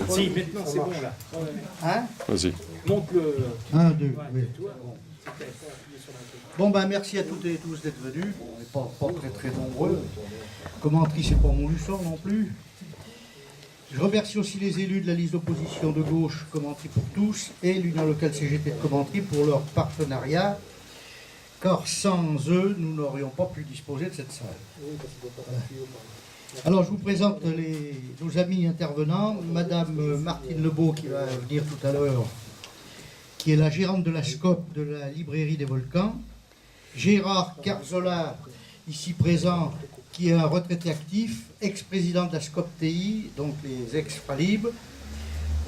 Si, maintenant c'est bon là. Hein? Vas-y. Monte le. 1, 2, oui. Bon, ben merci à toutes et tous d'être venus. On n'est pas très très nombreux. Commentry, c'est pas Montluçon non plus. Je remercie aussi les élus de la liste d'opposition de gauche Commentry pour tous et l'Union locale CGT de Commentry pour leur partenariat, car sans eux, nous n'aurions pas pu disposer de cette salle. Alors, je vous présente nos amis intervenants. Madame Martine Lebeau, qui va venir tout à l'heure, qui est la gérante de la SCOP de la librairie des Volcans. Gérard Carzola, ici présent, qui est un retraité actif, ex-président de la SCOP-TI, donc les ex-Fralib.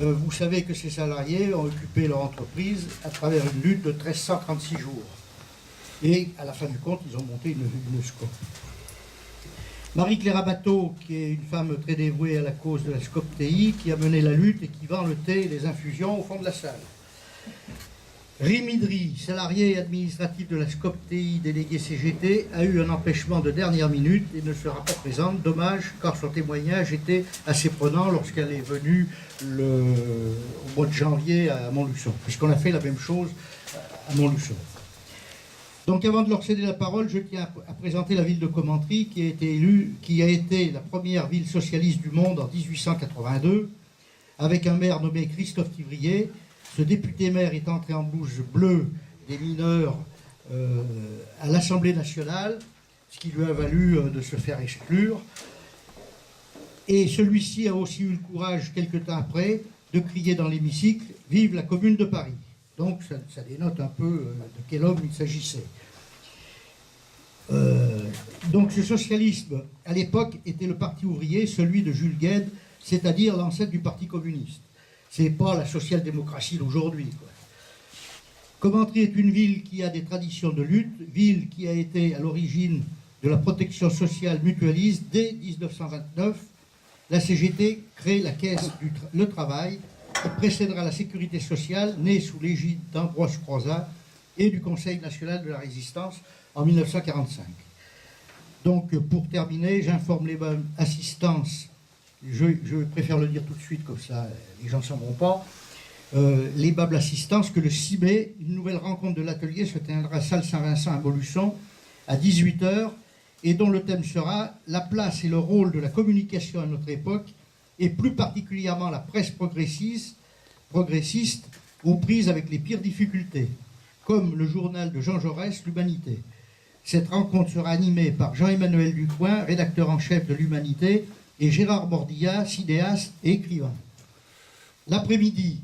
Vous savez que ces salariés ont occupé leur entreprise à travers une lutte de 1336 jours. Et à la fin du compte, ils ont monté une SCOP. Marie-Claire Abateau, qui est une femme très dévouée à la cause de la SCOP-TI, qui a mené la lutte et qui vend le thé et les infusions au fond de la salle. Rémi Dry, salarié administratif de la SCOP-TI, délégué CGT, a eu un empêchement de dernière minute et ne sera pas présente. Dommage, car son témoignage était assez prenant lorsqu'elle est venue au mois de janvier à Montluçon, puisqu'on a fait la même chose à Montluçon. Donc avant de leur céder la parole, je tiens à présenter la ville de Commentry, qui a été la première ville socialiste du monde en 1882, avec un maire nommé Christophe Thivrier. Ce député-maire est entré en blouse bleue des mineurs à l'Assemblée nationale, ce qui lui a valu de se faire exclure. Et celui-ci a aussi eu le courage, quelque temps après, de crier dans l'hémicycle « Vive la Commune de Paris ». Donc ça dénote un peu de quel homme il s'agissait. Donc ce socialisme, à l'époque, était le parti ouvrier, celui de Jules Guesde, c'est-à-dire l'ancêtre du Parti communiste. Ce n'est pas la social-démocratie d'aujourd'hui. Commentry est une ville qui a des traditions de lutte, ville qui a été à l'origine de la protection sociale mutualiste dès 1929. La CGT crée la Caisse du Travail, qui précédera la sécurité sociale, née sous l'égide d'Ambroise Croizat et du Conseil national de la résistance en 1945. Donc, pour terminer, j'informe les assistances. Je préfère le dire tout de suite, comme ça les gens ne s'en vont pas. Les Bables Assistances, que le 6 mai, une nouvelle rencontre de l'atelier se tiendra à Salle Saint-Vincent à Montluçon à 18 h, et dont le thème sera « La place et le rôle de la communication à notre époque, et plus particulièrement la presse progressiste aux prises avec les pires difficultés, comme le journal de Jean Jaurès, L'Humanité ». Cette rencontre sera animée par Jean-Emmanuel Ducoing, rédacteur en chef de L'Humanité, et Gérard Mordillat, cinéaste et écrivain. L'après-midi,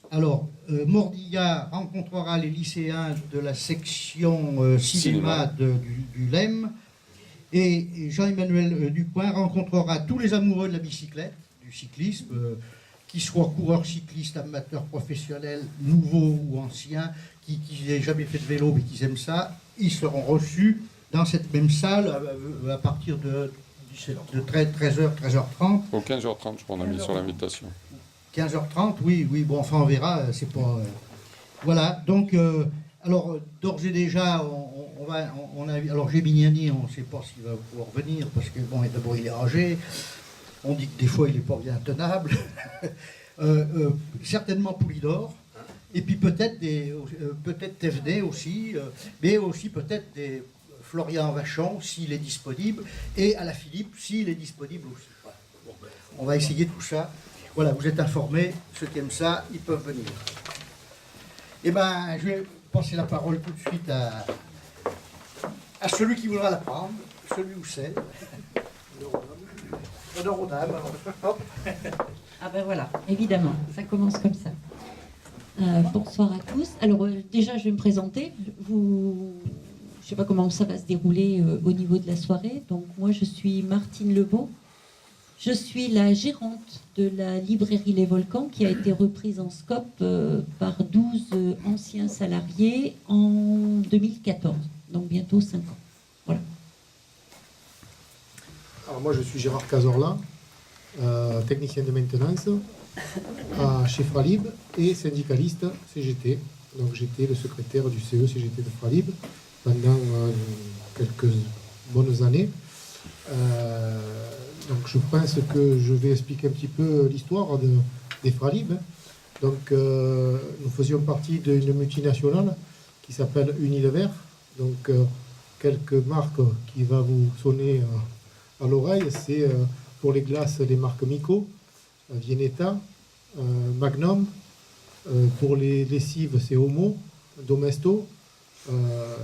alors, Mordillat rencontrera les lycéens de la section cinéma du LEM, et Jean-Emmanuel Ducoing rencontrera tous les amoureux de la bicyclette, du cyclisme, qu'ils soient coureurs cyclistes, amateurs, professionnels, nouveaux ou anciens, qui n'aient jamais fait de vélo mais qui aiment ça. Ils seront reçus dans cette même salle à partir de 13h, 13h30. Au 15h30, je crois, on a mis sur l'invitation. 15h30, oui, bon, enfin on verra, c'est pas... Voilà, donc, alors, d'ores et déjà, alors Géminiani, on ne sait pas s'il va pouvoir venir, parce que, bon, d'abord, il est âgé, on dit que des fois, il n'est pas bien tenable, certainement Poulidor, et puis peut-être Thévenet aussi, mais aussi peut-être des Florian Vachon, s'il est disponible, et Alaphilippe, s'il est disponible aussi. Voilà. Bon, on va essayer tout ça. Voilà, vous êtes informés, ceux qui aiment ça, ils peuvent venir. Eh bien, je vais passer la parole tout de suite à celui qui voudra la prendre, celui ou celle. Honneur aux dames. Hop. Ah ben voilà, évidemment, ça commence comme ça. Bonsoir à tous. Alors déjà, je vais me présenter. Je ne sais pas comment ça va se dérouler au niveau de la soirée. Donc moi, je suis Martine Lebeau. Je suis la gérante de la librairie Les Volcans, qui a été reprise en SCOP par 12 anciens salariés en 2014. Donc bientôt 5 ans. Voilà. Alors moi, je suis Gérard Cazorla, technicien de maintenance chez Fralib et syndicaliste CGT. Donc j'étais le secrétaire du CE-CGT de Fralib pendant quelques bonnes années. Donc je pense que je vais expliquer un petit peu l'histoire des Fralib. Donc, nous faisions partie d'une multinationale qui s'appelle Unilever. Donc, quelques marques qui vont vous sonner à l'oreille, c'est pour les glaces les marques Mico, Viennetta, Magnum. Pour les lessives, c'est Homo, Domesto,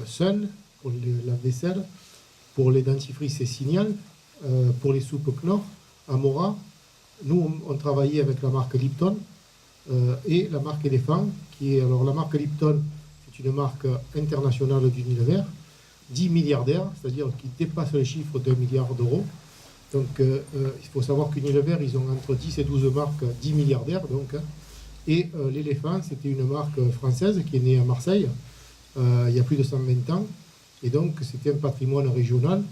Sun, pour la vaisselle. Pour les dentifrices, c'est Signal. Pour les soupes Knorr, Amora. Nous, on travaillait avec la marque Lipton et la marque Elephant, qui est, alors la marque Lipton, c'est une marque internationale d'Unilever, 10 milliardaires, c'est-à-dire qui dépasse le chiffre d'1 milliard d'euros. Donc, il faut savoir qu'Unilever, ils ont entre 10 et 12 marques, 10 milliardaires, donc. Et l'Elephant, c'était une marque française qui est née à Marseille il y a plus de 120 ans. Et donc, c'était un patrimoine régional.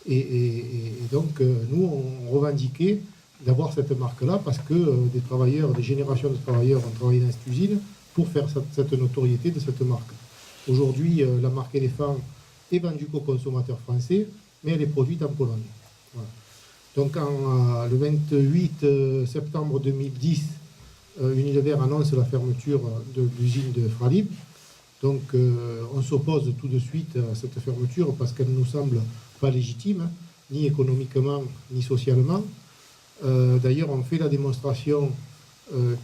Et donc, nous, on revendiquait d'avoir cette marque-là parce que des travailleurs, des générations de travailleurs ont travaillé dans cette usine pour faire cette notoriété de cette marque. Aujourd'hui, la marque Elephant est vendue qu'aux consommateurs français, mais elle est produite en Pologne. Voilà. Donc, le 28 septembre 2010, Unilever annonce la fermeture de l'usine de Fralib. Donc, on s'oppose tout de suite à cette fermeture parce qu'elle ne nous semble pas légitime, hein, ni économiquement, ni socialement. D'ailleurs, on fait la démonstration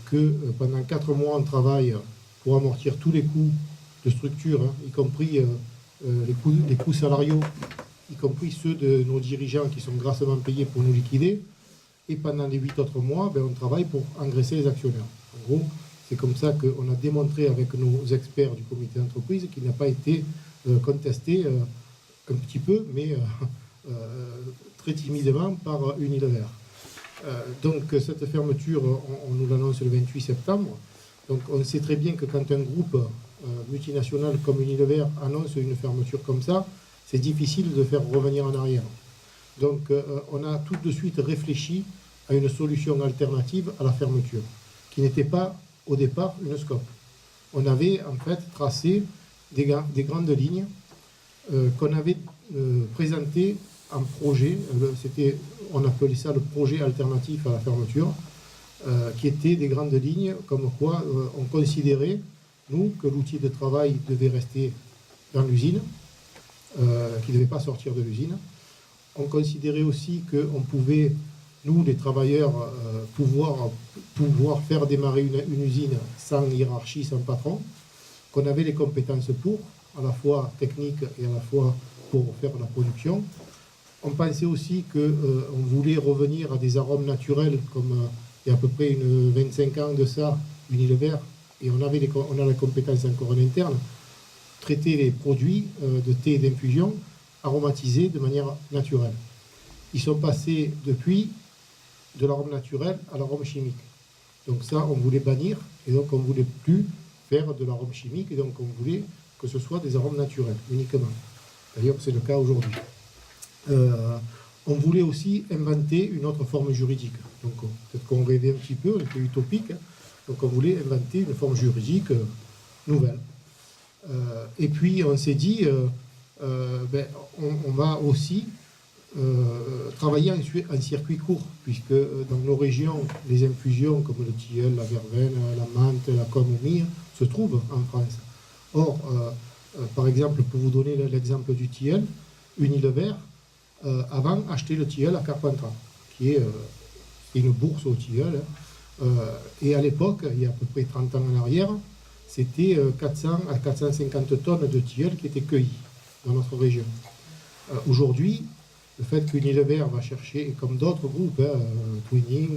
que pendant 4 mois, on travaille pour amortir tous les coûts de structure, hein, y compris les coûts salariaux, y compris ceux de nos dirigeants qui sont grassement payés pour nous liquider. Et pendant les 8 autres mois, on travaille pour engraisser les actionnaires. En gros, c'est comme ça qu'on a démontré avec nos experts du comité d'entreprise qu'il n'a pas été contesté un petit peu, mais très timidement par Unilever. Donc cette fermeture, on nous l'annonce le 28 septembre. Donc on sait très bien que quand un groupe multinational comme Unilever annonce une fermeture comme ça, c'est difficile de faire revenir en arrière. Donc on a tout de suite réfléchi à une solution alternative à la fermeture, qui n'était pas au départ une scope. On avait en fait tracé des grandes lignes qu'on avait présentées en projet. On appelait ça le projet alternatif à la fermeture, qui était des grandes lignes comme quoi on considérait, nous, que l'outil de travail devait rester dans l'usine, qu'il ne devait pas sortir de l'usine. On considérait aussi qu'on pouvait, nous, les travailleurs, pouvoir faire démarrer une usine sans hiérarchie, sans patron, qu'on avait les compétences pour, à la fois techniques et à la fois pour faire la production. On pensait aussi qu'on voulait revenir à des arômes naturels, comme il y a à peu près 25 ans de ça, Unilever, et on a la compétence encore en interne, traiter les produits de thé et d'infusion aromatisés de manière naturelle. Ils sont passés depuis de l'arôme naturel à l'arôme chimique. Donc ça, on voulait bannir, et donc on ne voulait plus faire de l'arôme chimique, et donc on voulait que ce soit des arômes naturels, uniquement. D'ailleurs, c'est le cas aujourd'hui. On voulait aussi inventer une autre forme juridique. Donc peut-être qu'on rêvait un petit peu, on était utopique, hein. Donc on voulait inventer une forme juridique nouvelle. Et puis on s'est dit, on va aussi travailler en circuit court, puisque dans nos régions, les infusions comme le tilleul, la verveine, la menthe, la camomille se trouvent en France. Or, par exemple, pour vous donner l'exemple du tilleul, Unilever, avant, achetait le tilleul à Carpentras, qui est une bourse au tilleul. Et à l'époque, il y a à peu près 30 ans en arrière, c'était 400 à 450 tonnes de tilleul qui étaient cueillies dans notre région. Aujourd'hui, le fait qu'Unilever va chercher, comme d'autres groupes, Twinning,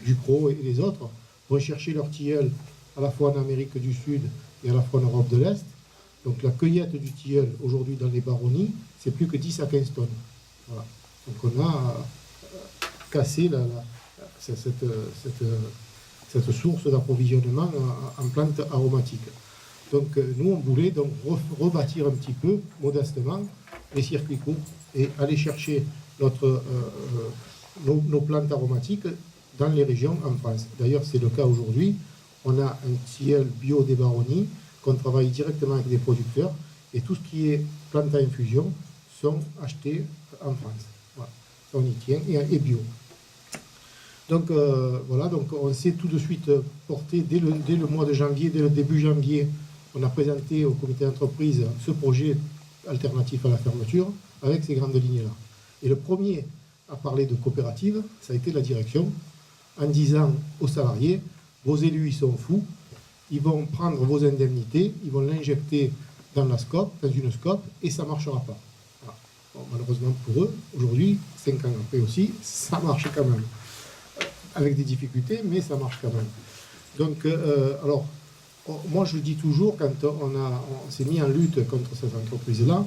Ducros et les autres, vont chercher leur tilleul à la fois en Amérique du Sud et à la fois en Europe de l'Est. Donc la cueillette du tilleul aujourd'hui dans les baronnies, c'est plus que 10 à 15 tonnes. Voilà. Donc on a cassé cette source d'approvisionnement en plantes aromatiques. Donc nous, on voulait donc rebâtir un petit peu, modestement, les circuits courts et aller chercher nos plantes aromatiques dans les régions en France. D'ailleurs, c'est le cas aujourd'hui. On a un tilleul bio des baronnies qu'on travaille directement avec des producteurs et tout ce qui est plantes à infusion sont achetés en France. Voilà. On y tient et bio. Donc voilà, donc on s'est tout de suite porté dès le mois de janvier, dès le début janvier, on a présenté au comité d'entreprise ce projet alternatif à la fermeture avec ces grandes lignes-là. Et le premier à parler de coopérative, ça a été la direction, en disant aux salariés, vos élus, ils sont fous, ils vont prendre vos indemnités, ils vont l'injecter dans une scope, et ça ne marchera pas. Voilà. Bon, malheureusement pour eux, aujourd'hui, 5 ans après aussi, ça marche quand même. Avec des difficultés, mais ça marche quand même. Donc, alors, moi je dis toujours, quand on s'est mis en lutte contre cette entreprise-là,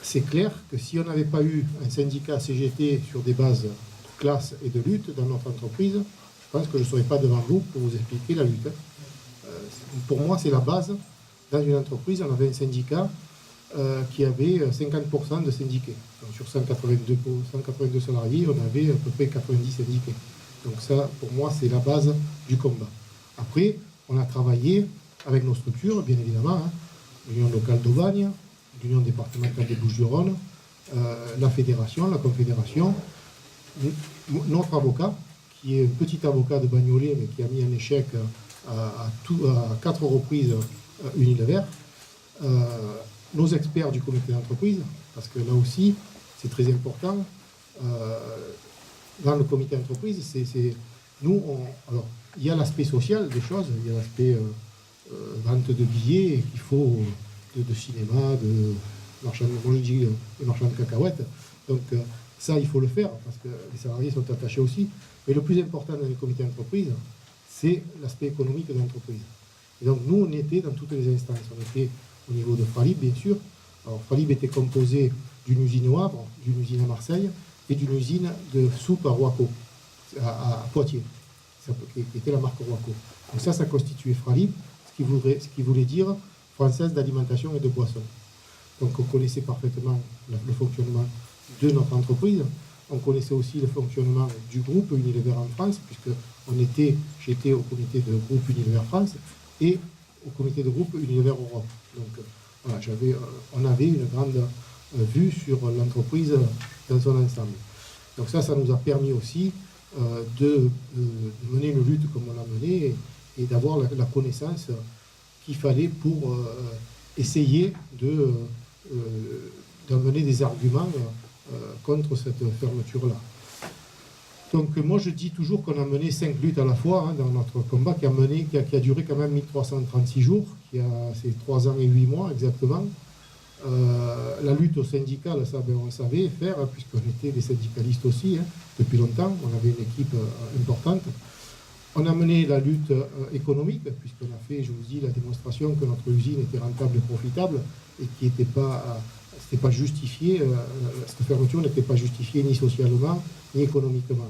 c'est clair que si on n'avait pas eu un syndicat CGT sur des bases de classe et de lutte dans notre entreprise, je pense que je ne serais pas devant vous pour vous expliquer la lutte. Pour moi, c'est la base. Dans une entreprise, on avait un syndicat qui avait 50% de syndiqués. Donc, sur 182 salariés, on avait à peu près 90 syndiqués. Donc ça, pour moi, c'est la base du combat. Après, on a travaillé avec nos structures, bien évidemment, hein, l'Union locale d'Aubagne, l'Union départementale des Bouches-du-Rhône, la fédération, la confédération, notre avocat, qui est un petit avocat de Bagnolet, mais qui a mis en échec à 4 reprises Unilever, nos experts du comité d'entreprise, parce que là aussi, c'est très important. Dans le comité d'entreprise, alors, il y a l'aspect social des choses, il y a l'aspect vente de billets qu'il faut, de cinéma, de marchand de cacahuètes. Donc ça, il faut le faire, parce que les salariés sont attachés aussi. Mais le plus important dans les comités d'entreprise, c'est l'aspect économique de l'entreprise. Et donc nous, on était dans toutes les instances. On était au niveau de Fralib, bien sûr. Alors Fralib était composé d'une usine au Havre, d'une usine à Marseille et d'une usine de soupe à Roaco, à Poitiers, qui était la marque Roaco. Donc ça constituait Fralib, ce qui voulait dire Française d'alimentation et de boissons. Donc on connaissait parfaitement le fonctionnement de notre entreprise. On connaissait aussi le fonctionnement du groupe Unilever en France, puisque j'étais au comité de groupe Unilever France et au comité de groupe Unilever Europe. Donc voilà, on avait une grande vue sur l'entreprise dans son ensemble. Donc ça nous a permis aussi de mener une lutte comme on l'a menée et d'avoir la connaissance qu'il fallait pour essayer d'amener des arguments contre cette fermeture-là. Donc moi je dis toujours qu'on a mené 5 luttes à la fois dans notre combat qui a duré quand même 1336 jours, c'est 3 ans et 8 mois exactement. La lutte au syndical, ça on savait faire, puisqu'on était des syndicalistes aussi, depuis longtemps, on avait une équipe importante. On a mené la lutte économique, puisqu'on a fait, je vous dis, la démonstration que notre usine était rentable et profitable, et qui n'était pas justifié, cette fermeture n'était pas justifiée ni socialement, ni économiquement.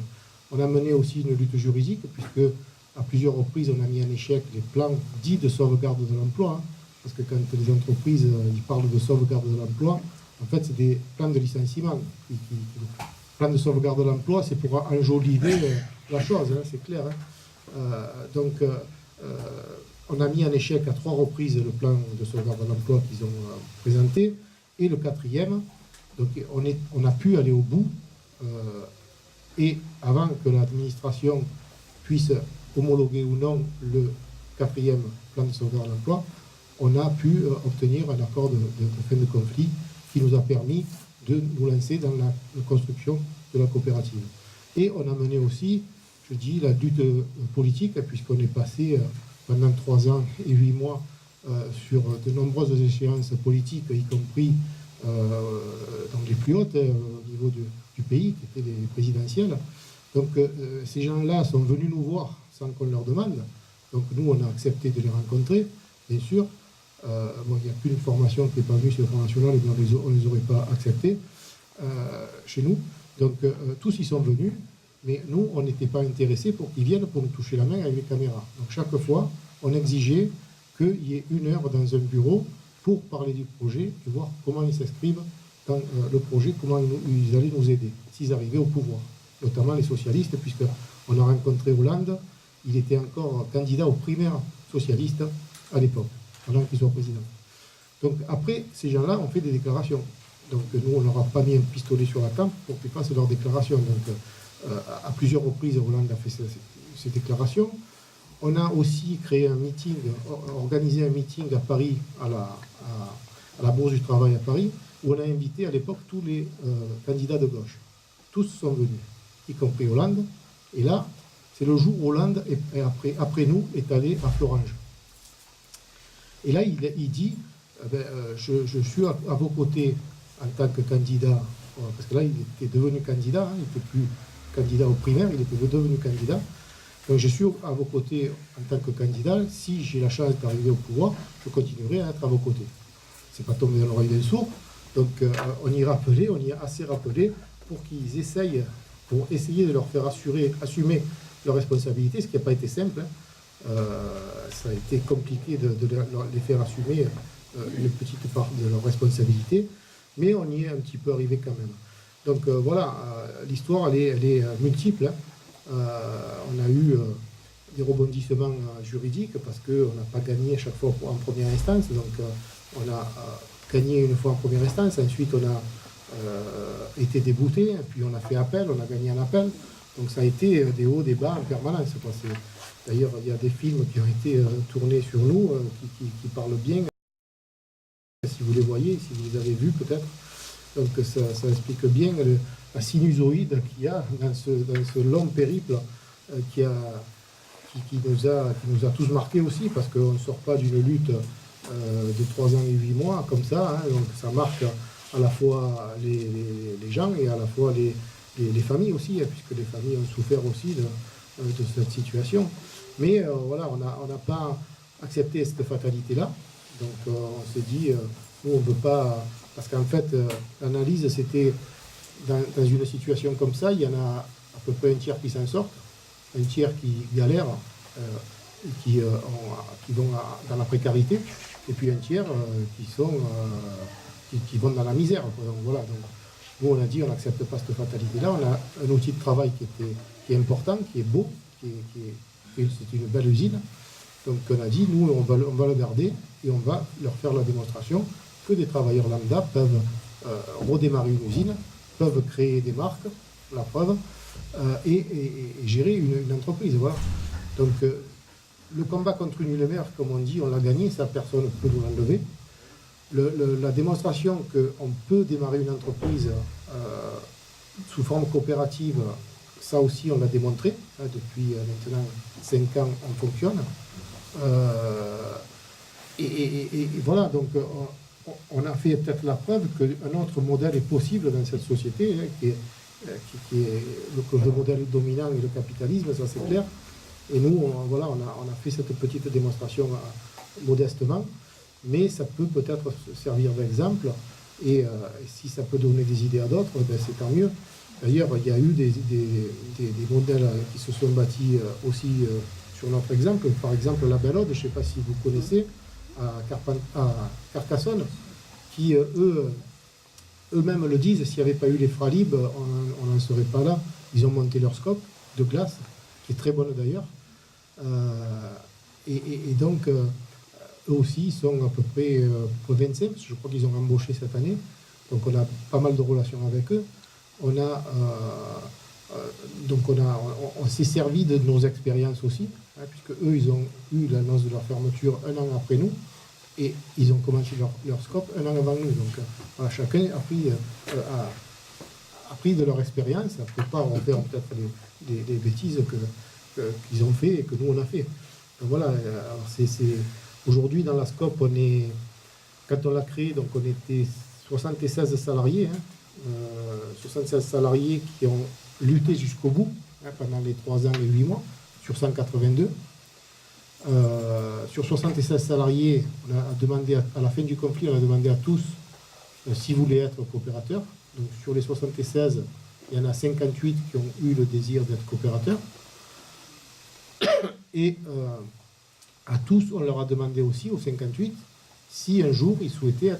On a mené aussi une lutte juridique, puisque à plusieurs reprises, on a mis en échec les plans dits de sauvegarde de l'emploi, parce que quand les entreprises ils parlent de sauvegarde de l'emploi, en fait, c'est des plans de licenciement. Plan de sauvegarde de l'emploi, c'est pour enjoliver la chose, c'est clair. Donc, on a mis en échec à 3 reprises le plan de sauvegarde de l'emploi qu'ils ont présenté, et le 4e, donc on a pu aller au bout, et avant que l'administration puisse homologuer ou non le 4e plan de sauvegarde de l'emploi, on a pu obtenir un accord de fin de conflit qui nous a permis de nous lancer dans la construction de la coopérative. Et on a mené aussi, je dis, la lutte politique, puisqu'on est passé pendant 3 ans et 8 mois sur de nombreuses échéances politiques, y compris dans les plus hautes au niveau du pays, qui étaient les présidentielles. Donc ces gens-là sont venus nous voir sans qu'on leur demande. Donc nous, on a accepté de les rencontrer, bien sûr. Il n'y a qu'une formation qui n'est pas venue sur le Front National, et bien on ne les aurait pas acceptés chez nous. Donc tous y sont venus, mais nous, on n'était pas intéressés pour qu'ils viennent pour nous toucher la main avec les caméras. Donc chaque fois, on exigeait qu'il y ait 1 heure dans un bureau pour parler du projet et voir comment ils s'inscrivent dans le projet, comment ils allaient nous aider s'ils arrivaient au pouvoir, notamment les socialistes, puisqu'on a rencontré Hollande, il était encore candidat aux primaires socialistes à l'époque, pendant qu'il soit président. Donc après, ces gens-là ont fait des déclarations. Donc nous, on ne leur a pas mis un pistolet sur la tempe pour qu'ils fassent leurs déclarations. Donc à plusieurs reprises, Hollande a fait ces déclarations. On a aussi créé un meeting, organisé un meeting à Paris, à la Bourse du Travail à Paris, où on a invité à l'époque tous les candidats de gauche. Tous sont venus, y compris Hollande. Et là, c'est le jour où Hollande, après nous, est allé à Florange. Et là, il dit, je suis à vos côtés en tant que candidat, parce que là, il était devenu candidat, il n'était plus candidat aux primaires, il était devenu candidat. Donc je suis à vos côtés en tant que candidat. Si j'ai la chance d'arriver au pouvoir, je continuerai à être à vos côtés. C'est pas tombé dans l'oreille d'un sourd. Donc on y a assez rappelé pour qu'ils essayent, pour essayer de leur faire assumer leurs responsabilités, ce qui n'a pas été simple. Ça a été compliqué de les faire assumer une petite part de leurs responsabilités, mais on y est un petit peu arrivé quand même. Donc voilà, l'histoire elle est multiple. On a eu des rebondissements juridiques parce qu'on n'a pas gagné chaque fois en première instance. Donc on a gagné une fois en première instance, ensuite on a été débouté, puis on a fait appel, on a gagné un appel. Donc ça a été des hauts, des bas en permanence. D'ailleurs, il y a des films qui ont été tournés sur nous qui parlent bien, si vous les voyez, si vous les avez vus peut-être. Donc ça explique bien la sinusoïde qu'il y a dans ce long périple qui nous a tous marqués aussi, parce qu'on ne sort pas d'une lutte de 3 ans et 8 mois comme ça, hein. Donc ça marque à la fois les gens et à la fois les familles aussi, hein, puisque les familles ont souffert aussi de cette situation. Mais voilà, on n'a pas accepté cette fatalité-là. Donc on s'est dit, nous on ne peut pas... Parce qu'en fait, l'analyse, c'était dans une situation comme ça, il y en a à peu près un tiers qui s'en sortent, un tiers qui galèrent, qui vont dans la précarité, et puis un tiers qui vont dans la misère. Donc voilà, donc, nous on a dit on n'accepte pas cette fatalité-là, on a un outil de travail qui est important, qui est beau, c'est une belle usine. Donc on a dit, nous on va le garder et on va leur faire la démonstration que des travailleurs lambda peuvent redémarrer une usine, peuvent créer des marques, la preuve, et gérer une entreprise. Voilà. Donc le combat contre Nulemer, comme on dit, on l'a gagné, ça personne ne peut nous l'enlever. La démonstration qu'on peut démarrer une entreprise sous forme coopérative, ça aussi on l'a démontré, hein, depuis maintenant 5 ans on fonctionne. Et voilà, donc on a fait peut-être la preuve qu'un autre modèle est possible dans cette société, hein, qui est le modèle dominant et le capitalisme, ça c'est clair. Et nous, on a fait cette petite démonstration modestement, mais ça peut-être servir d'exemple, et si ça peut donner des idées à d'autres, ben c'est tant mieux. D'ailleurs, il y a eu des modèles qui se sont bâtis aussi sur notre exemple. Par exemple, la Belle Aude, je ne sais pas si vous connaissez, à Carcassonne, qui eux-mêmes le disent, s'il n'y avait pas eu les Fralib, on n'en serait pas là. Ils ont monté leur scope de glace, qui est très bonne d'ailleurs. Et donc, eux aussi, ils sont à peu près 25, je crois qu'ils ont embauché cette année. Donc on a pas mal de relations avec eux. On s'est servi de nos expériences aussi, hein, puisque eux, ils ont eu l'annonce de leur fermeture 1 an après nous, et ils ont commencé leur scope 1 an avant nous. Donc voilà, chacun a pris de leur expérience, après pas en faire peut-être des bêtises qu'ils ont fait et que nous on a fait. Donc voilà, alors aujourd'hui dans la scope, quand on l'a créé, donc on était 76 salariés, hein, 76 salariés qui ont lutté jusqu'au bout, hein, pendant les 3 ans et 8 mois, sur 182. Sur 76 salariés, on a demandé à la fin du conflit, on a demandé à tous s'ils voulaient être coopérateurs. Donc sur les 76, il y en a 58 qui ont eu le désir d'être coopérateurs. Et à tous, on leur a demandé aussi, aux 58, si un jour ils souhaitaient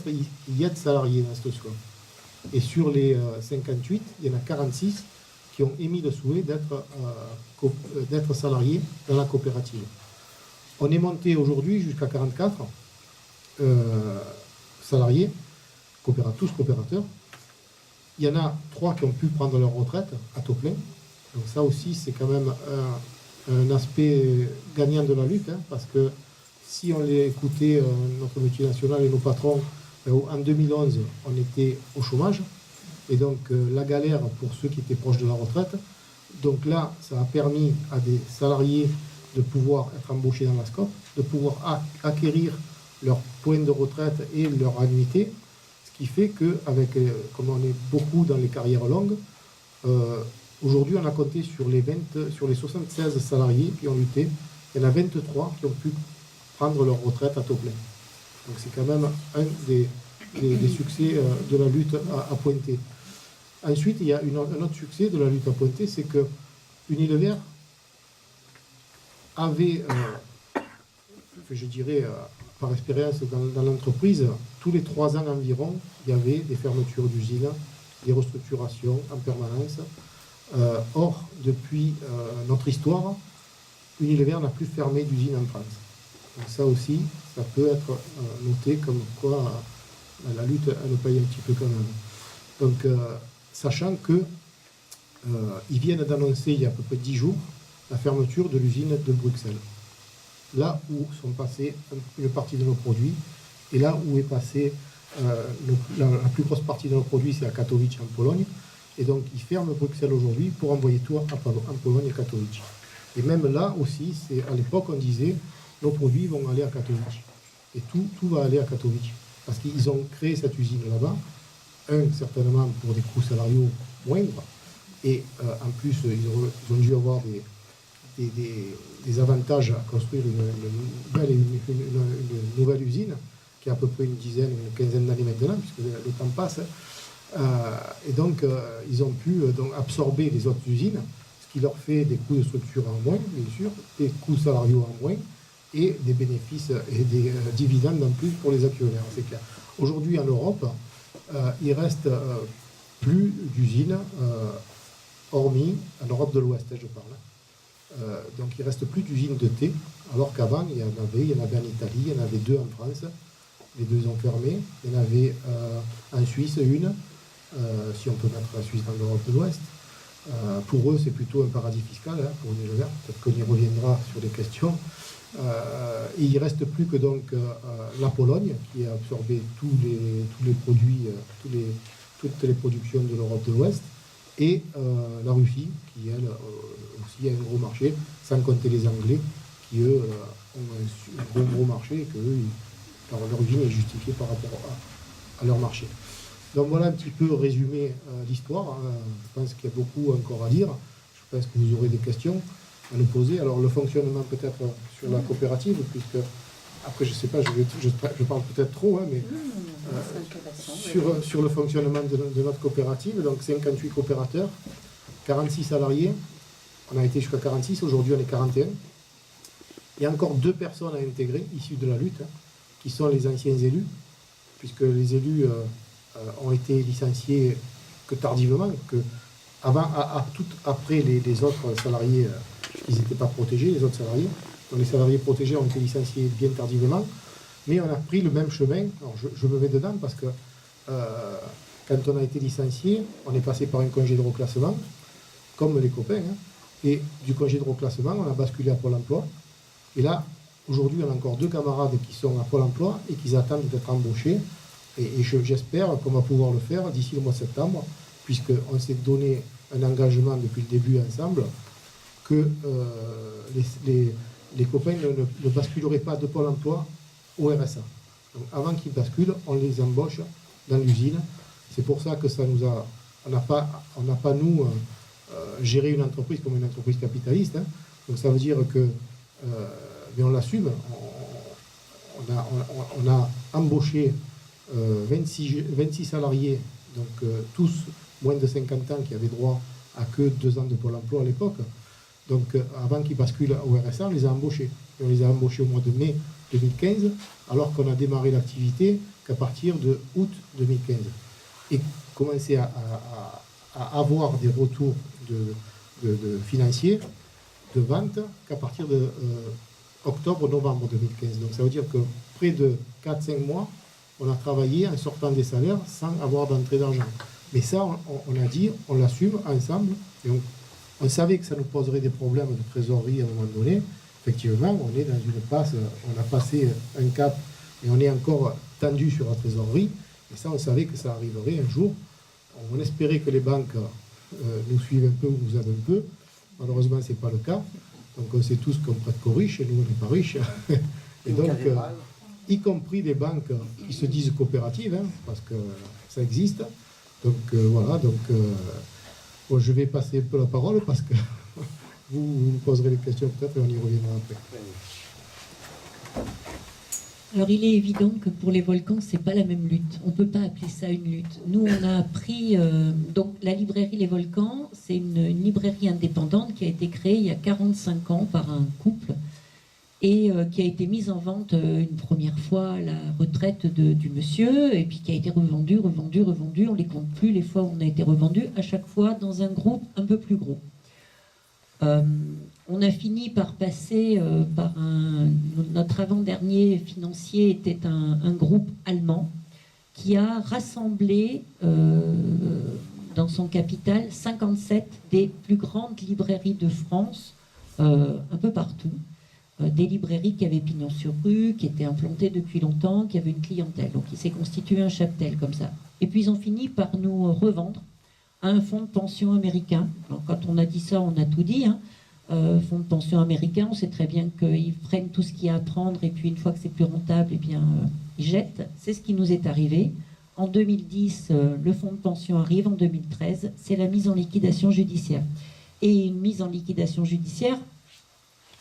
y être salariés dans ce scope. Et sur les 58, il y en a 46 qui ont émis le souhait d'être salariés dans la coopérative. On est monté aujourd'hui jusqu'à 44 salariés, tous coopérateurs. Il y en a 3 qui ont pu prendre leur retraite à taux plein. Donc ça aussi, c'est quand même un aspect gagnant de la lutte, hein, parce que si on les écoutait, notre multinationale et nos patrons, en 2011, on était au chômage, et donc la galère pour ceux qui étaient proches de la retraite. Donc là, ça a permis à des salariés de pouvoir être embauchés dans la SCOP, de pouvoir acquérir leur point de retraite et leur annuité, ce qui fait que, comme on est beaucoup dans les carrières longues, aujourd'hui on a compté sur les 76 salariés qui ont lutté, il y en a 23 qui ont pu prendre leur retraite à taux plein. Donc c'est quand même un des succès de la lutte à Pointer. Ensuite, il y a un autre succès de la lutte à Pointer, c'est que Unilever avait, je dirais, par expérience dans l'entreprise, tous les 3 ans environ, il y avait des fermetures d'usines, des restructurations en permanence. Or, depuis notre histoire, Unilever n'a plus fermé d'usine en France. Donc ça aussi, ça peut être noté comme quoi la lutte, elle paye un petit peu quand même. Donc, sachant que ils viennent d'annoncer il y a à peu près 10 jours la fermeture de l'usine de Bruxelles. Là où sont passés une partie de nos produits, et là où est passée la plus grosse partie de nos produits, c'est à Katowice en Pologne. Et donc, ils ferment Bruxelles aujourd'hui pour envoyer tout en Pologne et Katowice. Et même là aussi, à l'époque, on disait, nos produits vont aller à Katowice. Et tout va aller à Katowice. Parce qu'ils ont créé cette usine là-bas, certainement pour des coûts salariaux moindres, et en plus, ils ont dû avoir des avantages à construire une nouvelle usine, qui a à peu près une quinzaine d'années maintenant, puisque le temps passe. Et donc, ils ont pu absorber les autres usines, ce qui leur fait des coûts de structure en moins, bien sûr, des coûts salariaux en moins, et des bénéfices et des dividendes en plus pour les actionnaires, c'est clair. Aujourd'hui, en Europe, il reste plus d'usines, hormis en Europe de l'Ouest, je parle. Donc, il reste plus d'usines de thé, alors qu'avant, il y en avait en Italie, il y en avait 2 en France. Les 2 ont fermé. Il y en avait en Suisse une, si on peut mettre la Suisse dans l'Europe de l'Ouest. Pour eux, c'est plutôt un paradis fiscal, hein, pour Unilever. Peut-être qu'on y reviendra sur les questions. Et il ne reste plus que donc la Pologne, qui a absorbé tous les produits, toutes les productions de l'Europe de l'Ouest, et la Russie, qui elle aussi a un gros marché, sans compter les Anglais, qui eux ont un gros marché, et que leur usine est justifiée par rapport à leur marché. Donc voilà un petit peu résumé l'histoire. Je pense qu'il y a beaucoup encore à dire. Je pense que vous aurez des questions à nous poser. Alors le fonctionnement peut-être sur la coopérative, puisque après je ne sais pas, je parle peut-être trop, hein, mais sur le fonctionnement de notre coopérative, donc 58 coopérateurs, 46 salariés, on a été jusqu'à 46, aujourd'hui on est 41. Il y a encore 2 personnes à intégrer issues de la lutte, hein, qui sont les anciens élus, puisque les élus ont été licenciés que tardivement, que après les autres salariés, ils n'étaient pas protégés, les autres salariés. Donc les salariés protégés ont été licenciés bien tardivement, mais on a pris le même chemin. Alors je me mets dedans parce que quand on a été licencié, on est passé par un congé de reclassement, comme les copains, hein, et du congé de reclassement, on a basculé à Pôle emploi. Et là, aujourd'hui, on a encore 2 camarades qui sont à Pôle emploi et qui attendent d'être embauchés. Et j'espère qu'on va pouvoir le faire d'ici le mois de septembre, puisqu'on s'est donné un engagement depuis le début ensemble que les copains ne basculeraient pas de Pôle emploi au RSA. Donc avant qu'ils basculent, on les embauche dans l'usine. C'est pour ça que ça nous a... On n'a pas nous, géré une entreprise comme une entreprise capitaliste. Hein. Donc ça veut dire que... mais on l'assume. On a embauché 26 salariés, donc tous moins de 50 ans, qui avaient droit à que 2 ans de Pôle emploi à l'époque. Donc avant qu'ils basculent au RSA, on les a embauchés. Et on les a embauchés au mois de mai 2015, alors qu'on a démarré l'activité qu'à partir de août 2015. Et commencer à avoir des retours de financiers, de vente, qu'à partir de octobre-novembre 2015. Donc ça veut dire que près de 4-5 mois, on a travaillé en sortant des salaires sans avoir d'entrée d'argent. Mais ça, on a dit, on l'assume ensemble, et On savait que ça nous poserait des problèmes de trésorerie à un moment donné. Effectivement, on est dans une passe, on a passé un cap et on est encore tendu sur la trésorerie. Et ça, on savait que ça arriverait un jour. On espérait que les banques nous suivent un peu ou nous aident un peu. Malheureusement, ce n'est pas le cas. Donc on sait tous qu'on prête qu'aux riches et nous, on n'est pas riches. Et donc, y compris des banques qui se disent coopératives, hein, parce que ça existe. Donc voilà, donc bon, je vais passer un peu la parole parce que vous me poserez des questions peut-être et on y reviendra après. Alors il est évident que pour les volcans, c'est pas la même lutte. On peut pas appeler ça une lutte. Nous, on a appris donc la librairie Les Volcans, c'est une librairie indépendante qui a été créée il y a 45 ans par un couple et qui a été mise en vente une première fois à la retraite du monsieur et puis qui a été revendue. On les compte plus les fois où on a été revendu, à chaque fois dans un groupe un peu plus gros. On a fini par passer par notre avant-dernier financier était un groupe allemand qui a rassemblé dans son capital 57 des plus grandes librairies de France, un peu partout. Des librairies qui avaient pignon sur rue, qui étaient implantées depuis longtemps, qui avaient une clientèle. Donc il s'est constitué un cheptel comme ça. Et puis ils ont fini par nous revendre à un fonds de pension américain. Alors, quand on a dit ça, on a tout dit, hein. Fonds de pension américain, on sait très bien qu'ils prennent tout ce qu'il y a à prendre et puis une fois que c'est plus rentable, eh bien, ils jettent. C'est ce qui nous est arrivé. En 2010, le fonds de pension arrive. En 2013, c'est la mise en liquidation judiciaire. Et une mise en liquidation judiciaire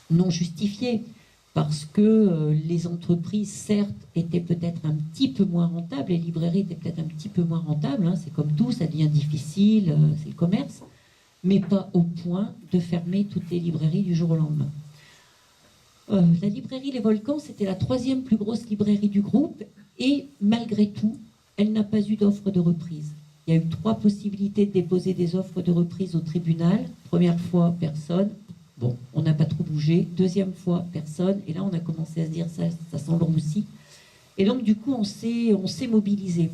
non justifiée parce que les entreprises, certes, étaient peut-être un petit peu moins rentables, les librairies étaient peut-être un petit peu moins rentables, hein, c'est comme tout, ça devient difficile, c'est le commerce, mais pas au point de fermer toutes les librairies du jour au lendemain. La librairie Les Volcans, c'était la 3e plus grosse librairie du groupe, et malgré tout, elle n'a pas eu d'offre de reprise. Il y a eu 3 possibilités de déposer des offres de reprise au tribunal. Première fois, personne. Bon, on n'a pas trop bougé. Deuxième fois, personne. Et là, on a commencé à se dire, ça sent le roussi. Et donc, du coup, on s'est mobilisé.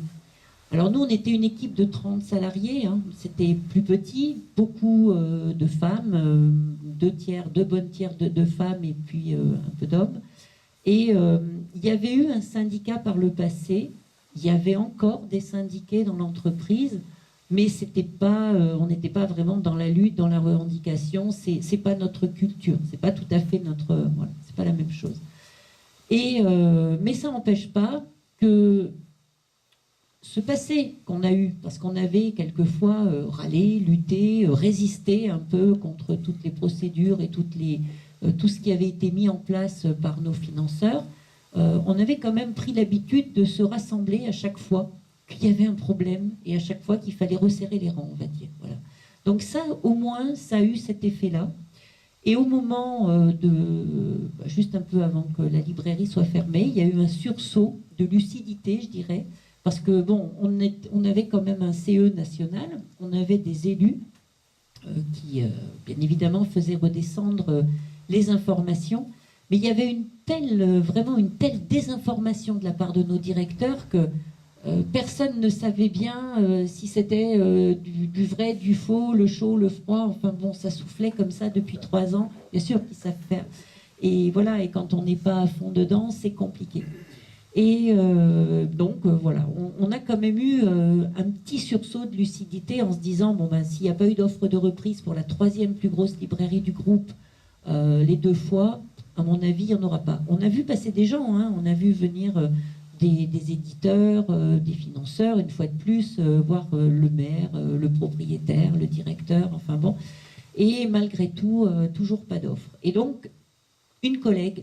Alors nous, on était une équipe de 30 salariés, hein. C'était plus petit, beaucoup de femmes, 2 bonnes tiers de femmes et puis un peu d'hommes. Et il y avait eu un syndicat par le passé, il y avait encore des syndiqués dans l'entreprise, mais c'était pas, on n'était pas vraiment dans la lutte, dans la revendication, c'est pas notre culture, c'est pas tout à fait notre... voilà, c'est pas la même chose. Et, mais ça n'empêche pas que ce passé qu'on a eu, parce qu'on avait quelquefois râlé, lutté, résisté un peu contre toutes les procédures et tout ce qui avait été mis en place par nos financeurs, on avait quand même pris l'habitude de se rassembler à chaque fois qu'il y avait un problème et à chaque fois qu'il fallait resserrer les rangs, on va dire. Voilà. Donc ça, au moins, ça a eu cet effet-là. Et au moment juste un peu avant que la librairie soit fermée, il y a eu un sursaut de lucidité, je dirais, parce que bon, on avait quand même un CE national, on avait des élus qui, bien évidemment, faisaient redescendre les informations, mais il y avait vraiment une telle désinformation de la part de nos directeurs que personne ne savait bien si c'était du vrai, du faux, le chaud, le froid, enfin bon, ça soufflait comme ça depuis 3 ans, bien sûr qu'ils savent faire. Et voilà, et quand on n'est pas à fond dedans, c'est compliqué. Et donc voilà, on a quand même eu un petit sursaut de lucidité en se disant, bon ben s'il n'y a pas eu d'offre de reprise pour la 3e plus grosse librairie du groupe les 2 fois, à mon avis, il n'y en aura pas. On a vu passer des gens, hein, on a vu venir des éditeurs, des financeurs, une fois de plus, voir le maire, le propriétaire, le directeur, enfin bon. Et malgré tout, toujours pas d'offre. Et donc, une collègue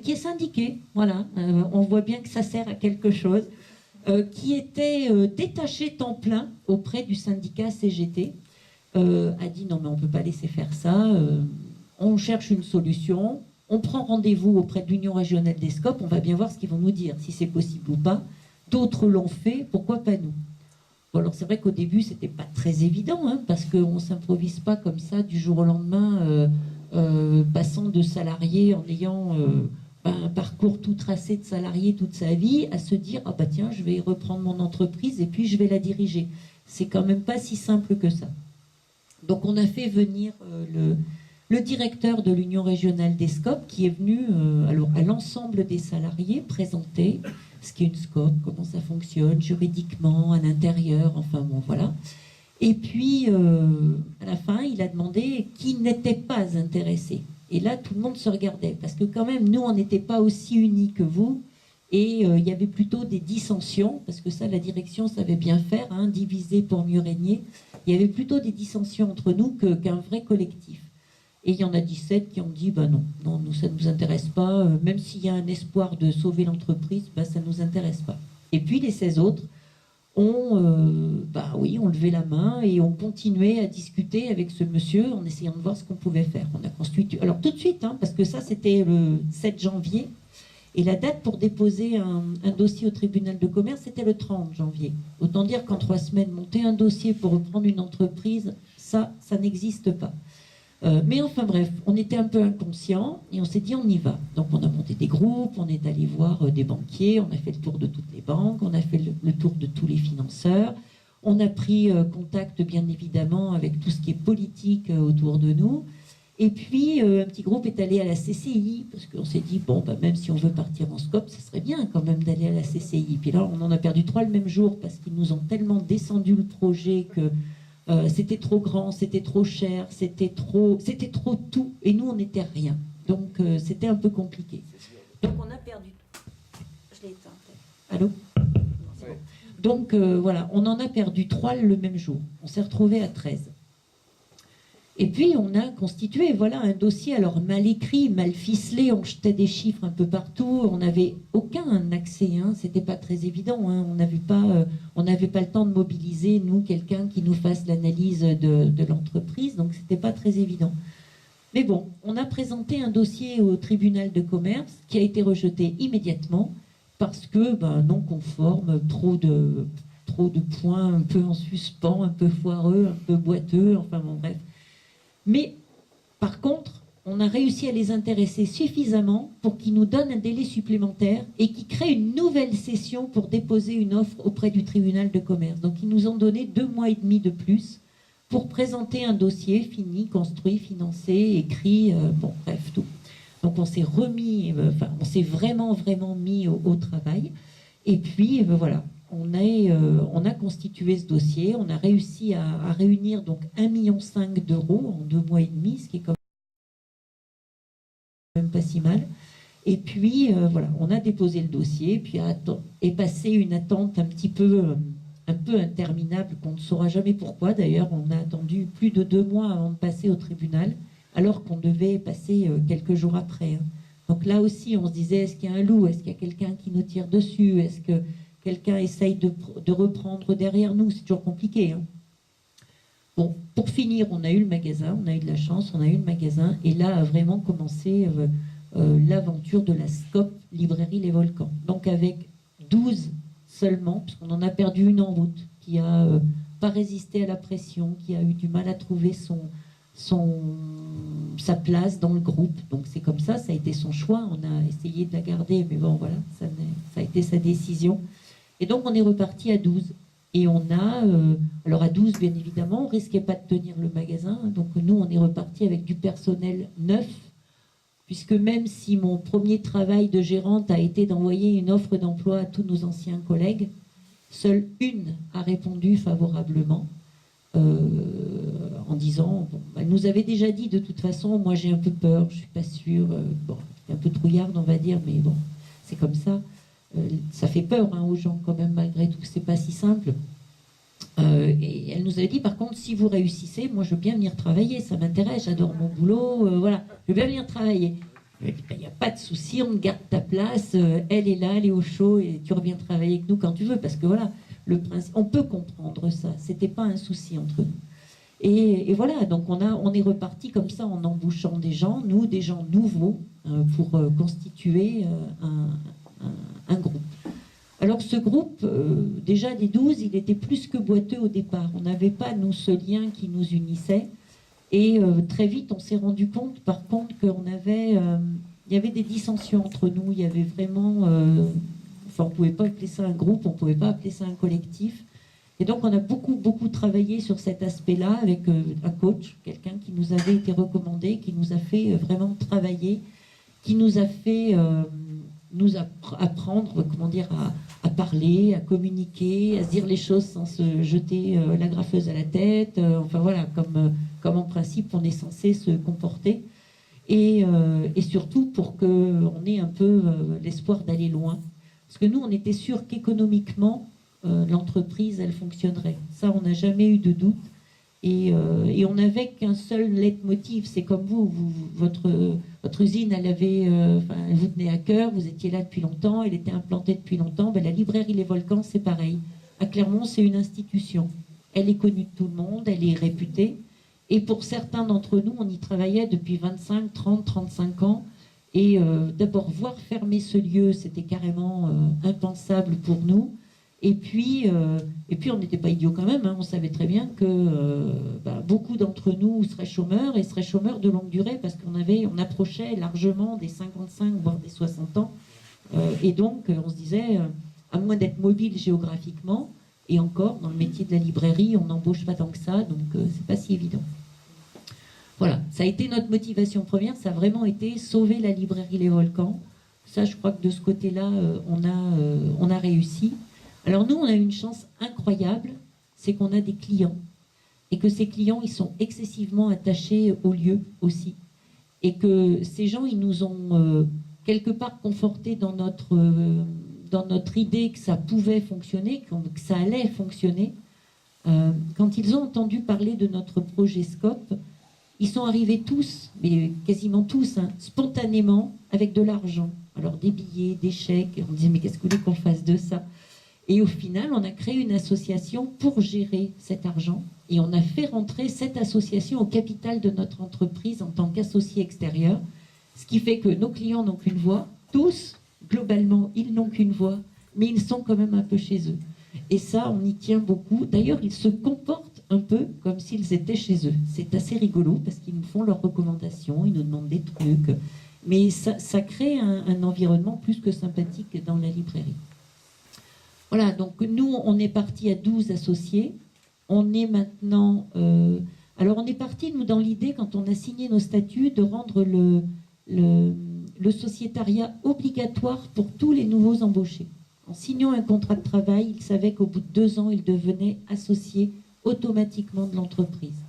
qui est syndiquée, voilà, on voit bien que ça sert à quelque chose, qui était détachée temps plein auprès du syndicat CGT, a dit non mais on ne peut pas laisser faire ça, on cherche une solution, on prend rendez-vous auprès de l'Union régionale des SCOP, on va bien voir ce qu'ils vont nous dire, si c'est possible ou pas. D'autres l'ont fait, pourquoi pas nous? Bon, alors c'est vrai qu'au début c'était pas très évident, hein, parce qu'on ne s'improvise pas comme ça du jour au lendemain, passant de salarié en ayant un parcours tout tracé de salarié toute sa vie, à se dire ah bah tiens je vais reprendre mon entreprise et puis je vais la diriger. C'est quand même pas si simple que ça. Donc on a fait venir le directeur de l'Union régionale des SCOP qui est venu à l'ensemble des salariés présenter ce qu'est une SCOP, comment ça fonctionne juridiquement, à l'intérieur, enfin bon voilà. Et puis à la fin, il a demandé qui n'était pas intéressé. Et là, tout le monde se regardait parce que quand même, nous, on n'était pas aussi unis que vous. Et il y avait plutôt des dissensions, parce que ça, la direction savait bien faire, hein, diviser pour mieux régner. Il y avait plutôt des dissensions entre nous qu'un vrai collectif. Et il y en a 17 qui ont dit, non, nous, ça ne nous intéresse pas, même s'il y a un espoir de sauver l'entreprise, ça ne nous intéresse pas. Et puis les 16 autres ont levé la main et ont continué à discuter avec ce monsieur en essayant de voir ce qu'on pouvait faire. On a constitué, alors tout de suite, hein, parce que ça c'était le 7 janvier, et la date pour déposer un dossier au tribunal de commerce, c'était le 30 janvier. Autant dire qu'en 3 semaines, monter un dossier pour reprendre une entreprise, ça n'existe pas. Mais enfin bref, on était un peu inconscients et on s'est dit on y va. Donc on a monté des groupes, on est allé voir des banquiers, on a fait le tour de toutes les banques, on a fait le tour de tous les financeurs, on a pris contact bien évidemment avec tout ce qui est politique autour de nous. Et puis, un petit groupe est allé à la CCI, parce qu'on s'est dit, même si on veut partir en SCOP, ça serait bien quand même d'aller à la CCI. Puis là, on en a perdu 3 le même jour, parce qu'ils nous ont tellement descendu le projet que c'était trop grand, c'était trop cher, c'était trop tout, et nous, on n'était rien. Donc, c'était un peu compliqué. Donc, on a perdu... Je l'ai éteint. Allô ? Donc, voilà, on en a perdu 3 le même jour. On s'est retrouvés à 13. Et puis, on a constitué un dossier, alors mal écrit, mal ficelé, on jetait des chiffres un peu partout, on n'avait aucun accès, hein, c'était pas très évident, hein, on n'avait pas le temps de mobiliser, nous, quelqu'un qui nous fasse l'analyse de l'entreprise, donc c'était pas très évident. Mais bon, on a présenté un dossier au tribunal de commerce qui a été rejeté immédiatement parce que non conforme, trop de points un peu en suspens, un peu foireux, un peu boiteux, enfin bon bref. Mais, par contre, on a réussi à les intéresser suffisamment pour qu'ils nous donnent un délai supplémentaire et qu'ils créent une nouvelle session pour déposer une offre auprès du tribunal de commerce. Donc, ils nous ont donné 2 mois et demi de plus pour présenter un dossier fini, construit, financé, écrit, bref, tout. Donc, on s'est on s'est vraiment mis au travail. Et puis, voilà. On a constitué ce dossier, on a réussi à réunir donc 1,5 million d'euros en 2 mois et demi, ce qui est quand même pas si mal. Et puis on a déposé le dossier, puis est passé une attente un peu interminable qu'on ne saura jamais pourquoi. D'ailleurs, on a attendu plus de 2 mois avant de passer au tribunal, alors qu'on devait passer quelques jours après. Hein. Donc là aussi, on se disait, est-ce qu'il y a un loup? Est-ce qu'il y a quelqu'un qui nous tire dessus? Est-ce que quelqu'un essaye de reprendre derrière nous? C'est toujours compliqué. Hein. Bon, pour finir, on a eu le magasin, on a eu de la chance, on a eu le magasin, et là a vraiment commencé l'aventure de la SCOP Librairie Les Volcans. Donc avec 12 seulement, parce qu'on en a perdu une en route, qui a pas résisté à la pression, qui a eu du mal à trouver sa place dans le groupe. Donc c'est comme ça a été son choix. On a essayé de la garder, mais bon voilà, ça a été sa décision. Et donc on est reparti à 12. Et on a, alors à 12 bien évidemment, on risquait pas de tenir le magasin. Donc nous on est reparti avec du personnel neuf, puisque même si mon premier travail de gérante a été d'envoyer une offre d'emploi à tous nos anciens collègues, seule une a répondu favorablement. En disant, elle nous avait déjà dit de toute façon, moi j'ai un peu peur, je suis pas sûre, un peu trouillarde on va dire, mais bon, c'est comme ça. Ça fait peur aux gens quand même malgré tout, c'est pas si simple. Et elle nous avait dit par contre, si vous réussissez, moi je veux bien venir travailler, ça m'intéresse, j'adore mon boulot, voilà, je veux bien venir travailler. Il n'y a pas de souci, on te garde ta place, elle est là, elle est au chaud et tu reviens travailler avec nous quand tu veux, parce que voilà, le principe, on peut comprendre ça, c'était pas un souci entre nous. Et voilà, donc on est reparti comme ça en embauchant des gens, nous, des gens nouveaux, pour constituer un groupe. Alors ce groupe, déjà des 12, il était plus que boiteux au départ. On n'avait pas, nous, ce lien qui nous unissait. Et très vite, on s'est rendu compte, par contre, il y avait des dissensions entre nous. Il y avait vraiment... on ne pouvait pas appeler ça un groupe, on ne pouvait pas appeler ça un collectif. Et donc on a beaucoup travaillé sur cet aspect-là avec un coach, quelqu'un qui nous avait été recommandé, qui nous a fait vraiment travailler, qui nous a fait apprendre, comment dire, à parler, à communiquer, à se dire les choses sans se jeter la graffeuse à la tête, enfin voilà, comme en principe on est censé se comporter, et surtout pour qu'on ait un peu l'espoir d'aller loin. Parce que nous, on était sûr qu'économiquement, l'entreprise, elle fonctionnerait. Ça, on n'a jamais eu de doute. Et on n'avait qu'un seul leitmotiv. C'est comme votre usine, elle vous tenait à cœur, vous étiez là depuis longtemps, elle était implantée depuis longtemps. Ben, la librairie Les Volcans, c'est pareil. À Clermont, c'est une institution. Elle est connue de tout le monde, elle est réputée. Et pour certains d'entre nous, on y travaillait depuis 25, 30, 35 ans. Et d'abord, voir fermer ce lieu, c'était carrément impensable pour nous. Et puis on n'était pas idiots quand même, hein. On savait très bien que beaucoup d'entre nous seraient chômeurs, et seraient chômeurs de longue durée, parce on approchait largement des 55, voire des 60 ans. Et donc, on se disait, à moins d'être mobile géographiquement, et encore, dans le métier de la librairie, on n'embauche pas tant que ça, donc c'est pas si évident. Voilà, ça a été notre motivation première, ça a vraiment été sauver la librairie Les Volcans. Ça, je crois que de ce côté-là, on a réussi. Alors nous, on a une chance incroyable, c'est qu'on a des clients, et que ces clients, ils sont excessivement attachés au lieu aussi, et que ces gens, ils nous ont quelque part confortés dans notre idée que ça pouvait fonctionner, que ça allait fonctionner. Quand ils ont entendu parler de notre projet Scope, ils sont arrivés tous, mais quasiment tous, hein, spontanément, avec de l'argent. Alors des billets, des chèques, on disait mais qu'est-ce que vous voulez qu'on fasse de ça ? Et au final, on a créé une association pour gérer cet argent, et on a fait rentrer cette association au capital de notre entreprise en tant qu'associé extérieur, ce qui fait que nos clients n'ont qu'une voix, tous, globalement, ils n'ont qu'une voix, mais ils sont quand même un peu chez eux. Et ça, on y tient beaucoup. D'ailleurs, ils se comportent un peu comme s'ils étaient chez eux. C'est assez rigolo parce qu'ils nous font leurs recommandations, ils nous demandent des trucs. Mais ça crée un environnement plus que sympathique dans la librairie. Voilà, donc nous, on est parti à 12 associés. On est maintenant... alors, on est parti, nous, dans l'idée, quand on a signé nos statuts, de rendre le sociétariat obligatoire pour tous les nouveaux embauchés. En signant un contrat de travail, ils savaient qu'au bout de 2 ans, ils devenaient associés automatiquement de l'entreprise.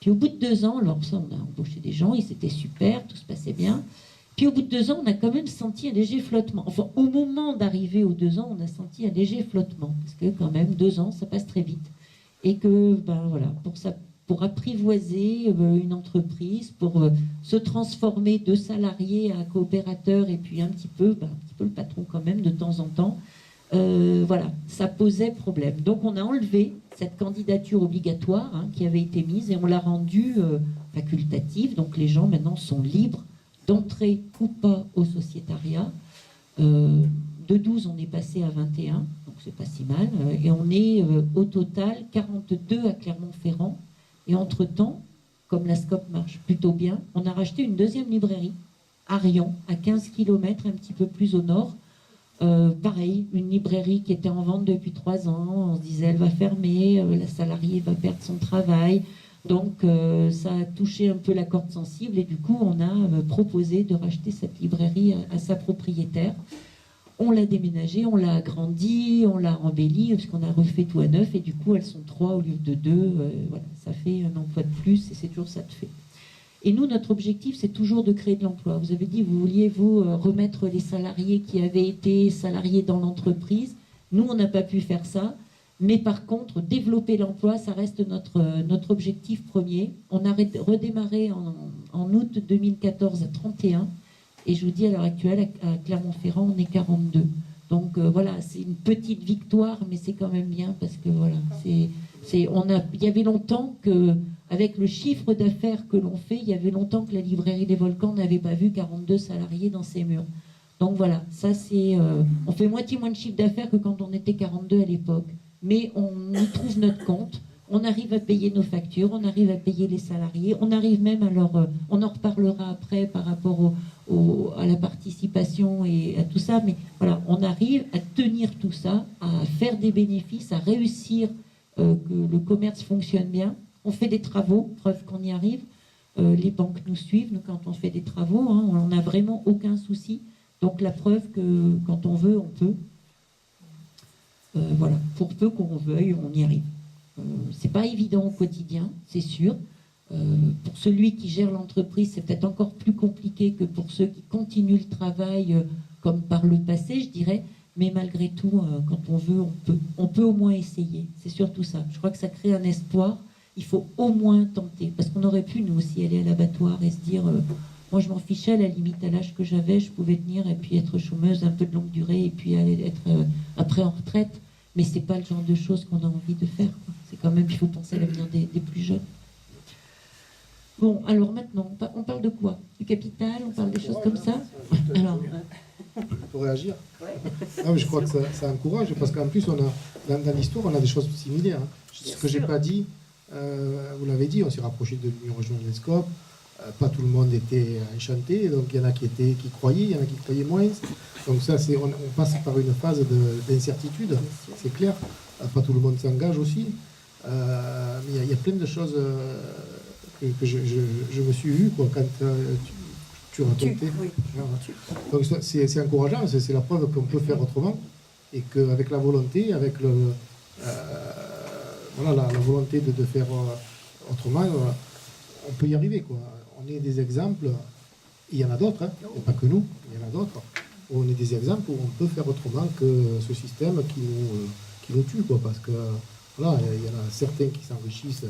Puis au bout de 2 ans, alors ça, on a embauché des gens, ils étaient super, tout se passait bien. Puis au bout de 2 ans, on a quand même senti un léger flottement. Enfin, au moment d'arriver aux 2 ans, on a senti un léger flottement. Parce que quand même, 2 ans, ça passe très vite. Et que, voilà, pour apprivoiser une entreprise, pour se transformer de salarié à coopérateur, et puis un petit peu le patron quand même de temps en temps, voilà, ça posait problème. Donc on a enlevé cette candidature obligatoire qui avait été mise, et on l'a rendue facultative. Donc les gens maintenant sont libres d'entrer ou pas au sociétariat. De 12, on est passé à 21, donc c'est pas si mal. Et on est au total 42 à Clermont-Ferrand. Et entre-temps, comme la SCOP marche plutôt bien, on a racheté une deuxième librairie, à Rion, à 15 km, un petit peu plus au nord. Pareil, une librairie qui était en vente depuis 3 ans. On se disait, elle va fermer, la salariée va perdre son travail. Donc, ça a touché un peu la corde sensible. Et du coup, on a proposé de racheter cette librairie à sa propriétaire. On l'a déménagée, on l'a agrandie, on l'a embellie, parce qu'on a refait tout à neuf. Et du coup, elles sont 3 au lieu de 2. Voilà, ça fait un emploi de plus, et c'est toujours ça de fait. Et nous, notre objectif, c'est toujours de créer de l'emploi. Vous avez dit, vous vouliez remettre les salariés qui avaient été salariés dans l'entreprise. Nous, on n'a pas pu faire ça. Mais par contre, développer l'emploi, ça reste notre objectif premier. On a redémarré en août 2014 à 31. Et je vous dis, à l'heure actuelle, à Clermont-Ferrand, on est 42. Donc voilà, c'est une petite victoire, mais c'est quand même bien, parce que voilà, il y avait longtemps que, avec le chiffre d'affaires que l'on fait, il y avait longtemps que la librairie des Volcans n'avait pas vu 42 salariés dans ses murs. Donc voilà, ça c'est, on fait moitié moins de chiffre d'affaires que quand on était 42 à l'époque. Mais on y trouve notre compte, on arrive à payer nos factures, on arrive à payer les salariés, on arrive même à on en reparlera après par rapport à la participation et à tout ça, mais voilà, on arrive à tenir tout ça, à faire des bénéfices, à réussir que le commerce fonctionne bien. On fait des travaux, preuve qu'on y arrive. Les banques nous suivent, nous, quand on fait des travaux, hein, on n'a vraiment aucun souci. Donc la preuve que quand on veut, on peut. Voilà, pour peu qu'on veuille, on y arrive. C'est pas évident au quotidien, c'est sûr. Pour celui qui gère l'entreprise, c'est peut-être encore plus compliqué que pour ceux qui continuent le travail comme par le passé, je dirais. Mais malgré tout, quand on veut, on peut. On peut au moins essayer. C'est surtout ça. Je crois que ça crée un espoir. Il faut au moins tenter. Parce qu'on aurait pu, nous aussi, aller à l'abattoir et se dire moi, je m'en fichais, à la limite, à l'âge que j'avais, je pouvais tenir et puis être chômeuse un peu de longue durée et puis aller être après en retraite. Mais c'est pas le genre de choses qu'on a envie de faire, quoi. C'est quand même, il faut penser à l'avenir des plus jeunes. Bon, alors maintenant, on parle de quoi? Du capital? On parle des choses comme ça? Alors, Pour réagir. Ah, mais je crois que ça encourage, parce qu'en plus, on a, dans l'histoire, on a des choses similaires. Hein. Ce que j'ai pas dit, vous l'avez dit, on s'est rapproché de l'Union rejoindre les SCOP. Pas tout le monde était enchanté, donc il y en a qui croyaient, il y en a qui croyaient moins. Donc ça, on passe par une phase d'incertitude, c'est clair. Pas tout le monde s'engage aussi. Mais il y a plein de choses que je me suis eu quand tu racontais. Oui. Donc c'est encourageant, c'est la preuve qu'on peut faire autrement et qu'avec la volonté, avec la volonté de faire autrement, on peut y arriver, quoi. On est des exemples, il y en a d'autres, hein, et pas que nous, il y en a d'autres. On est des exemples où on peut faire autrement que ce système qui nous tue, quoi, parce que voilà, il y en a certains qui s'enrichissent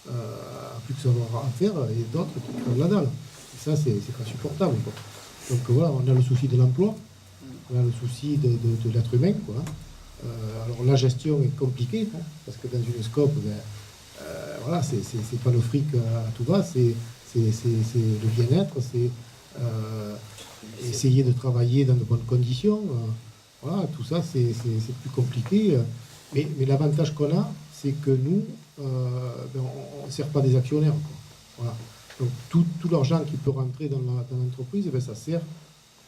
à plus que savoir en faire et d'autres qui crèvent la dalle. Et ça, c'est insupportable, quoi. Donc voilà, on a le souci de l'emploi, on a le souci de l'être humain, quoi. Alors la gestion est compliquée, hein, parce que dans une scope, voilà, c'est pas le fric à tout va, c'est le bien-être, c'est essayer de travailler dans de bonnes conditions. Voilà, tout ça, c'est plus compliqué. Mais l'avantage qu'on a, c'est que nous, on ne sert pas des actionnaires, quoi. Voilà. Donc tout l'argent qui peut rentrer dans l'entreprise, ça sert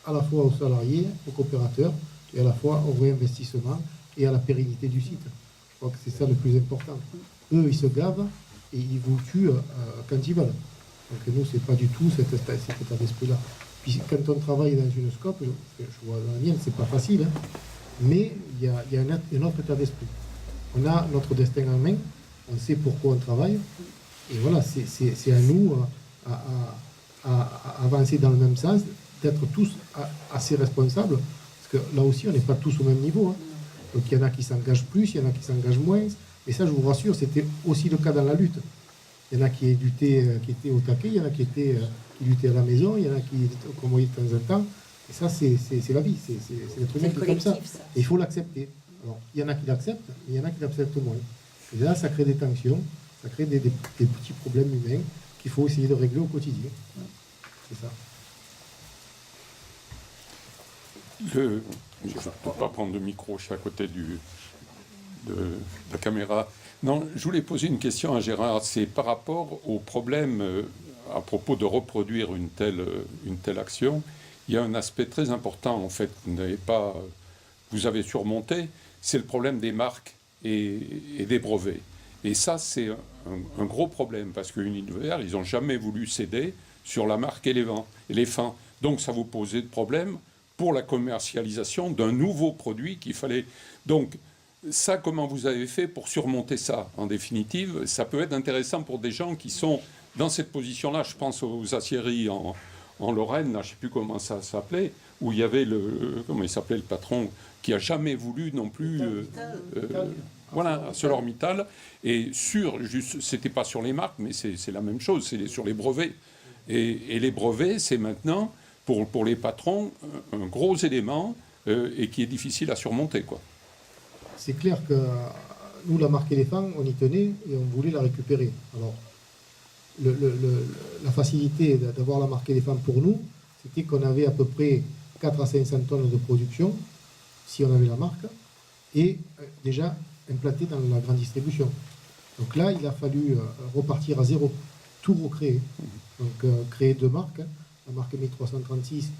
à la fois aux salariés, aux coopérateurs, et à la fois au réinvestissement et à la pérennité du site. Je crois que c'est ça le plus important. Eux, ils se gavent et ils vous tuent quand ils veulent. Donc nous, c'est pas du tout cet état d'esprit-là. Puis quand on travaille dans une scope, je vois dans la mienne, c'est pas facile, hein, mais il y a un autre état d'esprit. On a notre destin en main, on sait pourquoi on travaille, et voilà, c'est à nous à avancer dans le même sens, d'être tous assez responsables, parce que là aussi, on n'est pas tous au même niveau, hein. Donc il y en a qui s'engagent plus, il y en a qui s'engagent moins, et ça, je vous rassure, c'était aussi le cas dans la lutte. Il y en a qui étaient au taquet, il y en a qui luttaient à la maison, il y en a qui convoyaient de temps en temps. Et ça, c'est la vie, c'est l'être humain qui est comme ça. Et il faut l'accepter. Alors, il y en a qui l'acceptent, mais il y en a qui l'acceptent moins. Et là, ça crée des tensions, ça crée des petits problèmes humains qu'il faut essayer de régler au quotidien. C'est ça. Je ne peux pas prendre de micro, je suis à côté de la caméra. Non, je voulais poser une question à Gérard. C'est par rapport au problème, à propos de reproduire une telle action. Il y a un aspect très important, en fait, que vous avez surmonté, c'est le problème des marques et des brevets. Et ça, c'est un gros problème, parce qu'Unilever, ils n'ont jamais voulu céder sur la marque et les fins. Donc, ça vous posait de problème pour la commercialisation d'un nouveau produit qu'il fallait... Donc, ça, comment vous avez fait pour surmonter ça? En définitive, ça peut être intéressant pour des gens qui sont dans cette position-là. Je pense aux aciéries en Lorraine, là, je ne sais plus comment ça s'appelait, où il y avait comment il s'appelait le patron, qui n'a jamais voulu non plus... voilà, ArcelorMittal. Et c'était pas sur les marques, mais c'est la même chose, c'est sur les brevets. Et les brevets, c'est maintenant, pour les patrons, un gros élément et qui est difficile à surmonter, quoi. C'est clair que nous, la marque éléphant, on y tenait et on voulait la récupérer. Alors, la facilité d'avoir la marque éléphant pour nous, c'était qu'on avait à peu près 4 à 500 tonnes de production, si on avait la marque, et déjà implanté dans la grande distribution. Donc là, il a fallu repartir à zéro, tout recréer. Donc créer 2 marques, hein, la marque 1336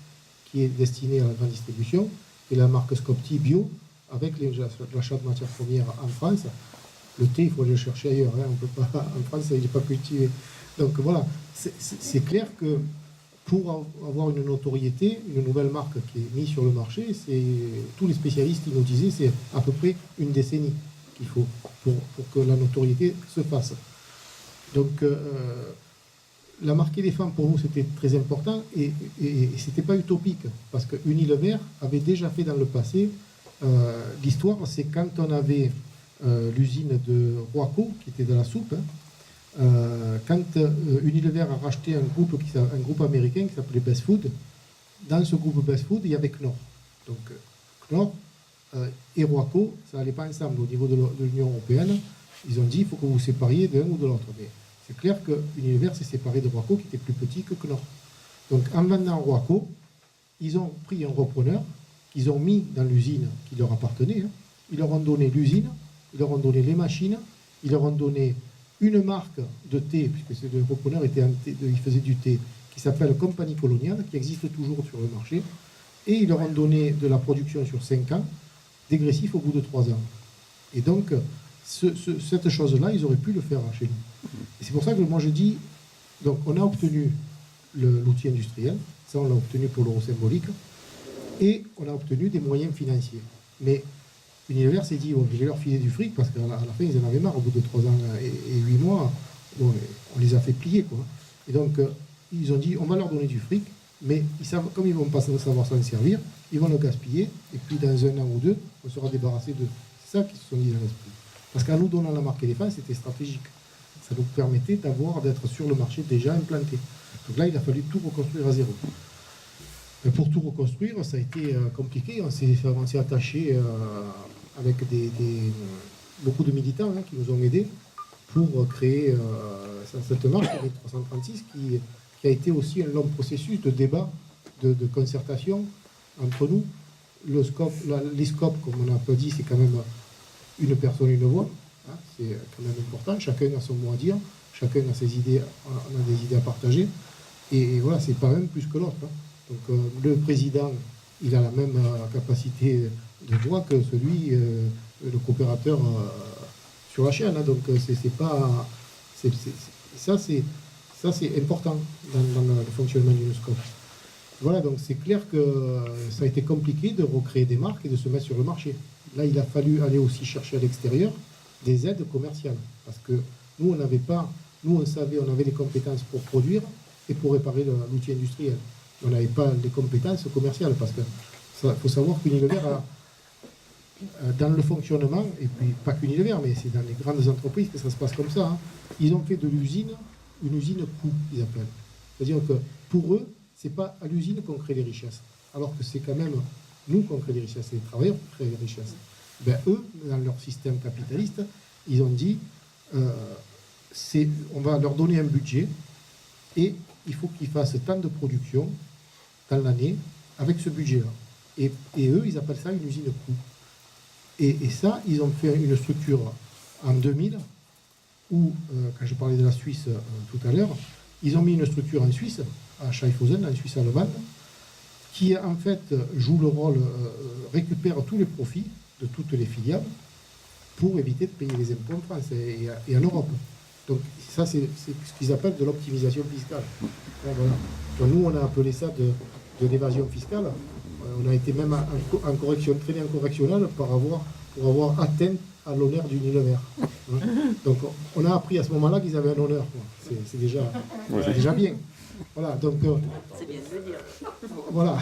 qui est destinée à la grande distribution, et la marque Scopti Bio, avec l'achat de matières premières en France. Le thé, il faut aller le chercher ailleurs. Hein. On peut pas, en France, il n'est pas cultivé. Donc voilà, c'est clair que pour avoir une notoriété, une nouvelle marque qui est mise sur le marché, tous les spécialistes ils nous disaient c'est à peu près une décennie qu'il faut pour que la notoriété se fasse. Donc la marque Éléphant pour nous c'était très important et c'était pas utopique parce que Unilever avait déjà fait dans le passé l'histoire, c'est quand on avait l'usine de Roaco qui était de la soupe. Quand Unilever a racheté un groupe américain qui s'appelait Best Food, dans ce groupe Best Food, il y avait Knorr. Donc Knorr et Roaco, ça n'allait pas ensemble. Au niveau de l'Union européenne, ils ont dit il faut que vous vous sépariez de l'un ou de l'autre. Mais c'est clair que Unilever s'est séparé de Roaco qui était plus petit que Knorr. Donc en vendant Roaco, ils ont pris un repreneur qu'ils ont mis dans l'usine qui leur appartenait. Hein. Ils leur ont donné l'usine, ils leur ont donné les machines, ils leur ont donné une marque de thé, puisque le repreneur il faisait du thé, qui s'appelle Compagnie Coloniale, qui existe toujours sur le marché, et ils leur ont donné de la production sur 5 ans, dégressif au bout de 3 ans. Et donc, cette chose-là, ils auraient pu le faire chez nous. Et c'est pour ça que moi je dis, donc on a obtenu l'outil industriel, ça on l'a obtenu pour l'euro symbolique, et on a obtenu des moyens financiers. Mais Unilever s'est dit, bon, je vais leur filer du fric, parce qu'à la fin, ils en avaient marre, au bout de 3 ans et 8 mois, bon, on les a fait plier, quoi. Et donc, ils ont dit, on va leur donner du fric, mais ils savent, comme ils ne vont pas savoir s'en servir, ils vont le gaspiller, et puis dans 1 an ou 2, on sera débarrassé d'eux. C'est ça qu'ils se sont dit dans l'esprit. Parce qu'en nous donnant la marque Éléphant, c'était stratégique. Ça nous permettait d'être sur le marché déjà implanté. Donc là, il a fallu tout reconstruire à zéro. Mais pour tout reconstruire, ça a été compliqué. On s'est attaché avec beaucoup de militants hein, qui nous ont aidés pour créer cette marque avec 336 qui a été aussi un long processus de débat, de concertation entre nous. Les scopes, comme on a un peu dit, c'est quand même une personne, une voix. Hein, c'est quand même important. Chacun a son mot à dire, chacun a ses idées, on a des idées à partager. Et voilà, c'est pas un plus que l'autre. Hein. Donc le président, il a la même capacité de voix que celui, le coopérateur sur la chaîne. Hein. Donc c'est pas, ça c'est important dans le fonctionnement d'une scope. Voilà, donc c'est clair que ça a été compliqué de recréer des marques et de se mettre sur le marché. Là, il a fallu aller aussi chercher à l'extérieur des aides commerciales. Parce que nous, on n'avait pas, nous on savait, on avait les compétences pour produire et pour réparer l'outil industriel. On n'avait pas les compétences commerciales parce qu'il faut savoir qu'Unilever dans le fonctionnement, et puis pas qu'Unilever, mais c'est dans les grandes entreprises que ça se passe comme ça, hein, ils ont fait de l'usine une usine coût, ils appellent. C'est-à-dire que pour eux, c'est pas à l'usine qu'on crée les richesses, alors que c'est quand même nous qu'on crée les richesses, c'est les travailleurs qui créent les richesses. Ben, eux, dans leur système capitaliste, ils ont dit on va leur donner un budget et il faut qu'ils fassent tant de production dans l'année avec ce budget-là. Et eux, ils appellent ça une usine coût. Et ça, ils ont fait une structure en 2000 où, quand je parlais de la Suisse tout à l'heure, ils ont mis une structure en Suisse, à Schaffhausen, en Suisse allemande, qui en fait joue le rôle, récupère tous les profits de toutes les filiales pour éviter de payer les impôts en France et en Europe. Donc ça, c'est ce qu'ils appellent de l'optimisation fiscale. Voilà. Donc, nous, on a appelé ça de l'évasion fiscale. On a été même en correction, traîné en correctionnel pour avoir atteint à l'honneur d'Unilever. Hein. Donc on a appris à ce moment-là qu'ils avaient un honneur. C'est déjà bien. Voilà, donc c'est bien de le dire. Voilà.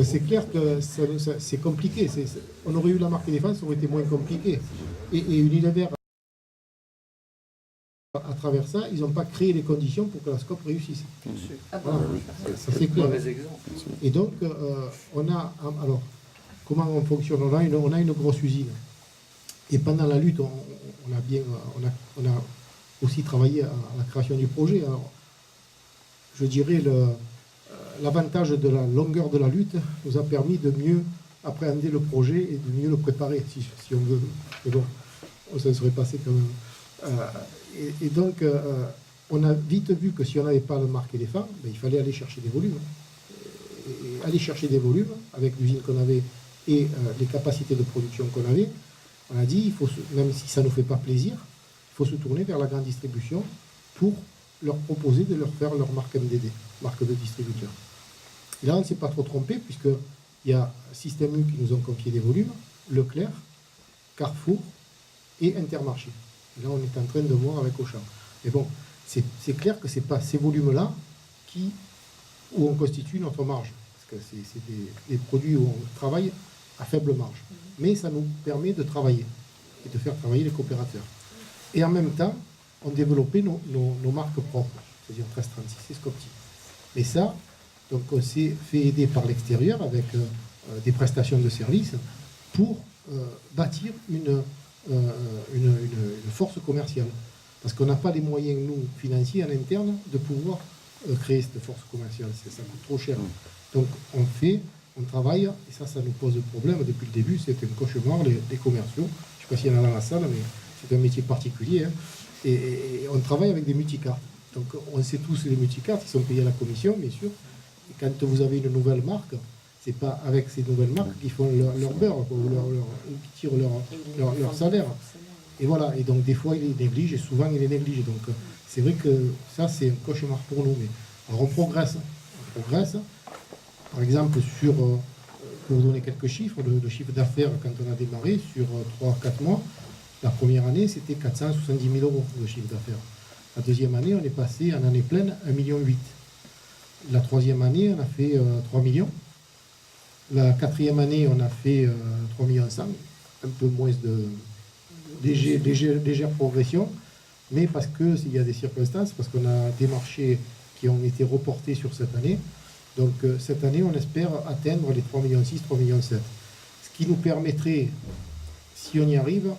C'est clair que c'est compliqué. On aurait eu la marque Éléphant, ça aurait été moins compliqué. Et Unilever, à travers ça, ils n'ont pas créé les conditions pour que la SCOP réussisse. Ah bon, voilà. Ça c'est clair. Et donc, on a... Alors, comment on fonctionne? On a une grosse usine. Et pendant la lutte, on a aussi travaillé à la création du projet. Alors, je dirais l'avantage de la longueur de la lutte nous a permis de mieux appréhender le projet et de mieux le préparer, si on veut. Mais bon, ça serait passé quand même. Et donc, on a vite vu que si on n'avait pas le marque Éléphant, ben, il fallait aller chercher des volumes. Et aller chercher des volumes avec l'usine qu'on avait et les capacités de production qu'on avait, On a dit, même si ça ne nous fait pas plaisir, il faut se tourner vers la grande distribution pour leur proposer de leur faire leur marque MDD, marque de distributeur. Et là, on ne s'est pas trop trompé, puisqu'il y a Système U qui nous ont confié des volumes, Leclerc, Carrefour et Intermarché. Et là, on est en train de voir avec Auchan. Mais bon, c'est clair que ce n'est pas ces volumes-là où on constitue notre marge. Parce que c'est des produits où on travaille à faible marge. Mais ça nous permet de travailler et de faire travailler les coopérateurs. Et en même temps, on développait nos marques propres, c'est-à-dire 1336 et Scopti. Mais ça, donc on s'est fait aider par l'extérieur avec des prestations de services pour bâtir une force commerciale. Parce qu'on n'a pas les moyens, nous, financiers, en interne, de pouvoir créer cette force commerciale. Ça coûte trop cher. Donc on travaille, et ça nous pose problème depuis le début, c'est un cauchemar, les commerciaux. Je ne sais pas s'il y en a dans la salle, mais c'est un métier particulier. Hein. Et on travaille avec des multicartes. Donc on sait tous les multicartes, ils sont payés à la commission, bien sûr. Et quand vous avez une nouvelle marque, c'est pas avec ces nouvelles marques qu'ils font leur beurre, ou qui tirent leur salaire. Et voilà, et donc des fois il est négligé, et souvent il est négligé. Donc c'est vrai que ça c'est un cauchemar pour nous. Mais alors on progresse. Par exemple, pour vous donner quelques chiffres, le chiffre d'affaires quand on a démarré sur 3-4 mois, la première année c'était 470 000 euros de chiffre d'affaires. La deuxième année, on est passé en année pleine 1,8 million. La troisième année, on a fait 3 millions. La quatrième année, on a fait 3,1 millions, un peu moins de légère progression, mais parce qu'il y a des circonstances, parce qu'on a des marchés qui ont été reportés sur cette année. Donc cette année, on espère atteindre les 3,6 millions, 3,7 millions. Ce qui nous permettrait, si on y arrive,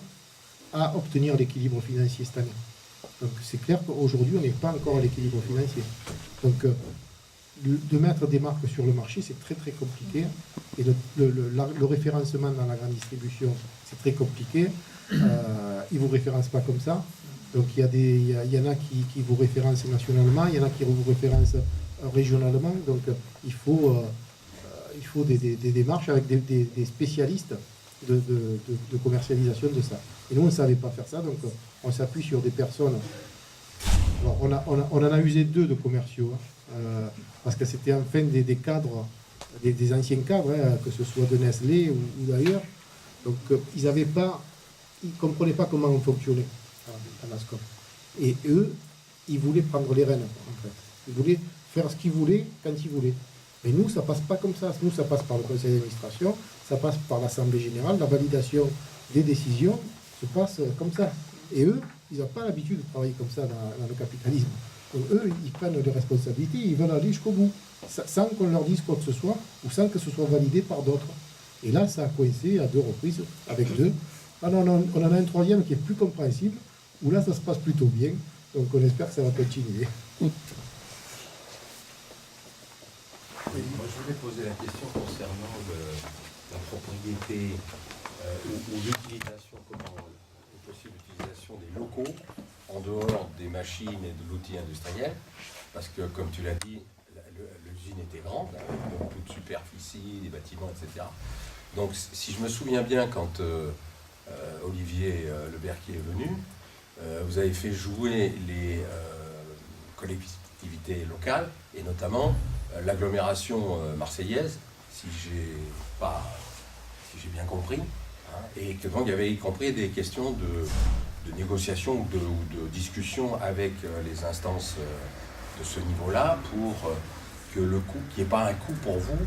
à obtenir l'équilibre financier cette année. Donc c'est clair qu'aujourd'hui, on n'est pas encore à l'équilibre financier. Donc de mettre des marques sur le marché, c'est très très compliqué. Et le référencement dans la grande distribution, c'est très compliqué. Ils ne vous référencent pas comme ça. Donc il y en a qui vous référencent nationalement, il y en a qui vous référencent régionalement. Donc il faut des démarches avec des spécialistes de commercialisation de ça. Et nous, on ne savait pas faire ça, donc on s'appuie sur des personnes. Alors, on en a usé 2 de commerciaux, parce que c'était enfin des cadres, des anciens cadres, hein, que ce soit de Nestlé ou d'ailleurs. Donc ils ne comprenaient pas comment on fonctionnait à l'ASCOM. Et eux, ils voulaient prendre les rênes, en fait. Ils voulaient faire ce qu'ils voulaient, quand ils voulaient. Mais nous, ça ne passe pas comme ça. Nous, ça passe par le conseil d'administration, ça passe par l'Assemblée générale, la validation des décisions se passe comme ça. Et eux, ils n'ont pas l'habitude de travailler comme ça dans le capitalisme. Donc eux, ils prennent les responsabilités, ils veulent aller jusqu'au bout, sans qu'on leur dise quoi que ce soit, ou sans que ce soit validé par d'autres. Et là, ça a coincé à 2 reprises, avec 2. Ah non, on en a un troisième qui est plus compréhensible, où là, ça se passe plutôt bien. Donc on espère que ça va continuer. Oui, moi je voulais poser la question concernant la propriété ou l'utilisation, une possible utilisation des locaux en dehors des machines et de l'outil industriel, parce que comme tu l'as dit, l'usine était grande, avec beaucoup de superficie, des bâtiments, etc. Donc si je me souviens bien, quand Olivier Leberquier est venu, vous avez fait jouer les collectivités locales, et notamment l'agglomération marseillaise, si j'ai bien compris, hein, et que donc il y avait y compris des questions de négociation ou de discussion avec les instances de ce niveau-là pour que le coût, qu'il n'y ait pas un coût pour vous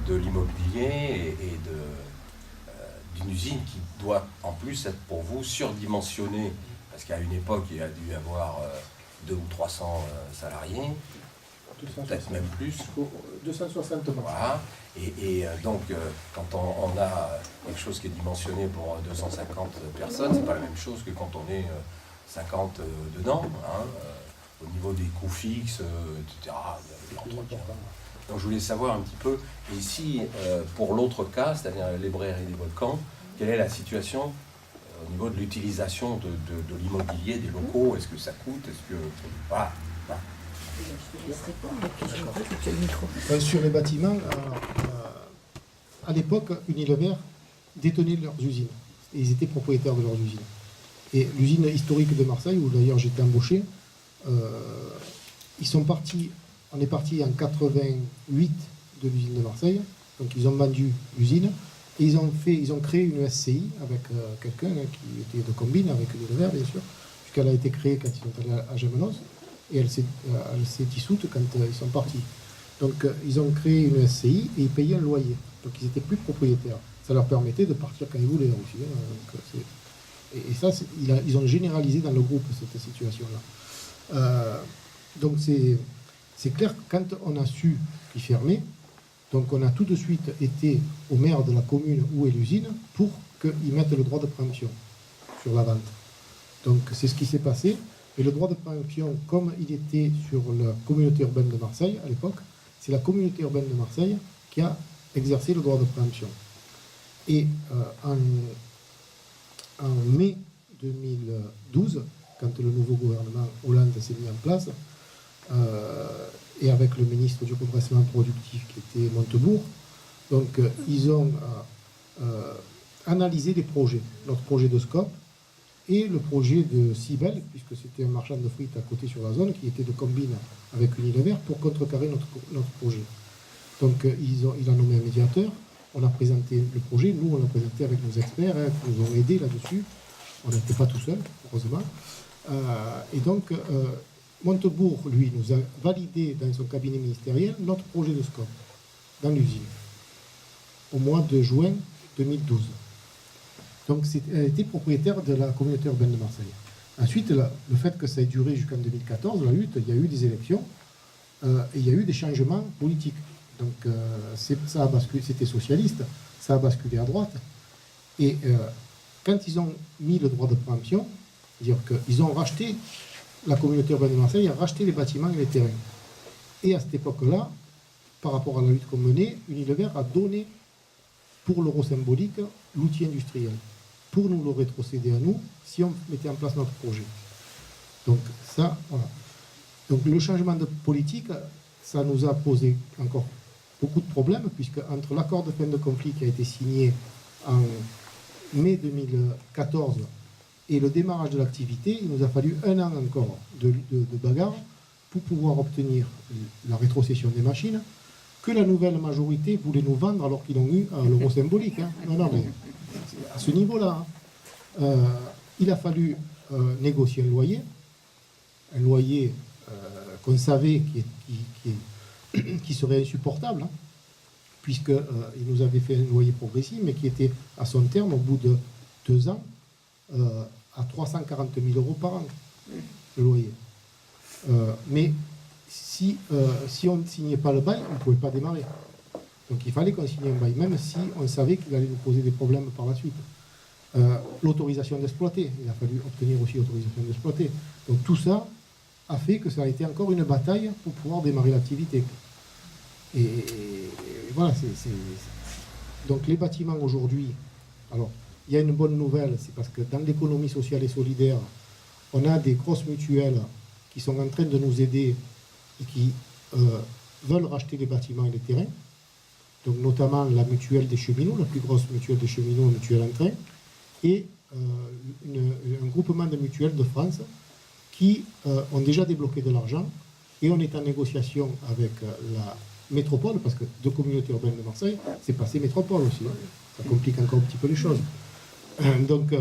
de l'immobilier et d'une usine qui doit en plus être pour vous surdimensionnée, parce qu'à une époque il a dû y avoir 200 ou 300 salariés, peut-être même plus. 260 morts. Voilà. Et donc, quand on a quelque chose qui est dimensionné pour 250 personnes, c'est pas la même chose que quand on est 50 dedans, hein, au niveau des coûts fixes, etc. l'entretien. Donc, je voulais savoir un petit peu, et ici, pour l'autre cas, c'est-à-dire les brairies des volcans, quelle est la situation au niveau de l'utilisation de l'immobilier, des locaux? Est-ce que ça coûte? Est-ce que... Voilà. Sur les bâtiments, à l'époque, Unilever détenait leurs usines. et ils étaient propriétaires de leurs usines. Et l'usine historique de Marseille, où d'ailleurs j'étais embauché, ils sont partis, on est parti en 88 de l'usine de Marseille, donc ils ont vendu l'usine, et ils ont créé une SCI avec quelqu'un qui était de combine, avec Unilever bien sûr, puisqu'elle a été créée quand ils sont allés à Gémenos, et elle s'est dissoute quand ils sont partis. Donc ils ont créé une SCI et ils payaient un loyer, donc ils n'étaient plus propriétaires. Ça leur permettait de partir quand ils voulaient aussi. Et ça, ils ont généralisé dans le groupe cette situation-là. Donc c'est clair que quand on a su qu'ils fermaient, donc on a tout de suite été au maire de la commune où est l'usine pour qu'ils mettent le droit de préemption sur la vente. Donc c'est ce qui s'est passé. Et le droit de préemption, comme il était sur la communauté urbaine de Marseille à l'époque, c'est la communauté urbaine de Marseille qui a exercé le droit de préemption. Et en mai 2012, quand le nouveau gouvernement Hollande s'est mis en place, et avec le ministre du redressement productif qui était Montebourg, donc ils ont analysé les projets, notre projet de Scope et le projet de Cybelle, puisque c'était un marchand de frites à côté sur la zone qui était de combine avec Unilever pour contrecarrer notre projet. Donc il a nommé un médiateur, on a présenté le projet, nous on l'a présenté avec nos experts qui nous ont aidés là-dessus, on n'était pas tout seul, heureusement. Et donc Montebourg, lui, nous a validé dans son cabinet ministériel notre projet de Scope dans l'usine au mois de juin 2012. Donc elle était propriétaire de la communauté urbaine de Marseille. Ensuite, le fait que ça ait duré jusqu'en 2014, la lutte, il y a eu des élections et il y a eu des changements politiques. Donc ça a basculé, c'était socialiste, ça a basculé à droite. Et quand ils ont mis le droit de préemption, c'est-à-dire qu'ils ont racheté, la communauté urbaine de Marseille a racheté les bâtiments et les terrains. Et à cette époque-là, par rapport à la lutte qu'on menait, Unilever a donné pour l'euro symbolique l'outil industriel, pour nous le rétrocéder à nous si on mettait en place notre projet. Donc ça, voilà. Donc le changement de politique, ça nous a posé encore beaucoup de problèmes, puisque entre l'accord de fin de conflit qui a été signé en mai 2014 et le démarrage de l'activité, il nous a fallu un an encore de bagarre pour pouvoir obtenir la rétrocession des machines, que la nouvelle majorité voulait nous vendre alors qu'ils l'ont eu à l'euro symbolique. Hein. Non, mais à ce niveau-là, il a fallu négocier un loyer qu'on savait qui serait insupportable, hein, puisqu'il nous avait fait un loyer progressif, mais qui était à son terme, au bout de 2 ans, à 340 000 euros par an, le loyer. Mais si on ne signait pas le bail, on ne pouvait pas démarrer. Donc il fallait qu'on signe un bail, même si on savait qu'il allait nous poser des problèmes par la suite. L'autorisation d'exploiter, il a fallu obtenir aussi l'autorisation d'exploiter. Donc tout ça a fait que ça a été encore une bataille pour pouvoir démarrer l'activité. Et voilà, donc les bâtiments aujourd'hui, alors il y a une bonne nouvelle, c'est parce que dans l'économie sociale et solidaire, on a des grosses mutuelles qui sont en train de nous aider et qui veulent racheter les bâtiments et les terrains. Donc notamment la mutuelle des cheminots, la plus grosse mutuelle des cheminots, la mutuelle en train, et un groupement de mutuelles de France qui ont déjà débloqué de l'argent, et on est en négociation avec la métropole, parce que de communauté urbaine de Marseille, c'est passé métropole aussi. Hein. Ça complique encore un petit peu les choses. Donc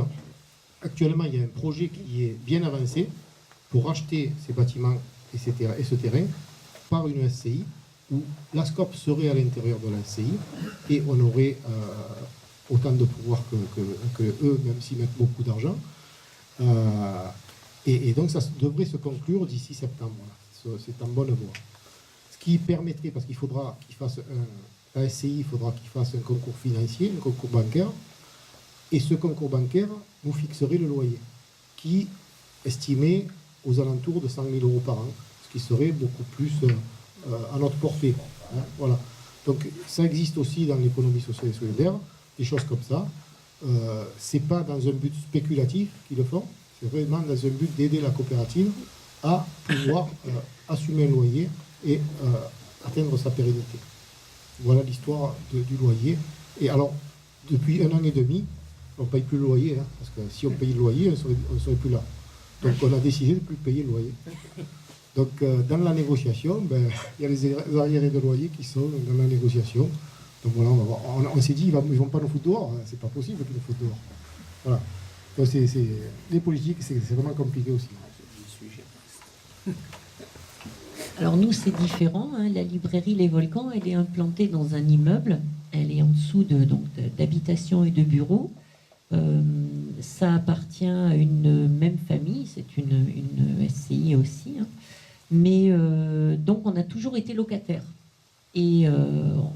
actuellement, il y a un projet qui est bien avancé pour racheter ces bâtiments et ce terrain par une SCI, où la SCOP serait à l'intérieur de la SCI, et on aurait autant de pouvoir que eux, même s'ils mettent beaucoup d'argent. Et donc ça devrait se conclure d'ici septembre. Voilà. C'est en bonne voie. Ce qui permettrait, parce qu'il faudra qu'ils fassent la SCI, il faudra qu'ils fassent un concours financier, un concours bancaire, et ce concours bancaire nous fixerait le loyer, qui estimé aux alentours de 100 000 euros par an, ce qui serait beaucoup plus à notre portée. Hein, voilà. Donc ça existe aussi dans l'économie sociale et solidaire, des choses comme ça. C'est pas dans un but spéculatif qu'ils le font, c'est vraiment dans un but d'aider la coopérative à pouvoir assumer un loyer et atteindre sa pérennité. Voilà l'histoire du loyer. Et alors, depuis 1 an et demi, on ne paye plus le loyer, hein, parce que si on payait le loyer, on ne serait plus là. Donc on a décidé de ne plus payer le loyer. Donc dans la négociation, il y a les arriérés de loyer qui sont dans la négociation. Donc voilà, on s'est dit, ils ne vont pas nous foutre dehors, hein, c'est pas possible qu'ils nous foutent dehors. Voilà. Donc les politiques, c'est vraiment compliqué aussi. Alors nous, c'est différent. Hein. La librairie Les Volcans, elle est implantée dans un immeuble. Elle est en dessous d'habitations et de bureaux. Ça appartient à une même famille. C'est une SCI aussi. Hein. Mais donc, on a toujours été locataire. Et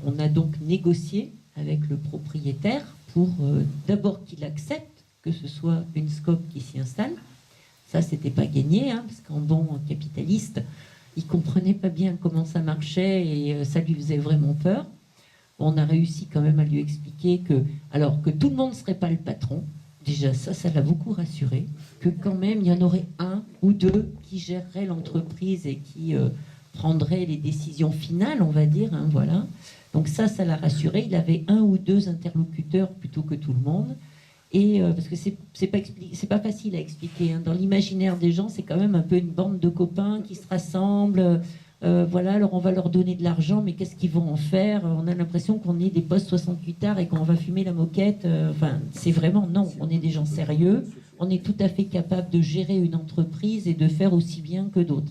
on a donc négocié avec le propriétaire pour d'abord qu'il accepte que ce soit une SCOP qui s'y installe. Ça, c'était pas gagné, hein, parce qu'en bon capitaliste, il comprenait pas bien comment ça marchait et ça lui faisait vraiment peur. On a réussi quand même à lui expliquer que tout le monde ne serait pas le patron, déjà ça l'a beaucoup rassuré, que quand même il y en aurait un ou deux qui géreraient l'entreprise et qui prendraient les décisions finales, on va dire, hein, voilà. Donc ça l'a rassuré. Il avait un ou deux interlocuteurs plutôt que tout le monde. Et parce que c'est pas facile à expliquer. Hein. Dans l'imaginaire des gens, c'est quand même un peu une bande de copains qui se rassemblent. Voilà, alors on va leur donner de l'argent, mais qu'est-ce qu'ils vont en faire? On a l'impression qu'on est des postes 68 ards et qu'on va fumer la moquette. Enfin, c'est vraiment non. On est des gens sérieux. On est tout à fait capable de gérer une entreprise et de faire aussi bien que d'autres.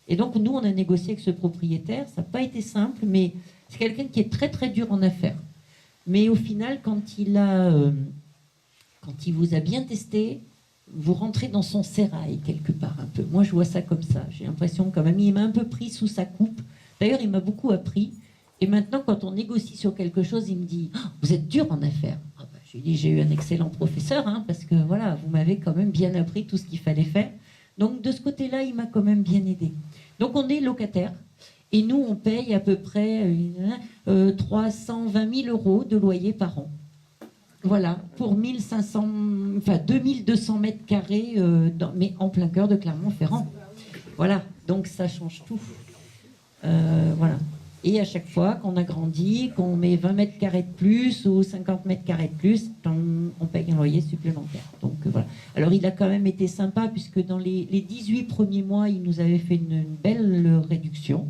Et donc nous, on a négocié avec ce propriétaire. Ça n'a pas été simple, mais c'est quelqu'un qui est très très dur en affaires. Mais au final, quand il vous a bien testé, vous rentrez dans son sérail quelque part un peu. Moi, je vois ça comme ça. J'ai l'impression quand même, il m'a un peu pris sous sa coupe. D'ailleurs, il m'a beaucoup appris. Et maintenant, quand on négocie sur quelque chose, il me dit oh, « Vous êtes dur en affaires. » Je lui dis « J'ai eu un excellent professeur, hein, parce que voilà, vous m'avez quand même bien appris tout ce qu'il fallait faire. » Donc, de ce côté-là, il m'a quand même bien aidé. Donc, on est locataire. Et nous, on paye à peu près 320 000 euros de loyer par an. Voilà, pour 2200 mètres carrés, mais en plein cœur de Clermont-Ferrand. Voilà, donc ça change tout. Voilà. Et à chaque fois qu'on agrandit, qu'on met 20 mètres carrés de plus ou 50 mètres carrés de plus, on paye un loyer supplémentaire. Donc voilà. Alors il a quand même été sympa, puisque dans les 18 premiers mois, il nous avait fait une belle réduction.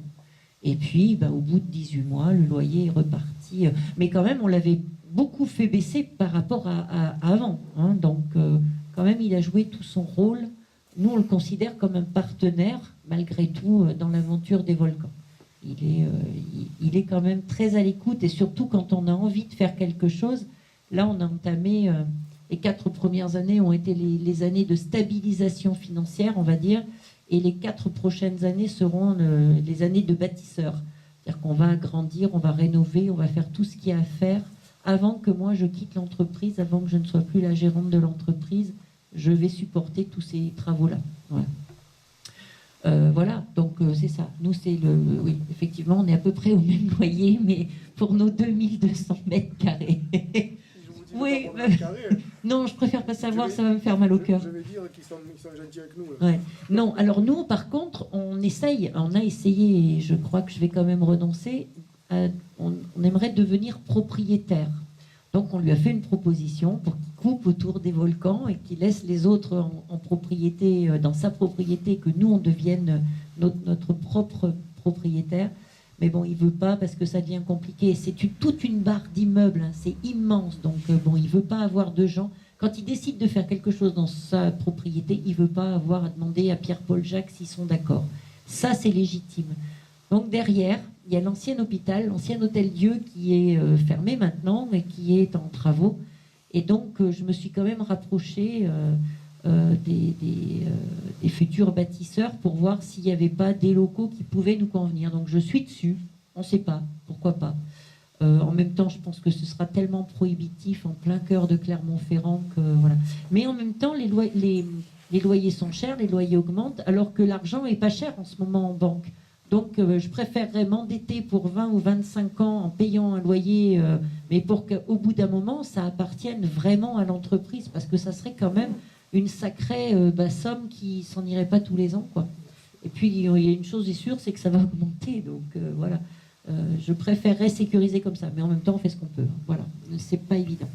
Et puis, au bout de 18 mois, le loyer est reparti. Mais quand même, on l'avait beaucoup fait baisser par rapport à avant. Hein. Donc, quand même, il a joué tout son rôle. Nous, on le considère comme un partenaire, malgré tout, dans l'aventure des volcans. Il est quand même très à l'écoute, et surtout quand on a envie de faire quelque chose. Là, on a entamé... les 4 premières années ont été les années de stabilisation financière, on va dire, et les 4 prochaines années seront les années de bâtisseur. C'est-à-dire qu'on va agrandir, on va rénover, on va faire tout ce qu'il y a à faire. Avant que moi je quitte l'entreprise, avant que je ne sois plus la gérante de l'entreprise, je vais supporter tous ces travaux-là. Voilà, voilà. Donc c'est ça. Nous, oui, effectivement, on est à peu près au même loyer, mais pour nos 2200 mètres carrés. Oui, non, je préfère pas savoir, ça va me faire mal au cœur. Je vais dire qu'ils sont gentils avec nous. Ouais. Non, alors nous, par contre, on a essayé, et je crois que je vais quand même renoncer. On aimerait devenir propriétaire. Donc on lui a fait une proposition pour qu'il coupe autour des volcans et qu'il laisse les autres en propriété, dans sa propriété, que nous on devienne notre propre propriétaire. Mais bon, il veut pas parce que ça devient compliqué. C'est toute une barre d'immeubles, hein, c'est immense. Donc bon, il veut pas avoir de gens. Quand il décide de faire quelque chose dans sa propriété, il veut pas avoir à demander à Pierre-Paul Jacques s'ils sont d'accord. Ça, c'est légitime. Donc derrière, il y a l'ancien hôpital, l'ancien hôtel-Dieu qui est fermé maintenant et qui est en travaux. Et donc, je me suis quand même rapprochée des futurs bâtisseurs pour voir s'il n'y avait pas des locaux qui pouvaient nous convenir. Donc, je suis dessus. On ne sait pas. Pourquoi pas. En même temps, je pense que ce sera tellement prohibitif en plein cœur de Clermont-Ferrand que voilà. Mais en même temps, les loyers sont chers, les loyers augmentent, alors que l'argent n'est pas cher en ce moment en banque. Donc, je préférerais m'endetter pour 20 ou 25 ans en payant un loyer, mais pour qu'au bout d'un moment, ça appartienne vraiment à l'entreprise, parce que ça serait quand même une sacrée somme qui s'en irait pas tous les ans, quoi. Et puis, il y a une chose est sûre, c'est que ça va augmenter. Donc, voilà. Je préférerais sécuriser comme ça. Mais en même temps, on fait ce qu'on peut. Voilà. C'est pas évident.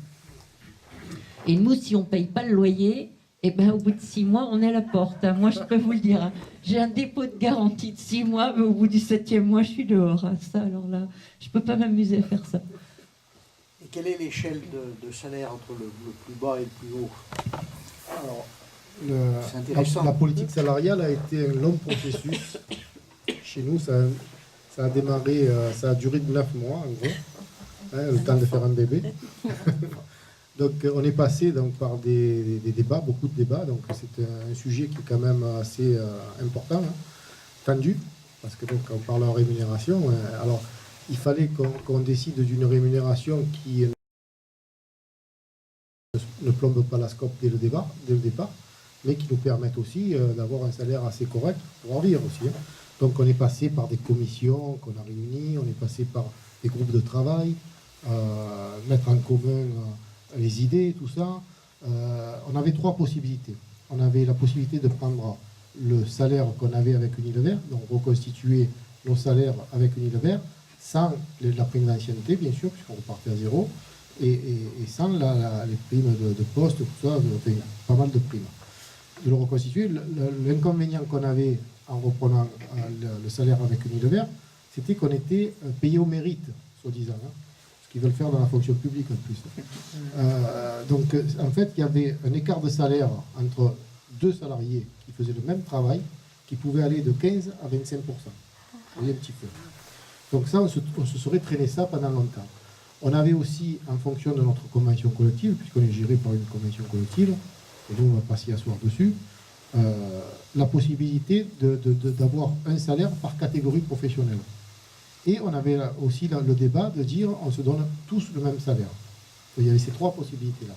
Et nous, si on ne paye pas le loyer, eh ben, au bout de 6 mois, on est à la porte. Hein. Moi, je peux vous le dire. Hein. J'ai un dépôt de garantie de 6 mois, mais au bout du 7e mois, je suis dehors. Hein. Ça, alors là, je ne peux pas m'amuser à faire ça. Et quelle est l'échelle de salaire entre le plus bas et le plus haut? Alors, C'est intéressant. la politique salariale a été un long processus. Chez nous, ça a démarré, ça a duré 9 mois, en gros, hein, le temps de faire un bébé. Donc, on est passé donc, par des débats, beaucoup de débats. Donc, c'est un sujet qui est quand même assez important, hein, tendu, parce que donc, on parle en rémunération. Alors, il fallait qu'on décide d'une rémunération qui ne plombe pas la SCOP dès le départ, mais qui nous permette aussi d'avoir un salaire assez correct pour en vivre aussi. Hein. Donc, on est passé par des commissions qu'on a réunies, on est passé par des groupes de travail, mettre en commun les idées, tout ça. On avait 3 possibilités. On avait la possibilité de prendre le salaire qu'on avait avec Unilever, donc reconstituer nos salaires avec Unilever, sans la prime d'ancienneté, bien sûr, puisqu'on repartait à 0, et sans les primes de poste, tout ça, pas mal de primes. De le reconstituer, l'inconvénient qu'on avait en reprenant le salaire avec Unilever, c'était qu'on était payé au mérite, soi-disant. Hein. Qu'ils veulent faire dans la fonction publique en plus. Donc, en fait, il y avait un écart de salaire entre 2 salariés qui faisaient le même travail, qui pouvait aller de 15 à 25%. Vous voyez un petit peu. Donc ça, on se serait traîné ça pendant longtemps. On avait aussi, en fonction de notre convention collective, puisqu'on est géré par une convention collective, et nous, on va pas s'y asseoir dessus, la possibilité d'avoir un salaire par catégorie professionnelle. Et on avait aussi le débat de dire on se donne tous le même salaire. Il y avait ces 3 possibilités-là.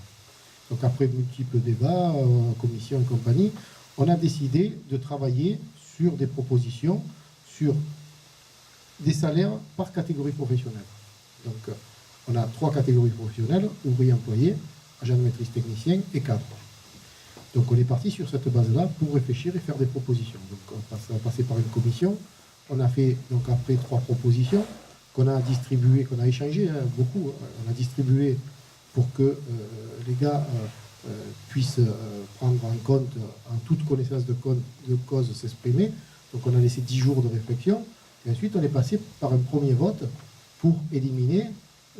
Donc après multiples débats, commission et compagnie, on a décidé de travailler sur des propositions, sur des salaires par catégorie professionnelle. Donc on a 3 catégories professionnelles, ouvrier employé, agent de maîtrise technicien et cadre. Donc on est parti sur cette base-là pour réfléchir et faire des propositions. Donc on va passer par une commission. On a fait donc après 3 propositions qu'on a distribuées, qu'on a échangées beaucoup. On a distribué pour que les gars puissent prendre en compte, en toute connaissance de cause, s'exprimer. Donc on a laissé 10 jours de réflexion. Et ensuite on est passé par un premier vote pour éliminer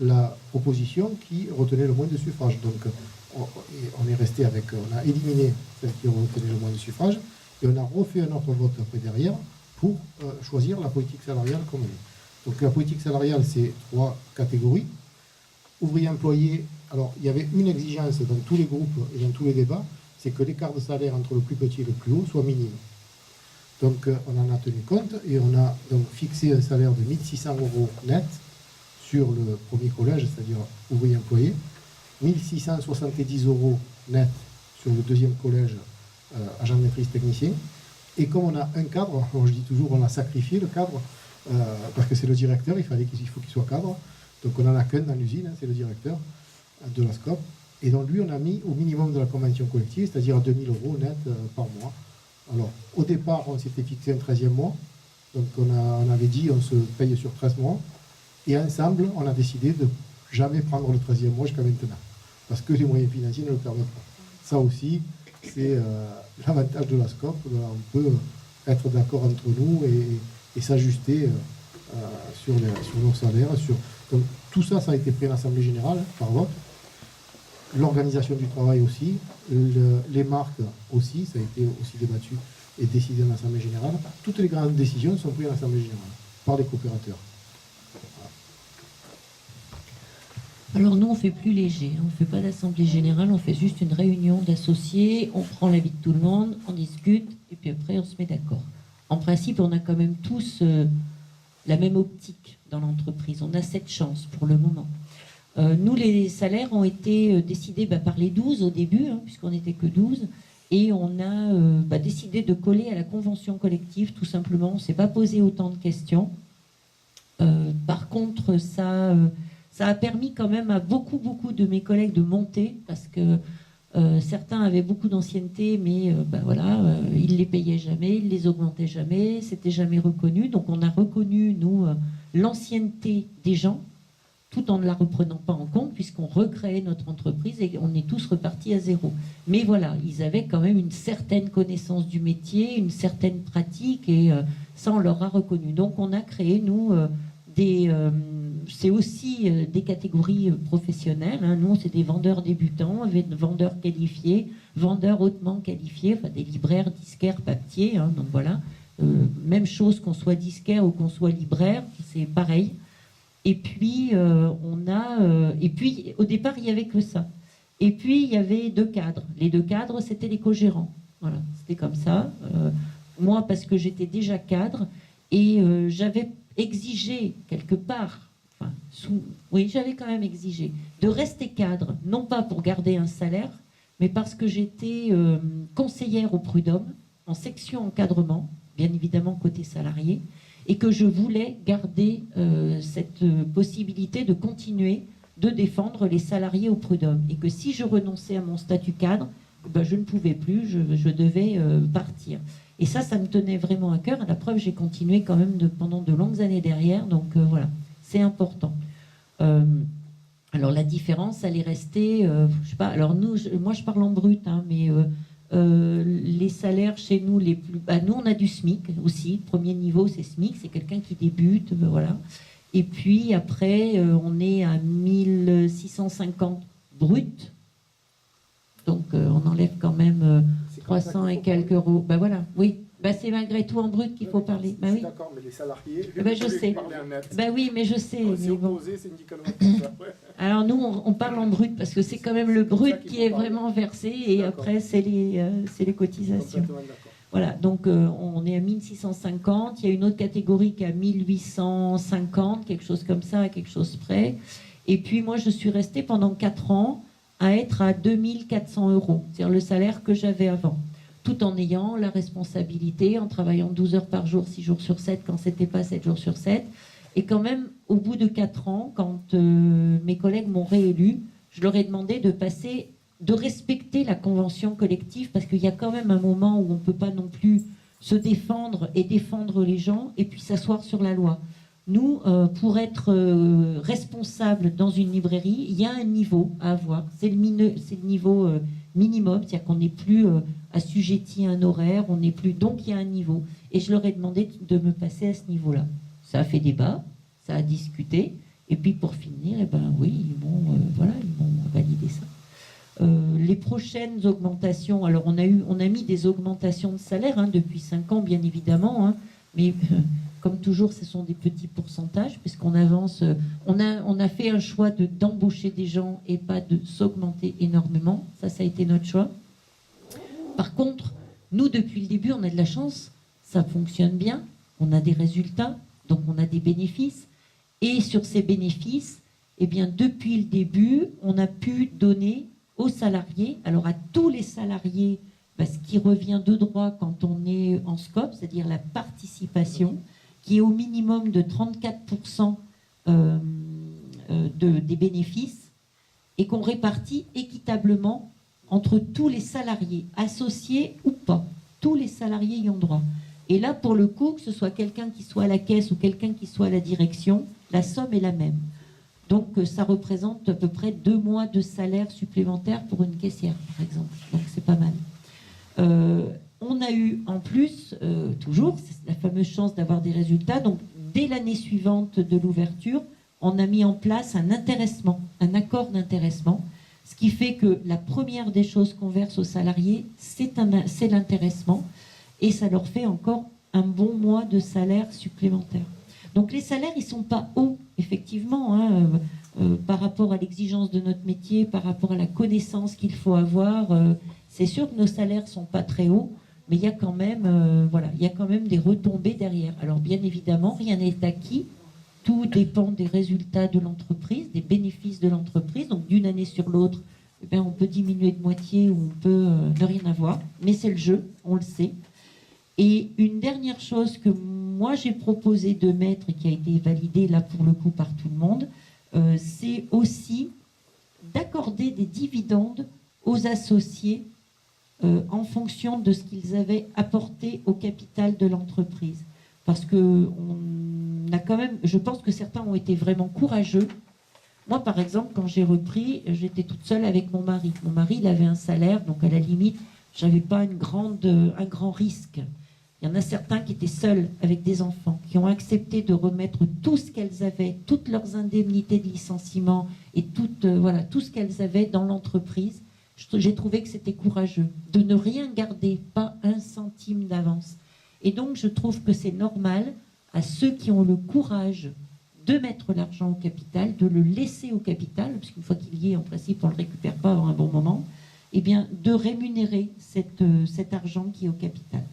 la proposition qui retenait le moins de suffrages. Donc on est resté avec, on a éliminé celle qui retenait le moins de suffrages et on a refait un autre vote après derrière pour choisir la politique salariale comme elle est. Donc la politique salariale, c'est 3 catégories. Ouvrier employé, alors il y avait une exigence dans tous les groupes et dans tous les débats, c'est que l'écart de salaire entre le plus petit et le plus haut soit minime. Donc on en a tenu compte et on a donc fixé un salaire de 1 600 € net sur le premier collège, c'est-à-dire ouvrier employé, 1 670 € net sur le deuxième collège, agent de maîtrise technicien. Et comme on a un cadre, je dis toujours on a sacrifié le cadre, parce que c'est le directeur, il faut qu'il soit cadre. Donc on n'en a qu'un dans l'usine, hein, c'est le directeur de la SCOP. Et donc lui, on a mis au minimum de la convention collective, c'est-à-dire 2 000 € net par mois. Alors au départ, on s'était fixé un 13e mois. Donc on avait dit on se paye sur 13 mois. Et ensemble, on a décidé de jamais prendre le 13e mois jusqu'à maintenant. Parce que les moyens financiers ne le permettent pas. Ça aussi, c'est l'avantage de la SCOP. On peut être d'accord entre nous et s'ajuster sur nos salaires. Donc, tout ça, ça a été pris à l'Assemblée générale par vote. L'organisation du travail aussi, les marques aussi, ça a été aussi débattu et décidé en Assemblée générale. Toutes les grandes décisions sont prises en Assemblée générale par les coopérateurs. Alors nous, on fait plus léger. On ne fait pas d'assemblée générale, on fait juste une réunion d'associés, on prend l'avis de tout le monde, on discute, et puis après, on se met d'accord. En principe, on a quand même tous la même optique dans l'entreprise. On a cette chance pour le moment. Nous, les salaires ont été décidés par les 12 au début, hein, puisqu'on n'était que 12, et on a décidé de coller à la convention collective, tout simplement. On ne s'est pas posé autant de questions. Par contre, ça a permis quand même à beaucoup de mes collègues de monter, parce que certains avaient beaucoup d'ancienneté, mais ils ne les payaient jamais, ils ne les augmentaient jamais, c'était jamais reconnu. Donc on a reconnu, nous, l'ancienneté des gens, tout en ne la reprenant pas en compte, puisqu'on recréait notre entreprise et on est tous repartis à zéro. Mais voilà, ils avaient quand même une certaine connaissance du métier, une certaine pratique, et ça, on leur a reconnu. Donc, on a créé, nous, c'est aussi des catégories professionnelles. Hein. Nous, c'est des vendeurs débutants, des vendeurs qualifiés, vendeurs hautement qualifiés, enfin, des libraires, disquaires, papetiers. Hein. Donc, voilà. Même chose qu'on soit disquaire ou qu'on soit libraire, c'est pareil. Et puis, et puis, au départ, il n'y avait que ça. Et puis, il y avait 2 cadres. Les 2 cadres, c'était les co-gérants. Voilà, c'était comme ça. Moi, parce que j'étais déjà cadre, et j'avais exigé, quelque part, enfin, oui, j'avais quand même exigé, de rester cadre, non pas pour garder un salaire, mais parce que j'étais conseillère au prud'homme, en section encadrement, bien évidemment côté salarié, et que je voulais garder cette possibilité de continuer de défendre les salariés au prud'homme. Et que si je renonçais à mon statut cadre, ben, je ne pouvais plus, je devais partir. Et ça me tenait vraiment à cœur. À la preuve, j'ai continué quand même pendant de longues années derrière. Donc voilà, c'est important. Alors la différence, elle est restée, je sais pas. Alors moi je parle en brut, hein, mais les salaires chez nous les plus, nous on a du SMIC aussi. Premier niveau, c'est SMIC, c'est quelqu'un qui débute, voilà. Et puis après, on est à 1650 brut. Donc on enlève quand même 300 et quelques euros. Ben voilà, oui. Ben, c'est malgré tout en brut qu'il faut parler. Ben oui. D'accord, mais les salariés, Ben, je sais. parler en net. Ben oui, mais je sais. C'est Mais bon. opposé syndicalement comme ça. Ouais. Alors nous, on parle en brut parce que c'est quand même le brut qui est vraiment versé, et D'accord. après c'est les cotisations. Complètement d'accord. Voilà, donc on est à 1650. Il y a une autre catégorie qui est à 1850, quelque chose comme ça, à quelque chose près. Et puis moi, je suis restée pendant 4 ans à être à 2400 euros, c'est-à-dire le salaire que j'avais avant, tout en ayant la responsabilité, en travaillant 12 heures par jour, 6 jours sur 7, quand c'était pas 7 jours sur 7. Et quand même, au bout de 4 ans, quand mes collègues m'ont réélu, je leur ai demandé de respecter la convention collective, parce qu'il y a quand même un moment où on ne peut pas non plus se défendre et défendre les gens, et puis s'asseoir sur la loi. Nous, pour être responsable dans une librairie, il y a un niveau à avoir. C'est le niveau minimum, c'est-à-dire qu'on n'est plus assujetti à un horaire, on n'est plus. Donc il y a un niveau. Et je leur ai demandé de me passer à ce niveau-là. Ça a fait débat, ça a discuté, et puis pour finir, eh ben oui, ils m'ont validé ça. Les prochaines augmentations, alors on a mis des augmentations de salaire hein, depuis 5 ans, bien évidemment, hein, mais comme toujours, ce sont des petits pourcentages, puisqu'on avance. On a fait un choix d'embaucher des gens et pas de s'augmenter énormément. Ça a été notre choix. Par contre, nous, depuis le début, on a de la chance. Ça fonctionne bien. On a des résultats, donc on a des bénéfices. Et sur ces bénéfices, eh bien, depuis le début, on a pu donner aux salariés, alors à tous les salariés, ce qui revient de droit quand on est en scope, c'est-à-dire la participation, qui est au minimum de 34% des bénéfices, et qu'on répartit équitablement entre tous les salariés, associés ou pas. Tous les salariés y ont droit. Et là, pour le coup, que ce soit quelqu'un qui soit à la caisse ou quelqu'un qui soit à la direction, la somme est la même. Donc, ça représente à peu près 2 mois de salaire supplémentaire pour une caissière, par exemple. Donc, c'est pas mal. On a eu en plus, toujours, c'est la fameuse chance d'avoir des résultats. Donc, dès l'année suivante de l'ouverture, on a mis en place un intéressement, un accord d'intéressement, ce qui fait que la première des choses qu'on verse aux salariés, c'est l'intéressement, et ça leur fait encore un bon mois de salaire supplémentaire. Donc, les salaires, ils ne sont pas hauts, effectivement, hein, par rapport à l'exigence de notre métier, par rapport à la connaissance qu'il faut avoir. C'est sûr que nos salaires ne sont pas très hauts, mais il y a quand même, il y a quand même des retombées derrière. Alors bien évidemment, rien n'est acquis. Tout dépend des résultats de l'entreprise, des bénéfices de l'entreprise. Donc d'une année sur l'autre, eh bien, on peut diminuer de moitié ou on peut ne rien avoir. Mais c'est le jeu, on le sait. Et une dernière chose que moi j'ai proposé de mettre et qui a été validée là pour le coup par tout le monde, c'est aussi d'accorder des dividendes aux associés en fonction de ce qu'ils avaient apporté au capital de l'entreprise. Parce que on a quand même, je pense que certains ont été vraiment courageux Moi, par exemple, quand j'ai repris, j'étais toute seule avec mon mari. Mon mari, il avait un salaire, donc à la limite, j'avais pas un grand risque. Il y en a certains qui étaient seuls avec des enfants, qui ont accepté de remettre tout ce qu'elles avaient, toutes leurs indemnités de licenciement et tout ce qu'elles avaient dans l'entreprise. J'ai trouvé que c'était courageux de ne rien garder, pas un centime d'avance. Et donc, je trouve que c'est normal à ceux qui ont le courage de mettre l'argent au capital, de le laisser au capital, parce qu'une fois qu'il y est, en principe, on ne le récupère pas avant un bon moment, eh bien, de rémunérer cet argent qui est au capital.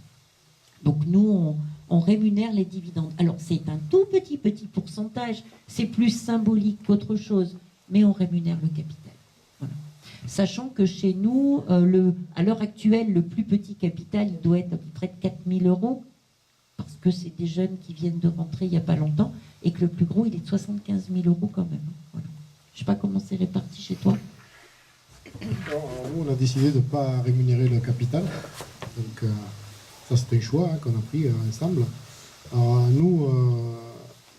Donc nous, on rémunère les dividendes. Alors c'est un tout petit pourcentage, c'est plus symbolique qu'autre chose, mais on rémunère le capital. Voilà. Sachant que chez nous, à l'heure actuelle, le plus petit capital, il doit être à peu près de 4 000 euros, parce que c'est des jeunes qui viennent de rentrer il n'y a pas longtemps, et que le plus gros, il est de 75 000 euros quand même. Voilà. Je ne sais pas comment c'est réparti chez toi. Alors, nous, on a décidé de ne pas rémunérer le capital. Donc, ça, c'est un choix qu'on a pris ensemble. Nous,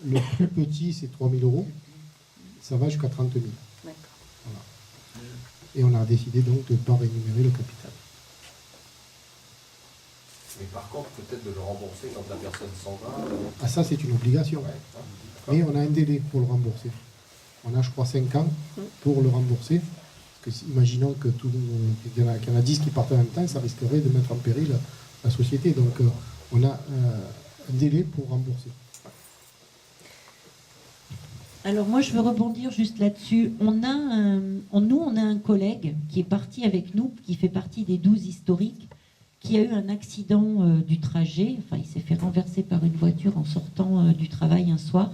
le plus petit, c'est 3 000 euros. Ça va jusqu'à 30 000. D'accord. Voilà. Et on a décidé donc de ne pas rémunérer le capital. Mais par contre, peut-être de le rembourser quand la personne s'en va. Ah, ça, c'est une obligation. Ouais. Mais on a un délai pour le rembourser. On a, je crois, 5 ans pour le rembourser. Parce que, imaginons qu'il y en a 10 qui partent en même temps, ça risquerait de mettre en péril la société. Donc, on a un délai pour rembourser. Alors moi, je veux rebondir juste là-dessus. On a un collègue qui est parti avec nous, qui fait partie des 12 historiques, qui a eu un accident du trajet. Enfin, il s'est fait renverser par une voiture en sortant du travail un soir.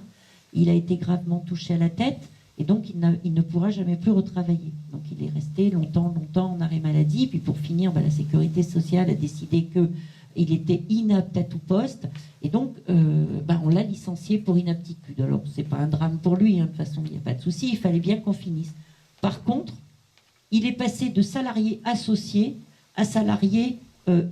Il a été gravement touché à la tête et donc il ne pourra jamais plus retravailler. Donc il est resté longtemps en arrêt maladie. Puis pour finir, la sécurité sociale a décidé qu'il était inapte à tout poste. Et donc, on l'a licencié pour inaptitude. Alors, c'est pas un drame pour lui, de toute façon, il n'y a pas de souci, il fallait bien qu'on finisse. Par contre, il est passé de salarié associé à salarié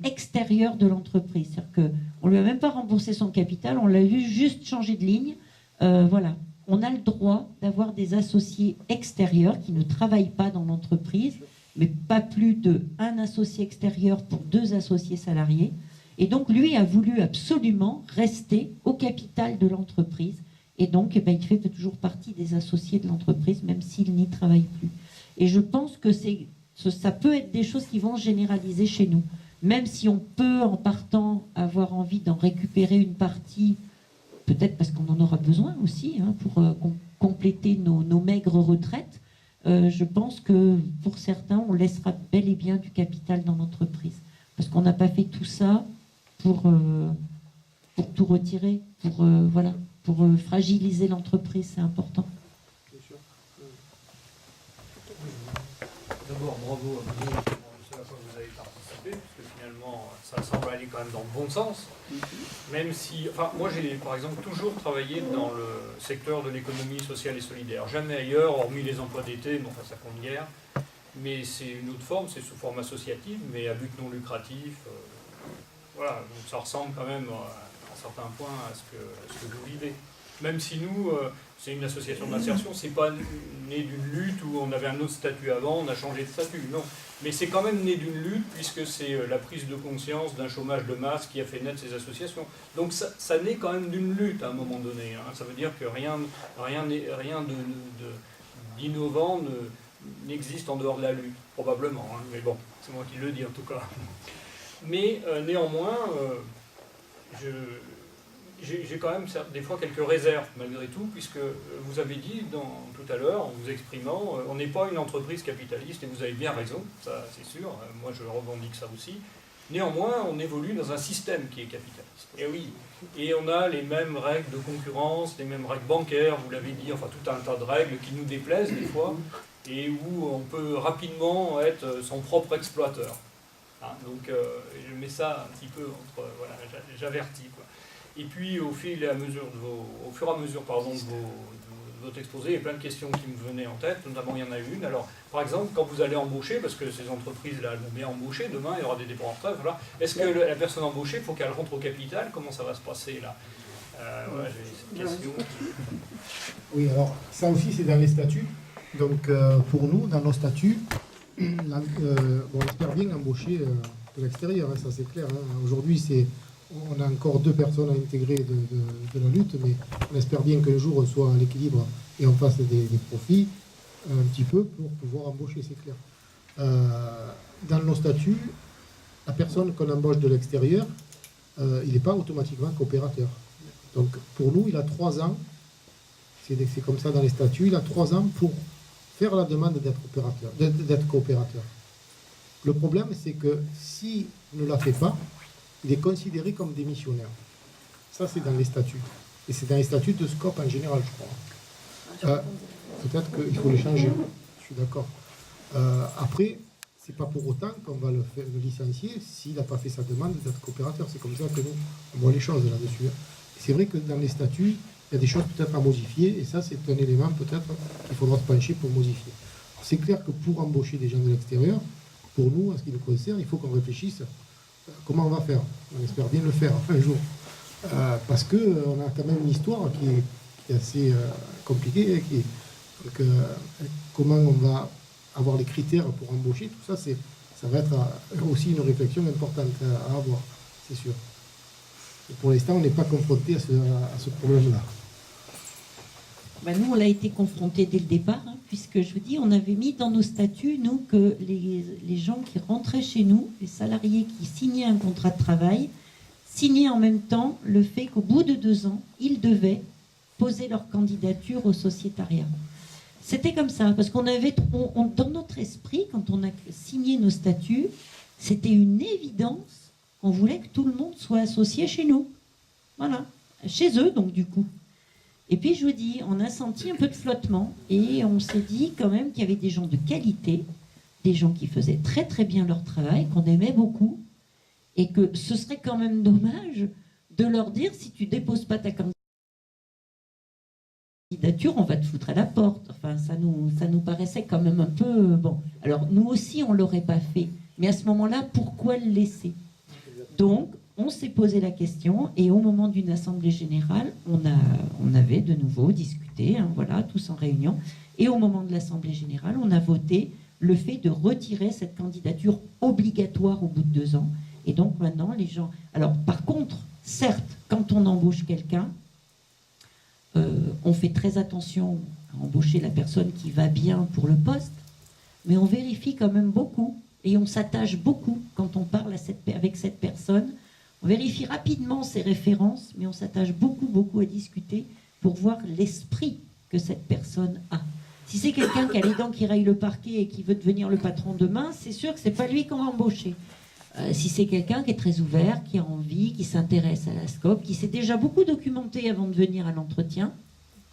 extérieur de l'entreprise. C'est-à-dire qu'on ne lui a même pas remboursé son capital, on l'a vu juste changer de ligne. Voilà. On a le droit d'avoir des associés extérieurs qui ne travaillent pas dans l'entreprise, mais pas plus d'un associé extérieur pour 2 associés salariés. Et donc, lui a voulu absolument rester au capital de l'entreprise. Et donc, il fait toujours partie des associés de l'entreprise, même s'il n'y travaille plus. Et je pense que ça peut être des choses qui vont se généraliser chez nous. Même si on peut, en partant, avoir envie d'en récupérer une partie, peut-être parce qu'on en aura besoin aussi, pour compléter nos maigres retraites, je pense que pour certains, on laissera bel et bien du capital dans l'entreprise. Parce qu'on n'a pas fait tout ça pour tout retirer, pour fragiliser l'entreprise, c'est important. D'abord, bravo à vous, ce à quoi vous avez participé, parce que finalement, ça semble aller quand même dans le bon sens. Même si, moi j'ai par exemple toujours travaillé dans le secteur de l'économie sociale et solidaire. Jamais ailleurs, hormis les emplois d'été, mais enfin ça compte guère. Mais c'est une autre forme, c'est sous forme associative, mais à but non lucratif. Voilà, donc ça ressemble quand même à un certain point à ce que vous vivez. Même si nous, c'est une association d'insertion, c'est pas né d'une lutte où on avait un autre statut avant, on a changé de statut, non. Mais c'est quand même né d'une lutte, puisque c'est la prise de conscience d'un chômage de masse qui a fait naître ces associations. Donc ça naît quand même d'une lutte à un moment donné. Ça veut dire que rien d'innovant n'existe en dehors de la lutte, probablement. Mais bon, c'est moi qui le dis en tout cas. Mais néanmoins, j'ai quand même des fois quelques réserves malgré tout, puisque vous avez dit tout à l'heure, en vous exprimant, on n'est pas une entreprise capitaliste, et vous avez bien raison, ça c'est sûr, moi je revendique ça aussi. Néanmoins, on évolue dans un système qui est capitaliste. Et oui, et on a les mêmes règles de concurrence, les mêmes règles bancaires, vous l'avez dit, enfin tout un tas de règles qui nous déplaisent des fois, et où on peut rapidement être son propre exploiteur. Donc je mets ça un petit peu entre, voilà, j'avertis quoi. Et puis au fur et à mesure de votre exposé, il y a plein de questions qui me venaient en tête, notamment il y en a une. Alors par exemple, quand vous allez embaucher, parce que ces entreprises-là, elles vont bien embaucher, demain il y aura des départs en retraite, voilà. Est-ce que la personne embauchée, il faut qu'elle rentre au capital? Comment ça va se passer là? Voilà, j'ai cette question. Oui, alors ça aussi c'est dans les statuts. Donc pour nous, dans nos statuts, on espère bien embaucher de l'extérieur, hein, ça c'est clair. Hein. Aujourd'hui, on a encore 2 personnes à intégrer de la lutte, mais on espère bien qu'un jour on soit à l'équilibre et on fasse des profits un petit peu pour pouvoir embaucher, c'est clair. Dans nos statuts, la personne qu'on embauche de l'extérieur, il n'est pas automatiquement coopérateur. Donc pour nous, il a 3 ans, c'est comme ça dans les statuts, il a 3 ans pour faire la demande d'être coopérateur. Le problème, c'est que s'il ne la fait pas, il est considéré comme démissionnaire. Ça, c'est dans les statuts. Et c'est dans les statuts de SCOP en général, je crois. Peut-être qu'il faut les changer, je suis d'accord. Après, c'est pas pour autant qu'on va le licencier s'il n'a pas fait sa demande d'être coopérateur. C'est comme ça que nous, on voit les choses là-dessus. C'est vrai que dans les statuts, il y a des choses peut-être à modifier, et ça, c'est un élément peut-être qu'il faudra se pencher pour modifier. C'est clair que pour embaucher des gens de l'extérieur, pour nous, en ce qui nous concerne, il faut qu'on réfléchisse comment on va faire. On espère bien le faire un jour. Parce qu'on a quand même une histoire qui est assez compliquée. Donc, comment on va avoir les critères pour embaucher, tout ça, ça va être aussi une réflexion importante à avoir, c'est sûr. Et pour l'instant, on n'est pas confronté à ce problème-là. Ben nous, on l'a été confrontés dès le départ, hein, puisque je vous dis, on avait mis dans nos statuts, nous, que les gens qui rentraient chez nous, les salariés qui signaient un contrat de travail, signaient en même temps le fait qu'au bout de 2 ans, ils devaient poser leur candidature au sociétariat. C'était comme ça, parce qu'on avait, dans notre esprit, quand on a signé nos statuts, c'était une évidence qu'on voulait que tout le monde soit associé chez nous. Voilà, chez eux, donc, du coup. Et puis, je vous dis, on a senti un peu de flottement et on s'est dit quand même qu'il y avait des gens de qualité, des gens qui faisaient très très bien leur travail, qu'on aimait beaucoup, et que ce serait quand même dommage de leur dire, si tu déposes pas ta candidature, on va te foutre à la porte. Enfin, ça nous paraissait quand même un peu... Bon, alors nous aussi, on ne l'aurait pas fait. Mais à ce moment-là, pourquoi le laisser? Donc, on s'est posé la question et au moment d'une assemblée générale, on avait de nouveau discuté, hein, voilà, tous en réunion. Et au moment de l'assemblée générale, on a voté le fait de retirer cette candidature obligatoire au bout de 2 ans. Et donc maintenant, les gens... Alors, par contre, certes, quand on embauche quelqu'un, on fait très attention à embaucher la personne qui va bien pour le poste, mais on vérifie quand même beaucoup et on s'attache beaucoup quand on parle avec cette personne. On vérifie rapidement ses références, mais on s'attache beaucoup à discuter pour voir l'esprit que cette personne a. Si c'est quelqu'un qui a les dents qui rayent le parquet et qui veut devenir le patron demain, c'est sûr que c'est pas lui qu'on va embaucher. Si c'est quelqu'un qui est très ouvert, qui a envie, qui s'intéresse à la SCOP, qui s'est déjà beaucoup documenté avant de venir à l'entretien,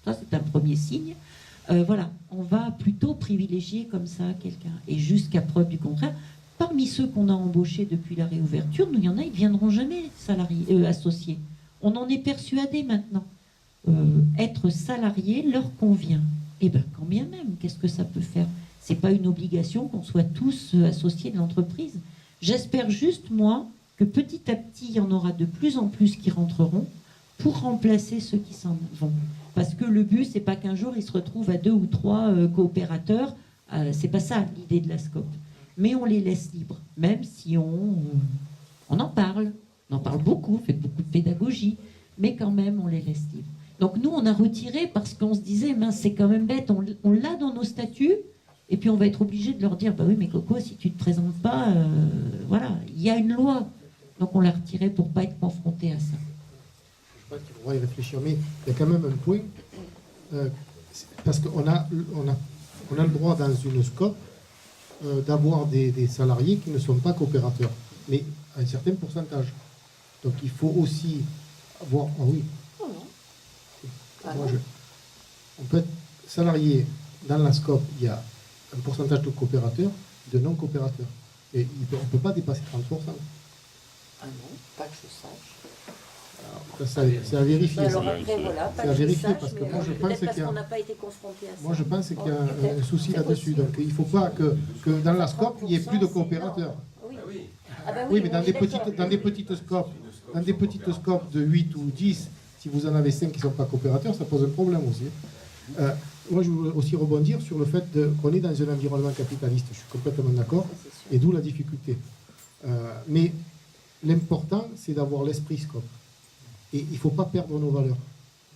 ça c'est un premier signe, voilà, on va plutôt privilégier comme ça quelqu'un. Et jusqu'à preuve du contraire, parmi ceux qu'on a embauchés depuis la réouverture, il y en a, ils ne viendront jamais associés. On en est persuadé maintenant. Être salarié leur convient. Eh bien, quand bien même, qu'est-ce que ça peut faire? Ce n'est pas une obligation qu'on soit tous associés de l'entreprise. J'espère juste, moi, que petit à petit, il y en aura de plus en plus qui rentreront pour remplacer ceux qui s'en vont. Parce que le but, c'est pas qu'un jour, ils se retrouvent à 2 ou 3 coopérateurs. C'est pas ça l'idée de la SCOP. Mais on les laisse libres, même si on en parle. On en parle beaucoup, on fait beaucoup de pédagogie, mais quand même, on les laisse libres. Donc nous, on a retiré parce qu'on se disait, mince, c'est quand même bête, on l'a dans nos statuts, et puis on va être obligé de leur dire, bah oui, mais Coco, si tu ne te présentes pas, voilà, il y a une loi. Donc on l'a retiré pour ne pas être confronté à ça. Je pense qu'il faudra y réfléchir, mais il y a quand même un point, parce qu'on a le droit dans une SCOP d'avoir des salariés qui ne sont pas coopérateurs, mais à un certain pourcentage. Donc il faut aussi avoir... Ah oui. On peut être salarié dans la SCOP, il y a un pourcentage de coopérateurs, de non-coopérateurs. Et on ne peut pas dépasser 30%. Ah non, pas que je sache. C'est à vérifier. Alors après, voilà, pas c'est à que vérifier, je sache, parce que mais moi je pense peut-être parce qu'il y a... qu'on n'a pas été confronté à ça. Moi je pense qu'il y a un souci C'est là-dessus. possible. Donc il ne faut pas que dans la SCOP, il n'y ait plus de coopérateurs. Oui. Oui, mais dans des petites SCOP, de 8 ou 10, Si vous en avez 5 qui ne sont pas coopérateurs, ça pose un problème aussi. Moi, je voulais aussi rebondir sur le fait qu'on est dans un environnement capitaliste. Je suis complètement d'accord, et d'où la difficulté. Mais l'important, c'est d'avoir l'esprit SCOP. Et il ne faut pas perdre nos valeurs.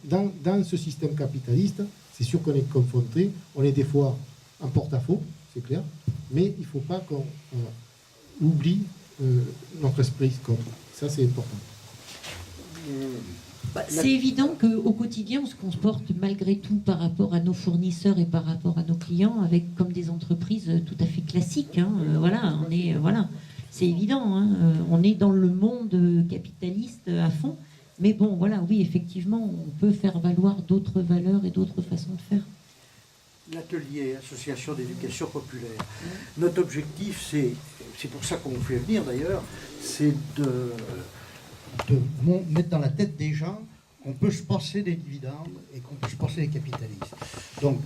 Dans ce système capitaliste, c'est sûr qu'on est confronté, on est des fois en porte-à-faux, c'est clair, mais il ne faut pas qu'on oublie notre esprit SCOP. Ça, c'est important. C'est évident qu'au quotidien, on se comporte malgré tout par rapport à nos fournisseurs et par rapport à nos clients avec comme des entreprises tout à fait classiques. Hein. Voilà, c'est évident. Hein. On est dans le monde capitaliste à fond. Mais bon, voilà, oui, effectivement, on peut faire valoir d'autres valeurs et d'autres façons de faire. L'atelier Association d'éducation populaire. Notre objectif, c'est pour ça qu'on vous fait venir d'ailleurs, c'est de mettre dans la tête des gens qu'on peut se passer des dividendes et qu'on peut se passer des capitalistes. Donc,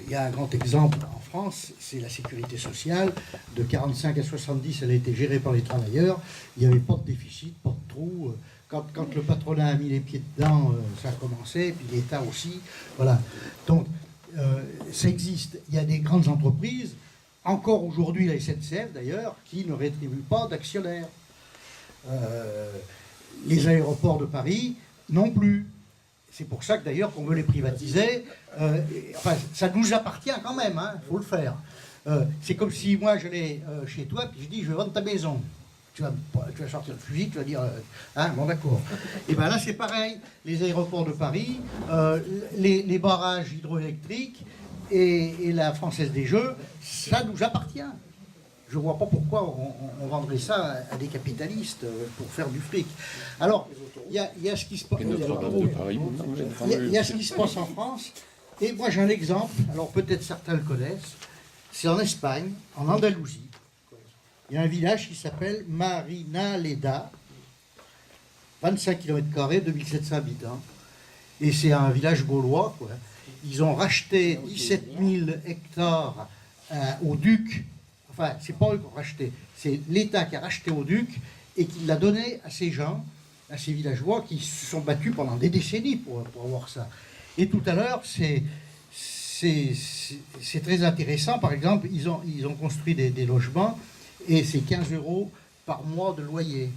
il y a un grand exemple en France, c'est la sécurité sociale. De 45 à 70, elle a été gérée par les travailleurs. Il n'y avait pas de déficit, pas de trou. Quand le patronat a mis les pieds dedans, ça a commencé, puis l'État aussi. Voilà. Donc, ça existe. Il y a des grandes entreprises, encore aujourd'hui la SNCF d'ailleurs, qui ne rétribuent pas d'actionnaires. Les aéroports de Paris non plus. C'est pour ça que d'ailleurs qu'on veut les privatiser. Enfin, ça nous appartient quand même, il faut le faire. C'est comme si moi j'allais chez toi puis je dis je vais vendre ta maison. Tu vas sortir le fusil, tu vas dire bon d'accord. Et bien là c'est pareil. Les aéroports de Paris, les barrages hydroélectriques et la Française des Jeux, ça nous appartient. Je ne vois pas pourquoi on vendrait ça à des capitalistes pour faire du fric. Alors, il y a ce qui se passe. Il y a ce qui se passe en France. Et moi, j'ai un exemple. Alors, peut-être certains le connaissent. C'est en Espagne, en Andalousie. Il y a un village qui s'appelle Marinaleda, 25 km², 2700 habitants. Et c'est un village gaulois, quoi. Ils ont racheté 17 000 hectares au duc. Enfin, c'est pas eux qui ont racheté, c'est l'État qui a racheté au duc et qui l'a donné à ces gens, à ces villageois qui se sont battus pendant des décennies pour avoir ça. Et tout à l'heure, c'est très intéressant. Par exemple, ils ont construit des logements et c'est 15 € par mois de loyer.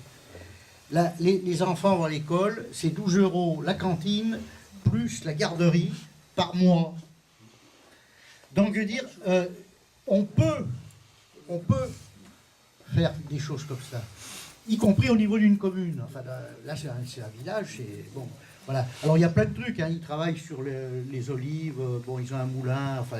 Là, les enfants vont à l'école, c'est 12 € la cantine plus la garderie par mois. Donc, je veux dire, on peut faire des choses comme ça, y compris au niveau d'une commune. Enfin, là, c'est un village, c'est bon. Voilà. Alors, il y a plein de trucs. Ils travaillent sur les olives. Bon, ils ont un moulin. Enfin,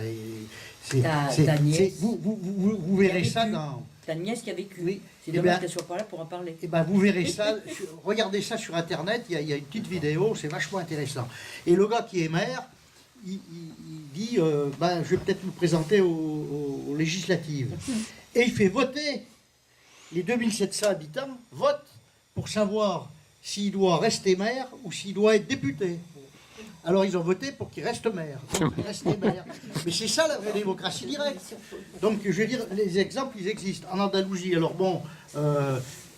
vous verrez ça dans. Ta nièce qui a vécu. Oui. C'est dommage qu'elle soit pas là pour en parler. Et ben, vous verrez ça. Regardez ça sur Internet. Il y a une petite vidéo. C'est vachement intéressant. Et le gars qui est maire, il dit je vais peut-être me présenter aux législatives. Et il fait voter. Les 2700 habitants votent pour savoir s'il doit rester maire ou s'il doit être député. Alors ils ont voté pour qu'il reste maire. Donc il reste maire. Mais c'est ça la vraie démocratie directe. Donc je veux dire, les exemples, ils existent. En Andalousie, alors bon,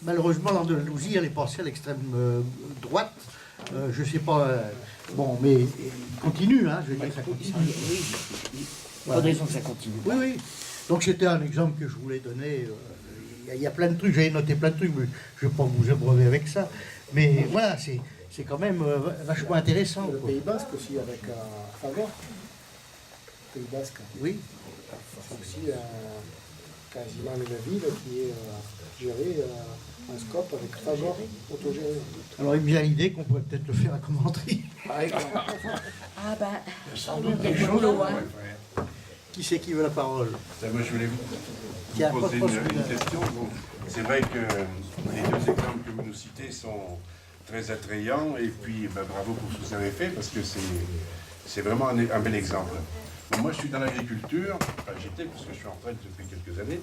malheureusement l'Andalousie, elle est passée à l'extrême droite. Je sais pas. Bon, mais il continue, je veux dire, ça continue. Il faudrait que ça continue. Oui, oui. Donc c'était un exemple que je voulais donner. Il y a plein de trucs, j'avais noté plein de trucs, mais je ne vais pas vous abreuver avec ça. Mais voilà, c'est quand même vachement intéressant. Le Pays Basque aussi, avec Fagor. Le Pays Basque. Oui. C'est aussi quasiment une ville qui est gérée en scope avec Fagor autogéré. Alors il me vient l'idée qu'on pourrait peut-être le faire à Commentry. Ah bah, Sans doute quel quelque chose. boulot, hein. Qui c'est qui veut la parole? Moi, je voulais Tiens, vous poser pas une question. Bon, c'est vrai que les deux exemples que vous nous citez sont très attrayants et puis bravo pour ce que vous avez fait parce que c'est vraiment un bel exemple. Bon, moi, je suis dans l'agriculture, j'étais parce que je suis en retraite depuis quelques années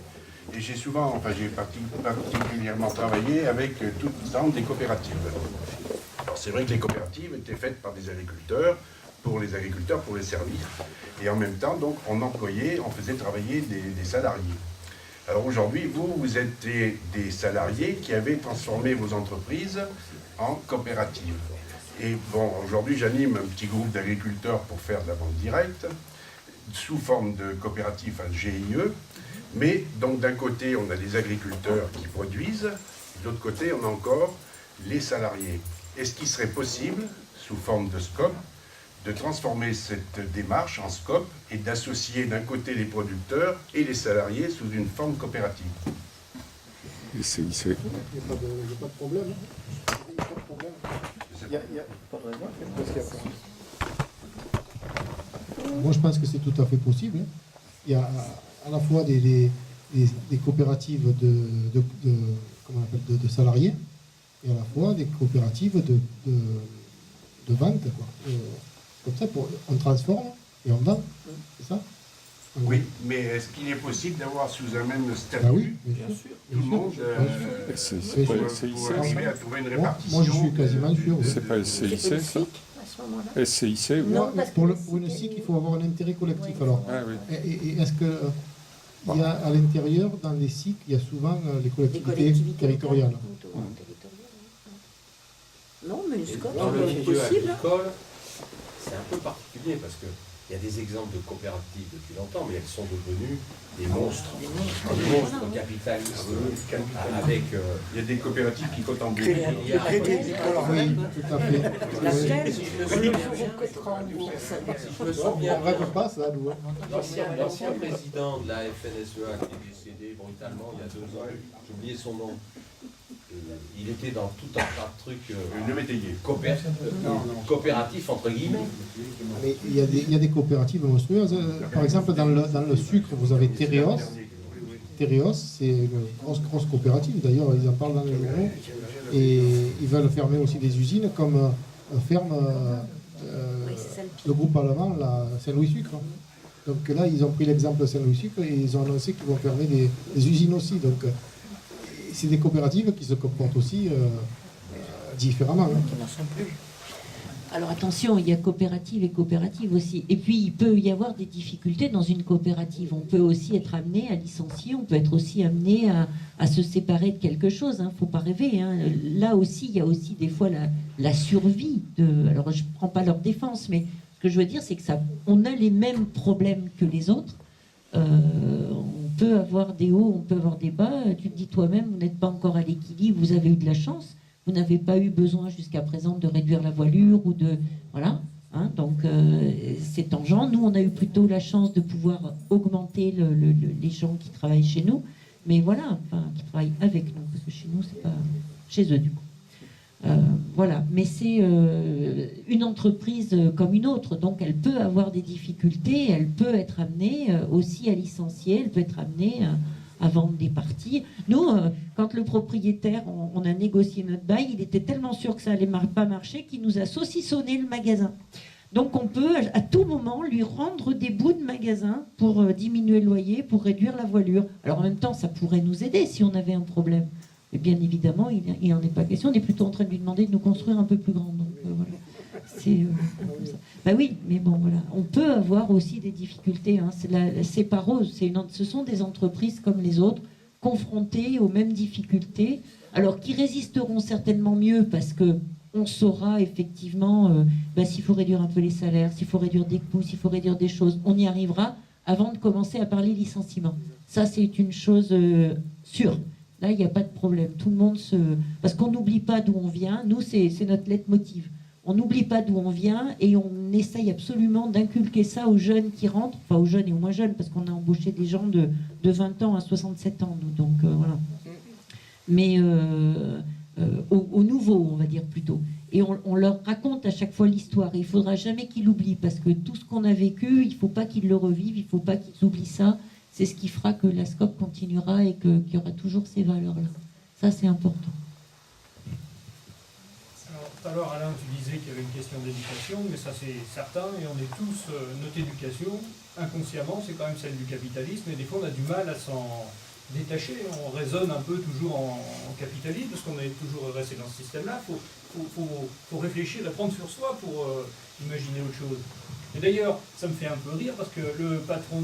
et j'ai particulièrement travaillé avec tout le temps des coopératives. Alors, c'est vrai que les coopératives étaient faites par des agriculteurs, pour les servir. Et en même temps, donc, on faisait travailler des salariés. Alors aujourd'hui, vous êtes des salariés qui avez transformé vos entreprises en coopératives. Et bon, aujourd'hui, j'anime un petit groupe d'agriculteurs pour faire de la vente directe, sous forme de coopérative, un GIE. Mais donc d'un côté, on a les agriculteurs qui produisent, de l'autre côté, on a encore les salariés. Est-ce qu'il serait possible, sous forme de SCOP, de transformer cette démarche en SCOP et d'associer d'un côté les producteurs et les salariés sous une forme coopérative? Et CIC. Il n'y a pas de problème. Il n'y a pas de problème. Il y a pas de raison. Parce qu'il y a pas. Moi, je pense que c'est tout à fait possible. Il y a à la fois des coopératives comment on appelle, de salariés et à la fois des coopératives de vente. Quoi. Comme ça, on transforme et on vend. C'est ça? Oui, mais est-ce qu'il est possible d'avoir sous un même statut Ah oui, bien sûr. tout le monde C'est pas le CIC, pour arriver à trouver une répartition? Moi, je suis quasiment sûr. Oui. c'est pas le CIC, ça? SCIC, oui. Non, pour une SIC, il faut avoir un intérêt collectif. Alors, Ah oui. et est-ce que il y a à l'intérieur, dans les SIC, il y a souvent les collectivités territoriales. Non, mais une SCOP, Dans le c'est milieu possible. agricole, c'est un peu particulier parce que il y a des exemples de coopératives depuis longtemps, mais elles sont devenues des monstres capitalistes avec. Il y a des coopératives qui cotent en bourse. Oui, tout à fait. Laquelle Si je me on souviens ne bien, coûtera en bourse. si je me On souviens ne rêve pas ça, nous. Hein. L'ancien président de la FNSEA qui est décédé brutalement il y a 2 ans, j'ai oublié son nom. Il était dans tout un tas de trucs Le métayer. coopératifs entre guillemets. Mais il y a des coopératives monstrueuses. Par exemple, dans le sucre, vous avez Tereos. Tereos, c'est une grosse coopérative. D'ailleurs, ils en parlent dans les journaux. Et ils veulent fermer aussi des usines comme ferme le groupe allemand, Saint-Louis Sucre. Donc là, ils ont pris l'exemple de Saint-Louis Sucre et ils ont annoncé qu'ils vont fermer des usines aussi. Donc c'est des coopératives qui se comportent aussi différemment. Hein. Qui n'en sont plus. Alors attention, il y a coopérative et coopérative aussi. Et puis il peut y avoir des difficultés dans une coopérative. On peut aussi être amené à licencier, on peut être aussi amené à se séparer de quelque chose. Hein. Faut pas rêver. Hein. Là aussi, il y a aussi des fois la survie de. Alors je prends pas leur défense, mais ce que je veux dire, c'est que on a les mêmes problèmes que les autres. On peut avoir des hauts, on peut avoir des bas. Tu te dis toi-même, vous n'êtes pas encore à l'équilibre, vous avez eu de la chance. Vous n'avez pas eu besoin jusqu'à présent de réduire la voilure ou de... Voilà. Hein, donc c'est tangent. Nous, on a eu plutôt la chance de pouvoir augmenter les gens qui travaillent chez nous. Mais voilà, enfin, qui travaillent avec nous. Parce que chez nous, c'est pas chez eux du coup. Voilà. Mais c'est une entreprise comme une autre. Donc elle peut avoir des difficultés. Elle peut être amenée aussi à licencier. Elle peut être amenée... à vendre des parties. Nous, quand le propriétaire, on a négocié notre bail, il était tellement sûr que ça allait pas marcher qu'il nous a saucissonné le magasin. Donc on peut à tout moment lui rendre des bouts de magasin pour diminuer le loyer, pour réduire la voilure. Alors en même temps, ça pourrait nous aider si on avait un problème. Et bien évidemment, il n'en est pas question. On est plutôt en train de lui demander de nous construire un peu plus grand. Donc voilà. C'est comme ça. Bah oui, mais bon, voilà. On peut avoir aussi des difficultés. Hein. C'est pas rose. Ce sont des entreprises comme les autres, confrontées aux mêmes difficultés, alors qui résisteront certainement mieux parce que on saura effectivement s'il faut réduire un peu les salaires, s'il faut réduire des coûts, s'il faut réduire des choses. On y arrivera avant de commencer à parler licenciement. Ça, c'est une chose sûre. Là, il n'y a pas de problème. Tout le monde parce qu'on n'oublie pas d'où on vient. Nous, c'est notre leitmotiv. On n'oublie pas d'où on vient et on essaye absolument d'inculquer ça aux jeunes qui rentrent, enfin aux jeunes et aux moins jeunes, parce qu'on a embauché des gens de 20 ans à 67 ans, nous, donc voilà. Mais aux nouveaux, on va dire plutôt. Et on leur raconte à chaque fois l'histoire. Et il ne faudra jamais qu'ils l'oublient, parce que tout ce qu'on a vécu, il ne faut pas qu'ils le revivent, il ne faut pas qu'ils oublient ça. C'est ce qui fera que la SCOP continuera et qu'il y aura toujours ces valeurs-là. Ça, c'est important. Tout à l'heure, Alain, tu disais qu'il y avait une question d'éducation, mais ça c'est certain, et on est tous, notre éducation, inconsciemment, c'est quand même celle du capitalisme, et des fois on a du mal à s'en détacher, on raisonne un peu toujours en capitalisme, parce qu'on est toujours resté dans ce système-là, il faut réfléchir et prendre sur soi pour imaginer autre chose. Et d'ailleurs, ça me fait un peu rire parce que le patron,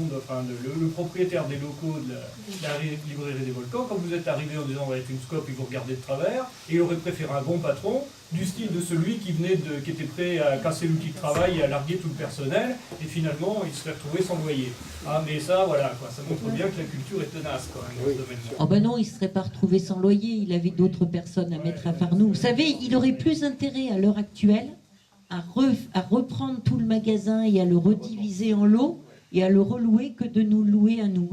le propriétaire des locaux de la librairie des Volcans, quand vous êtes arrivé en disant on va être une scope, il vous regardait de travers, et il aurait préféré un bon patron, du style de celui qui était prêt à casser l'outil de travail et à larguer tout le personnel, et finalement il serait retrouvé sans loyer. Ah mais ça, voilà, quoi, ça montre bien que la culture est tenace quand même dans ce domaine-là. Oh ben non, il ne serait pas retrouvé sans loyer, il avait d'autres personnes à mettre à Farnoux. Vous savez, il aurait plus intérêt à l'heure actuelle à reprendre tout le magasin et à le rediviser en lots et à le relouer que de nous louer à nous.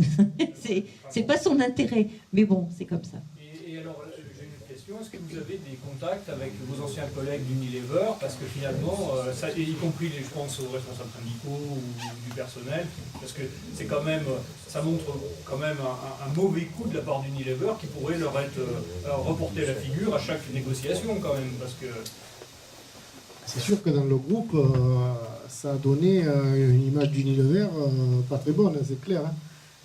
c'est pas son intérêt, mais bon, c'est comme ça. Et alors, j'ai une question, est-ce que vous avez des contacts avec vos anciens collègues d'Unilever? Parce que finalement, ça, y compris, je pense, aux responsables syndicaux ou du personnel, parce que c'est quand même, ça montre quand même un mauvais coup de la part d'Unilever qui pourrait leur être reporté à la figure à chaque négociation quand même, parce que... C'est sûr que dans le groupe, ça a donné une image d'Unilever pas très bonne, c'est clair. Hein.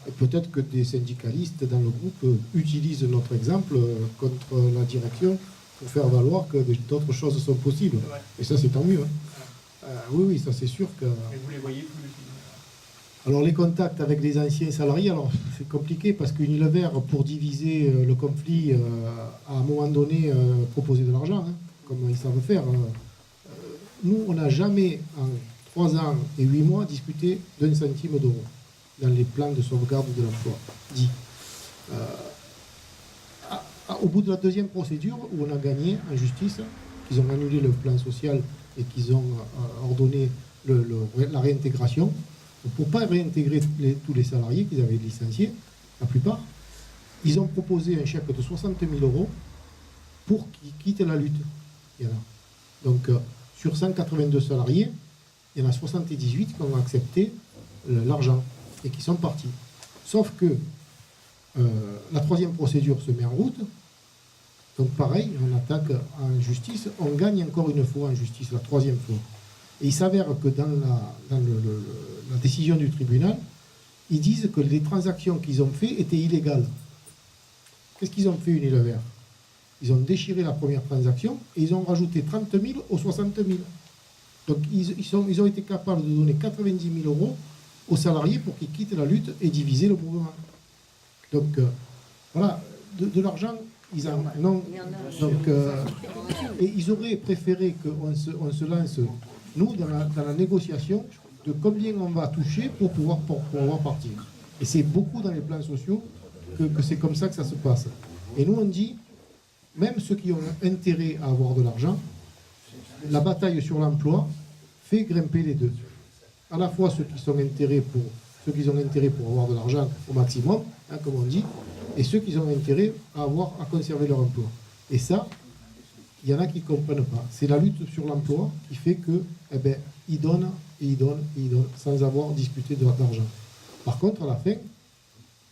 Et peut-être que des syndicalistes dans le groupe utilisent notre exemple contre la direction pour faire valoir que d'autres choses sont possibles. Ouais. Et ça, c'est tant mieux. Hein. Oui, ça c'est sûr que... Mais vous les voyez plus. Alors les contacts avec les anciens salariés, alors c'est compliqué parce qu'Unilever, pour diviser le conflit, à un moment donné proposé de l'argent, hein, comme ils savent faire. Nous, on n'a jamais, en 3 ans et 8 mois, discuté d'1 centime d'euro dans les plans de sauvegarde de l'emploi, dit. Au bout de la deuxième procédure, où on a gagné en justice, qu'ils ont annulé le plan social et qu'ils ont ordonné la réintégration, pour ne pas réintégrer tous les salariés qu'ils avaient licenciés, la plupart, ils ont proposé un chèque de 60 000 euros pour qu'ils quittent la lutte. Il y en a. Donc, sur 182 salariés, il y en a 78 qui ont accepté l'argent et qui sont partis. Sauf que la troisième procédure se met en route. Donc pareil, on attaque en justice, on gagne encore une fois en justice, la troisième fois. Et il s'avère que dans la décision du tribunal, ils disent que les transactions qu'ils ont faites étaient illégales. Qu'est-ce qu'ils ont fait Unilever? Ils ont déchiré la première transaction et ils ont rajouté 30 000 aux 60 000. Donc ils ont été capables de donner 90 000 euros aux salariés pour qu'ils quittent la lutte et diviser le mouvement. Donc voilà, de l'argent, ils en ont. Donc, et ils auraient préféré qu'on se lance, nous, dans la négociation de combien on va toucher pour pouvoir partir. Et c'est beaucoup dans les plans sociaux que c'est comme ça que ça se passe. Et nous, on dit, même ceux qui ont intérêt à avoir de l'argent, la bataille sur l'emploi fait grimper les deux. À la fois ceux qui ont intérêt pour avoir de l'argent au maximum, hein, comme on dit, et ceux qui ont intérêt à conserver leur emploi. Et ça, il y en a qui ne comprennent pas. C'est la lutte sur l'emploi qui fait que, ils donnent, et ils donnent, et ils donnent, sans avoir discuté d'argent. Par contre, à la fin,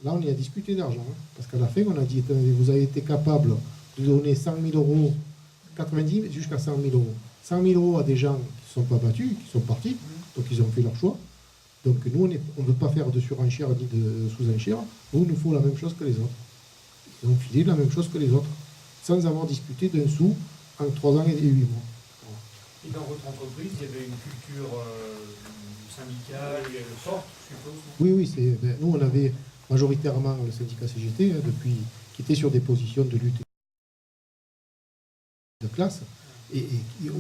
là, on y a discuté d'argent. Hein, parce qu'à la fin, on a dit, vous avez été capable de donner 100 000 euros, 90 jusqu'à 100 000 euros. 100 000 euros à des gens qui ne sont pas battus, qui sont partis, donc ils ont fait leur choix. Donc nous, on ne veut pas faire de surenchère ni de sous-enchère. Nous, il nous faut la même chose que les autres. Ils ont filé la même chose que les autres, sans avoir discuté d'un sou en 3 ans et 8 mois. Et dans votre entreprise, il y avait une culture syndicale forte, je suppose? Oui, nous, on avait majoritairement le syndicat CGT, qui était sur des positions de lutte de classe, et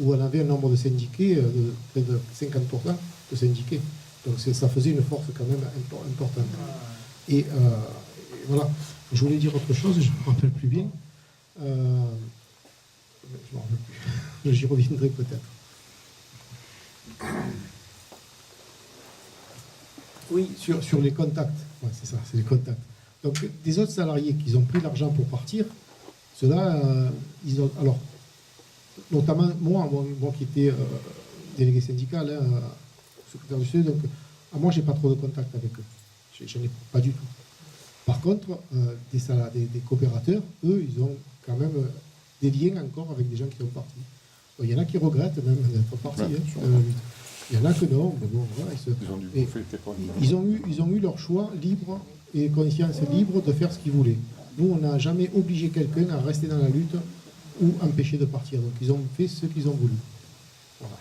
où on avait un nombre de syndiqués de près de 50% de syndiqués. Donc ça faisait une force quand même importante. Et voilà, je voulais dire autre chose, je ne me rappelle plus bien. Je ne me rappelle plus. J'y reviendrai peut-être. Oui, sur les contacts. Ouais, c'est ça, c'est les contacts. Donc des autres salariés qui ont pris l'argent pour partir, ceux-là, ils ont... Alors, notamment moi qui étais délégué syndical, hein, secrétaire du CE, donc moi j'ai pas trop de contact avec eux, je n'ai pas du tout. Par contre, des coopérateurs, eux, ils ont quand même des liens encore avec des gens qui sont partis. Donc, il y en a qui regrettent même d'être partis. Ouais, il y en a que non, mais bon, voilà, ils ont eu leur choix libre et conscience libre de faire ce qu'ils voulaient. Nous, on n'a jamais obligé quelqu'un à rester dans la lutte ou empêcher de partir. Donc ils ont fait ce qu'ils ont voulu. Voilà.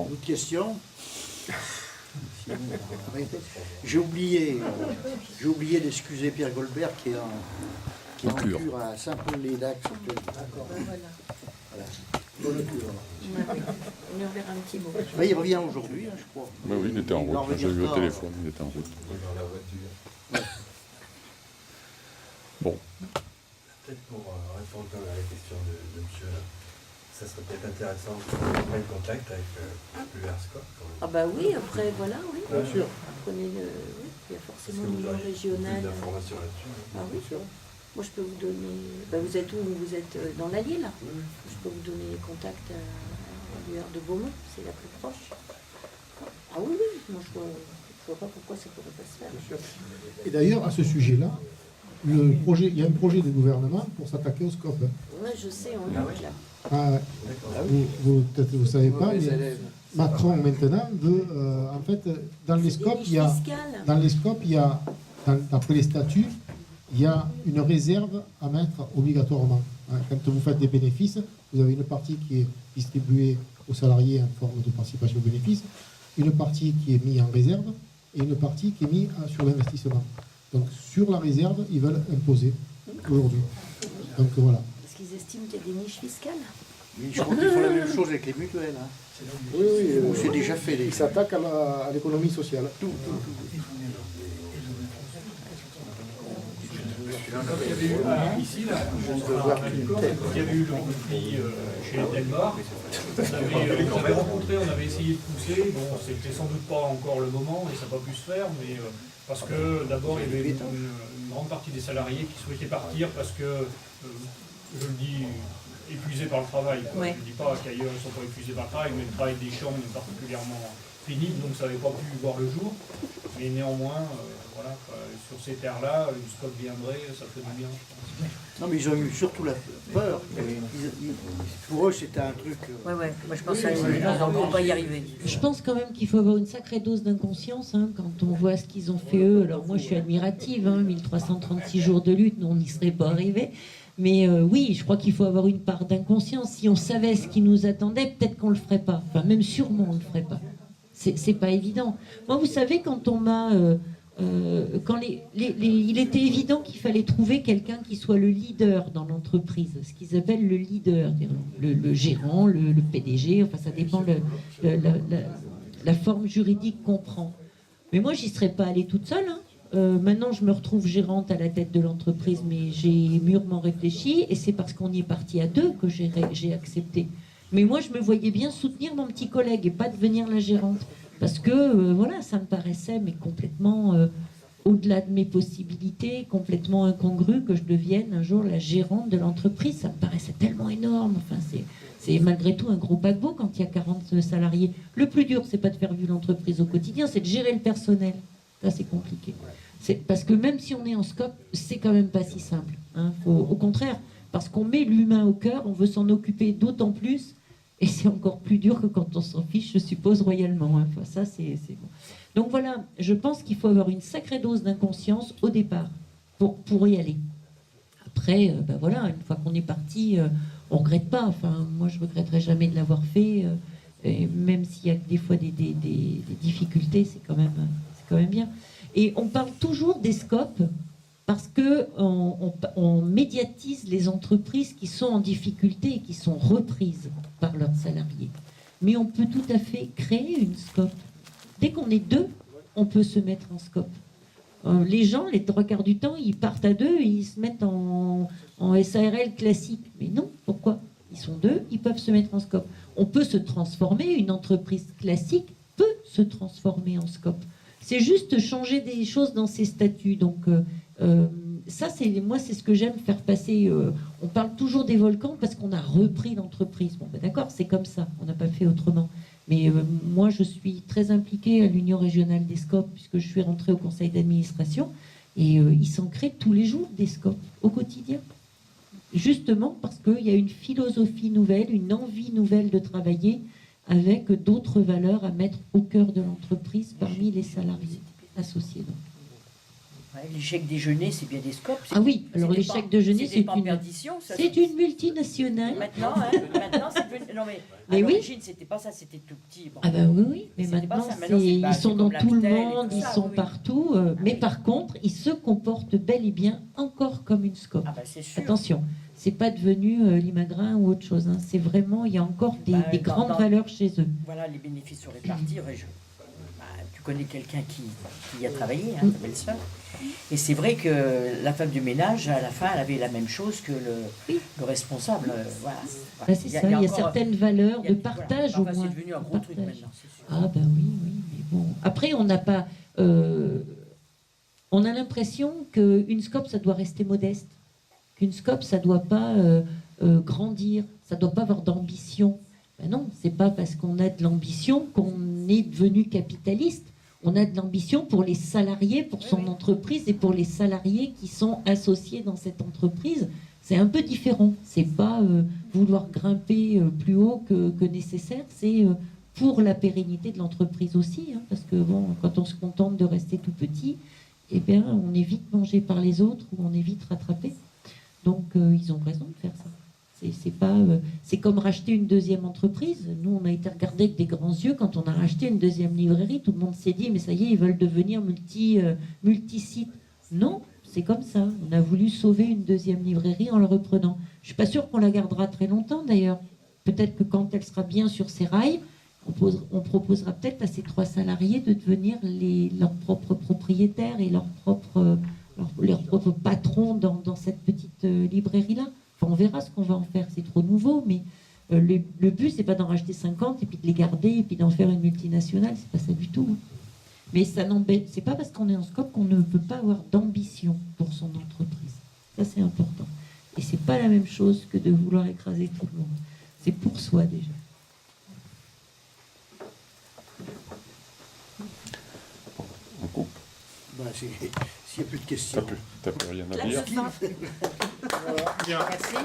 D'autres questions? Sinon, arrêtez. J'ai oublié d'excuser Pierre Goldberg qui est en cure à Saint-Paul-les-Dax. Voilà. Bonne cure. On lui enverra un petit mot. Là, il revient aujourd'hui, je crois. Oui, il était en route. J'ai vu au téléphone, il était en route. Dans la voiture. Bon. Peut-être pour répondre à la question de monsieur, ça serait peut-être intéressant de prendre contact avec l'URSCOP. Ah bah oui, après, voilà, oui. Bien sûr. Prenez le... Oui, il y a forcément Est-ce que au vous niveau aurez régional. plus d'informations là-dessus, hein? Ah oui, Bien sûr. moi je peux vous donner... Bah, vous êtes où? Vous êtes dans l'Allier, là. Je peux vous donner les contacts à l'UR de Beaumont, c'est la plus proche. Ah oui, oui, moi je vois pas pourquoi ça pourrait pas se faire. Bien sûr. Et d'ailleurs, à ce sujet-là, il y a un projet de gouvernement pour s'attaquer au SCOP. Ouais, je sais, on est là. Ah, ouais. Peut-être vous ne savez pas, mais Macron maintenant veut, en fait, dans les SCOP, il y a, d'après les statuts, il y a une réserve à mettre obligatoirement. Quand vous faites des bénéfices, vous avez une partie qui est distribuée aux salariés en forme de participation aux bénéfices, une partie qui est mise en réserve et une partie qui est mise sur l'investissement. Donc sur la réserve, ils veulent imposer aujourd'hui. Donc voilà. Parce qu'ils estiment qu'il y a des niches fiscales. Mais je crois qu'ils font la même chose avec les mutuelles. Hein. Oui, oui. C'est déjà fait. Ils s'attaquent à l'économie sociale. Quand il y avait eu ici, là, il y avait eu le conflit chez Delbar, on avait rencontré, on avait essayé de pousser, bon, c'était sans doute pas encore le moment et ça n'a pas pu se faire, mais parce que d'abord il y avait une grande partie des salariés qui souhaitaient partir parce que, je le dis, épuisés par le travail. Ouais. Je ne dis pas qu'ailleurs ils ne sont pas épuisés par le travail, mais le travail des champs est particulièrement pénible, donc ça n'avait pas pu voir le jour, mais néanmoins, voilà, sur ces terres-là, une SCOP viendrait, ça fait du bien, je pense. Non, mais ils ont eu surtout la peur. Pour eux, c'était un truc... Ouais, ouais, moi je pense qu'ils ne vont pas y arriver. Je pense quand même qu'il faut avoir une sacrée dose d'inconscience quand on voit ce qu'ils ont fait eux. Alors moi je suis admirative, 1336 jours de lutte, nous on n'y serait pas arrivés. Mais oui, je crois qu'il faut avoir une part d'inconscience. Si on savait ce qui nous attendait, peut-être qu'on ne le ferait pas. Enfin, même sûrement on ne le ferait pas. C'est pas évident. Moi, vous savez, quand on m'a... il était évident qu'il fallait trouver quelqu'un qui soit le leader dans l'entreprise, ce qu'ils appellent le leader, le gérant, le PDG, enfin ça dépend la forme juridique qu'on prend. Mais moi, j'y serais pas allée toute seule. Maintenant, je me retrouve gérante à la tête de l'entreprise, mais j'ai mûrement réfléchi et c'est parce qu'on y est parti à deux que j'ai accepté. Mais moi, je me voyais bien soutenir mon petit collègue et pas devenir la gérante. Parce que, voilà, ça me paraissait mais complètement au-delà de mes possibilités, complètement incongru que je devienne un jour la gérante de l'entreprise. Ça me paraissait tellement énorme. Enfin, c'est malgré tout un gros paquebot quand il y a 40 salariés. Le plus dur, c'est pas de faire vivre l'entreprise au quotidien, c'est de gérer le personnel. Ça, c'est compliqué. Parce que même si on est en SCOP, c'est quand même pas si simple. Au contraire, parce qu'on met l'humain au cœur, on veut s'en occuper d'autant plus. Et c'est encore plus dur que quand on s'en fiche, je suppose, royalement. Enfin, ça, c'est bon. Donc voilà, je pense qu'il faut avoir une sacrée dose d'inconscience au départ pour y aller. Après, voilà, une fois qu'on est parti, on ne regrette pas. Enfin, moi, je ne regretterai jamais de l'avoir fait. Et même s'il y a des fois des difficultés, c'est quand même bien. Et on parle toujours des SCOP parce qu'on médiatise les entreprises qui sont en difficulté et qui sont reprises par leurs salariés. Mais on peut tout à fait créer une SCOP. Dès qu'on est deux, on peut se mettre en SCOP. Les gens, les 3/4 du temps, ils partent à deux et ils se mettent en SARL classique. Mais non, pourquoi? Ils sont deux, ils peuvent se mettre en SCOP. On peut se transformer, une entreprise classique peut se transformer en SCOP. C'est juste changer des choses dans ses statuts. Donc, ça, c'est ce que j'aime faire passer. On parle toujours des volcans parce qu'on a repris l'entreprise. Bon, d'accord, c'est comme ça. On n'a pas fait autrement. Mais moi, je suis très impliquée à l'Union régionale des SCOP puisque je suis rentrée au conseil d'administration et il s'en crée tous les jours des SCOP au quotidien. Justement parce qu'il y a une philosophie nouvelle, une envie nouvelle de travailler avec d'autres valeurs à mettre au cœur de l'entreprise parmi les salariés associés. Donc. Ouais, les chèques déjeuner, c'est bien des scopes. Ah oui, alors les chèques déjeuner, c'est pas en une, perdition. Ça, c'est une multinationale. Maintenant, maintenant c'est devenu... Non mais, Mais à oui. l'origine, c'était pas ça, c'était tout petit. Bon. Ah ben oui, oui, mais C'était pas maintenant, ça. Maintenant, ils sont dans comme tout le l'Actel et monde, tout ils ça, sont oui. partout. Mais par contre, ils se comportent bel et bien encore comme une SCOP. Ah bah c'est sûr. Attention, c'est pas devenu l'imagrin ou autre chose. Hein. C'est vraiment, il y a encore des grandes valeurs chez eux. Voilà, les bénéfices sont répartis. Tu connais quelqu'un qui y a travaillé, hein, ta belle-sœur. Et c'est vrai que la femme du ménage, à la fin, elle avait la même chose que le responsable. Voilà. Ben, c'est ça, il y a encore- certaines valeurs il y a- de partage voilà. au moins. C'est devenu un gros truc Partage. maintenant, c'est sûr. Ah ben oui, oui, mais bon. Après, on n'a pas... on a l'impression qu'une SCOP, ça doit rester modeste. Qu'une SCOP, ça doit pas grandir, ça doit pas avoir d'ambition. Ben non, c'est pas parce qu'on a de l'ambition qu'on est devenu capitaliste. On a de l'ambition pour les salariés, pour son entreprise et pour les salariés qui sont associés dans cette entreprise. C'est un peu différent. C'est pas vouloir grimper plus haut que nécessaire. C'est pour la pérennité de l'entreprise aussi, hein, parce que bon, quand on se contente de rester tout petit, eh bien, on est vite mangé par les autres ou on est vite rattrapé. Donc, ils ont raison de faire ça. C'est comme racheter une deuxième entreprise. Nous, on a été regardés avec des grands yeux quand on a racheté une deuxième librairie. Tout le monde s'est dit, mais ça y est, ils veulent devenir multi-sites. Non, c'est comme ça. On a voulu sauver une deuxième librairie en le reprenant. Je suis pas sûre qu'on la gardera très longtemps, d'ailleurs. Peut-être que quand elle sera bien sur ses rails, on proposera peut-être à ces 3 salariés de devenir leurs propres propriétaires et leurs propres patrons dans cette petite librairie-là. Enfin, on verra ce qu'on va en faire, c'est trop nouveau, mais le but, c'est pas d'en racheter 50 et puis de les garder et puis d'en faire une multinationale, c'est pas ça du tout. Mais ça n'embête, c'est pas parce qu'on est en SCOP qu'on ne peut pas avoir d'ambition pour son entreprise. Ça, c'est important. Et c'est pas la même chose que de vouloir écraser tout le monde. C'est pour soi déjà. On coupe. Ben, s'il n'y a plus de questions. T'as plus rien à La dire. fin. Voilà. Merci.